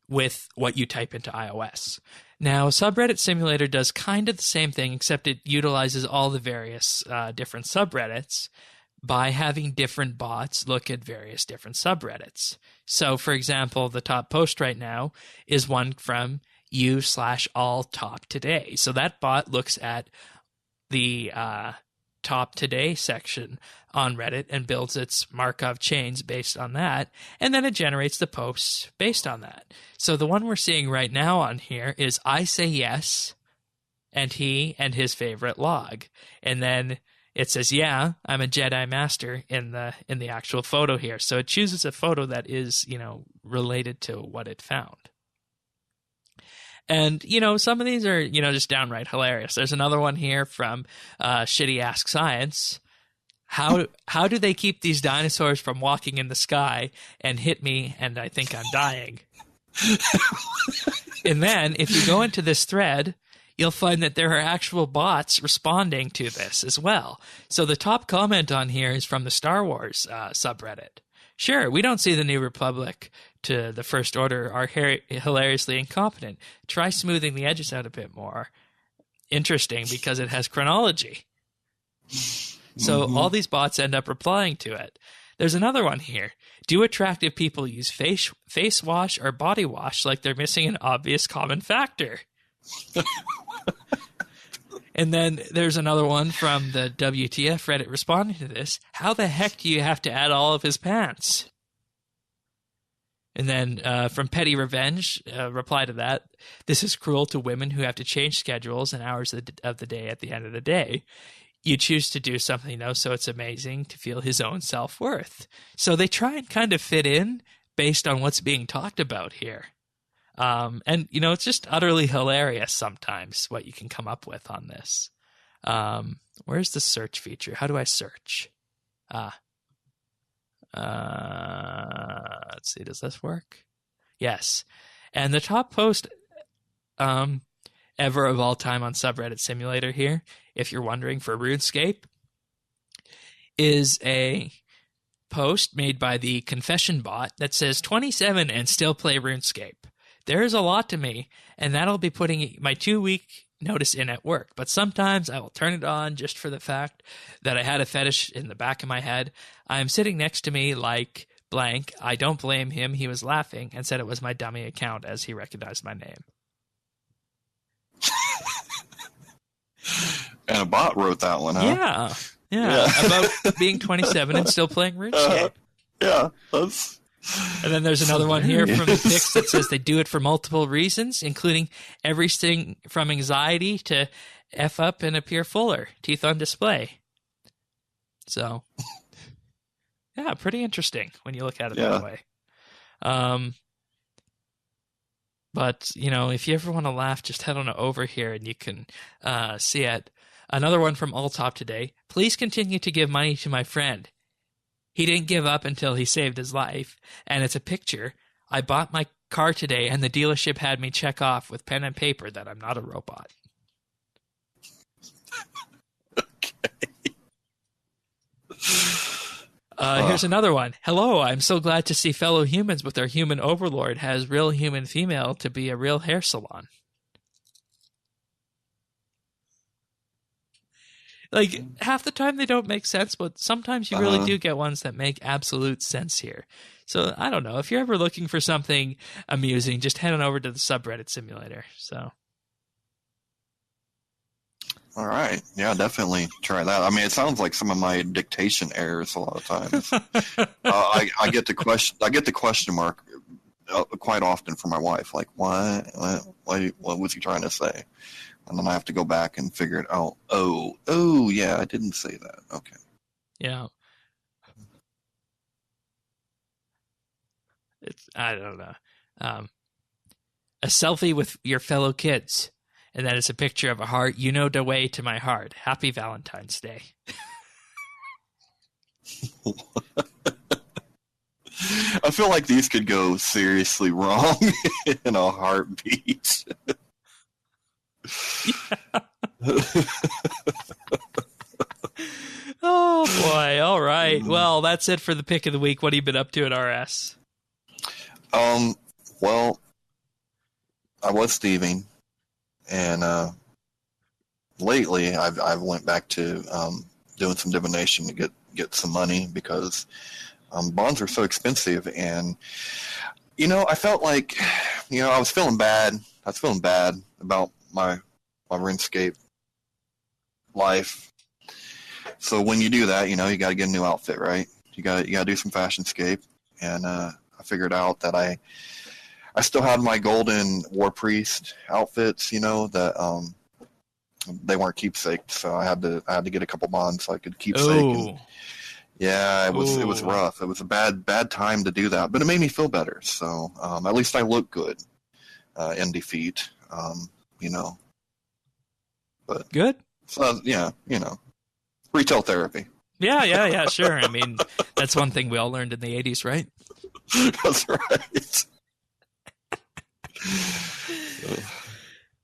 with what you type into iOS. Now, Subreddit Simulator does kind of the same thing, except it utilizes all the various different subreddits by having different bots look at various different subreddits. So, for example, the top post right now is one from u/all top today. So that bot looks at the top today section on Reddit and builds its Markov chains based on that, and then it generates the posts based on that. So the one we're seeing right now on here is I say yes, and he and his favorite log. And then it says, yeah, I'm a Jedi Master in the actual photo here. So it chooses a photo that is, related to what it found. And, some of these are, just downright hilarious. There's another one here from Shitty Ask Science. How do they keep these dinosaurs from walking in the sky and hit me and I think I'm dying? And then if you go into this thread, you'll find that there are actual bots responding to this as well. So the top comment on here is from the Star Wars subreddit. Sure, we don't see the New Republic to the First Order are hilariously incompetent. Try smoothing the edges out a bit more. Interesting, because it has chronology. So all these bots end up replying to it. There's another one here. Do attractive people use face wash or body wash like they're missing an obvious common factor? And then there's another one from the WTF Reddit responding to this. How the heck do you have to add all of his pants? And then from Petty Revenge, reply to that. This is cruel to women who have to change schedules and hours of the day at the end of the day. You choose to do something, though, so it's amazing to feel his own self-worth. So they try and kind of fit in based on what's being talked about here. And, it's just utterly hilarious sometimes what you can come up with on this. Where's the search feature? How do I search? Let's see, does this work? Yes. And the top post ever of all time on Subreddit Simulator here, if you're wondering, for RuneScape, is a post made by the Confession bot that says 27 and still play RuneScape. There is a lot to me, and that'll be putting my 2-week notice in at work. But sometimes I will turn it on just for the fact that I had a fetish in the back of my head. I am sitting next to me like blank. I don't blame him. He was laughing and said it was my dummy account as he recognized my name. And a bot wrote that one, huh? Yeah. About being 27 and still playing RuneScape. Yeah, that's... And then there's another one here from the Pix that says they do it for multiple reasons, including everything from anxiety to F up and appear fuller, teeth on display. So, yeah, pretty interesting when you look at it that way. But, if you ever want to laugh, just head on over here and you can see it. Another one from Alltop today. Please continue to give money to my friend. He didn't give up until he saved his life. And it's a picture. I bought my car today and the dealership had me check off with pen and paper that I'm not a robot. Here's another one. Hello, I'm so glad to see fellow humans with their human overlord has real human female to be a real hair salon. Like, half the time they don't make sense, but sometimes you really do get ones that make absolute sense here. So, I don't know. If you're ever looking for something amusing, just head on over to the subreddit simulator. So... All right. Yeah, definitely try that. I mean, it sounds like some of my dictation errors a lot of times. I get the question mark quite often from my wife, like, what was he trying to say? And then I have to go back and figure it out. Oh, yeah, I didn't say that. Okay. Yeah. I don't know. A selfie with your fellow kids. And then it's a picture of a heart. You know the way to my heart. Happy Valentine's Day. I feel like these could go seriously wrong in a heartbeat. Oh, boy. All right. Well, that's it for the pick of the week. What have you been up to at RS? Well, I was thieving. And lately, I've went back to doing some divination to get some money because bonds are so expensive. And I felt like I was feeling bad. I was feeling bad about my RuneScape life. So when you do that, you got to get a new outfit, right? You got to do some fashionscape. And I figured out that I still had my golden war priest outfits, that they weren't keepsake, so I had to get a couple bonds so I could keepsake. And, yeah, it was rough. It was a bad time to do that, but it made me feel better. So at least I look good in defeat, But good. So yeah, retail therapy. Yeah, sure. I mean, that's one thing we all learned in the 80s, right? That's right.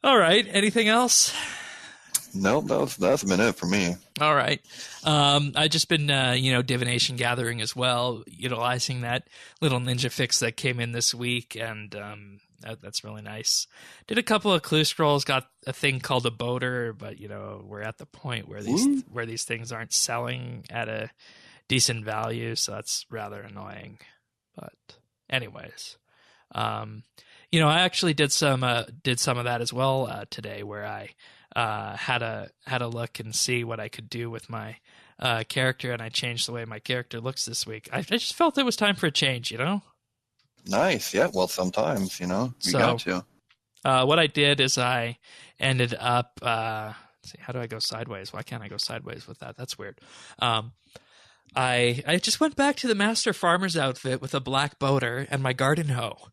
All right. Anything else? Nope, that's been it for me. All right. I've just been, divination gathering as well, utilizing that little ninja fix that came in this week, and that's really nice. Did a couple of clue scrolls, got a thing called a boater, but we're at the point where these things aren't selling at a decent value, so that's rather annoying. But anyways, I actually did some of that as well today, where I had a look and see what I could do with my character, and I changed the way my character looks this week. I just felt it was time for a change, Nice, yeah. Well, sometimes you got to. What I did is I ended up. Let's see, how do I go sideways? Why can't I go sideways with that? That's weird. I just went back to the Master Farmer's outfit with a black boater and my garden hoe.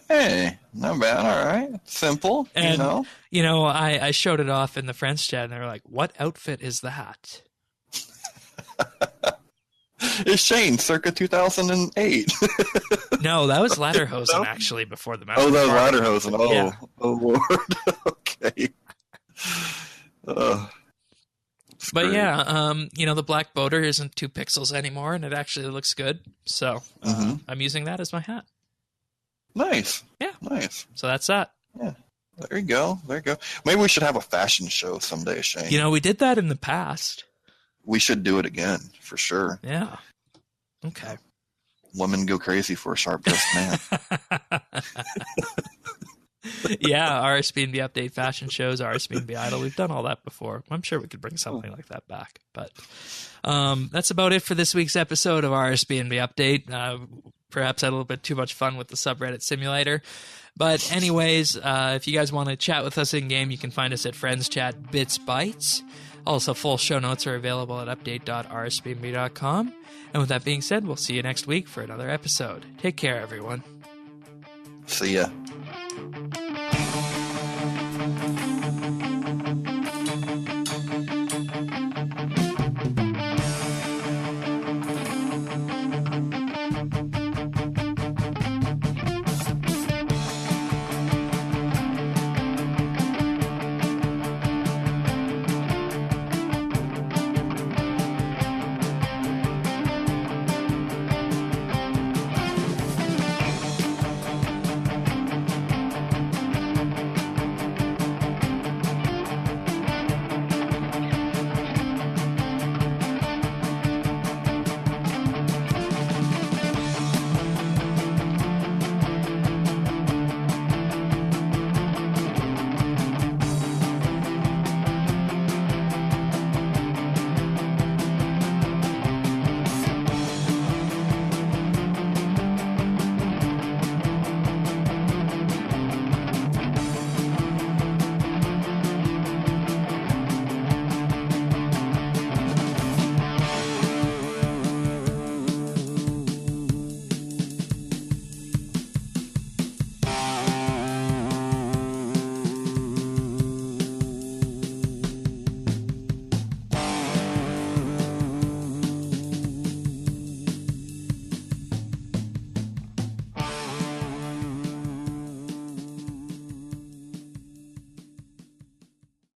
Hey, not bad. All right, simple. And I showed it off in the friends chat, and they were like, "What outfit is that?" It's Shane, circa 2008. No, that was Ladderhosen actually before the Master. Oh, that Farmer. was Ladderhosen. Oh, yeah. Oh Lord. Okay. But yeah, the black boater isn't 2 pixels anymore, and it actually looks good. So I'm using that as my hat. Nice. Yeah. Nice. So that's that. Yeah. There you go. Maybe we should have a fashion show someday, Shane. We did that in the past. We should do it again, for sure. Yeah. Okay. Women go crazy for a sharp-dressed man. Yeah, RSBANDB update fashion shows, RSBANDB Idol. We've done all that before. I'm sure we could bring something like that back. But that's about it for this week's episode of RSBANDB Update. Perhaps had a little bit too much fun with the subreddit simulator. But anyways, if you guys want to chat with us in-game, you can find us at Friends Chat Bits Bytes. Also, full show notes are available at update.rsbnb.com. And with that being said, we'll see you next week for another episode. Take care, everyone. See ya.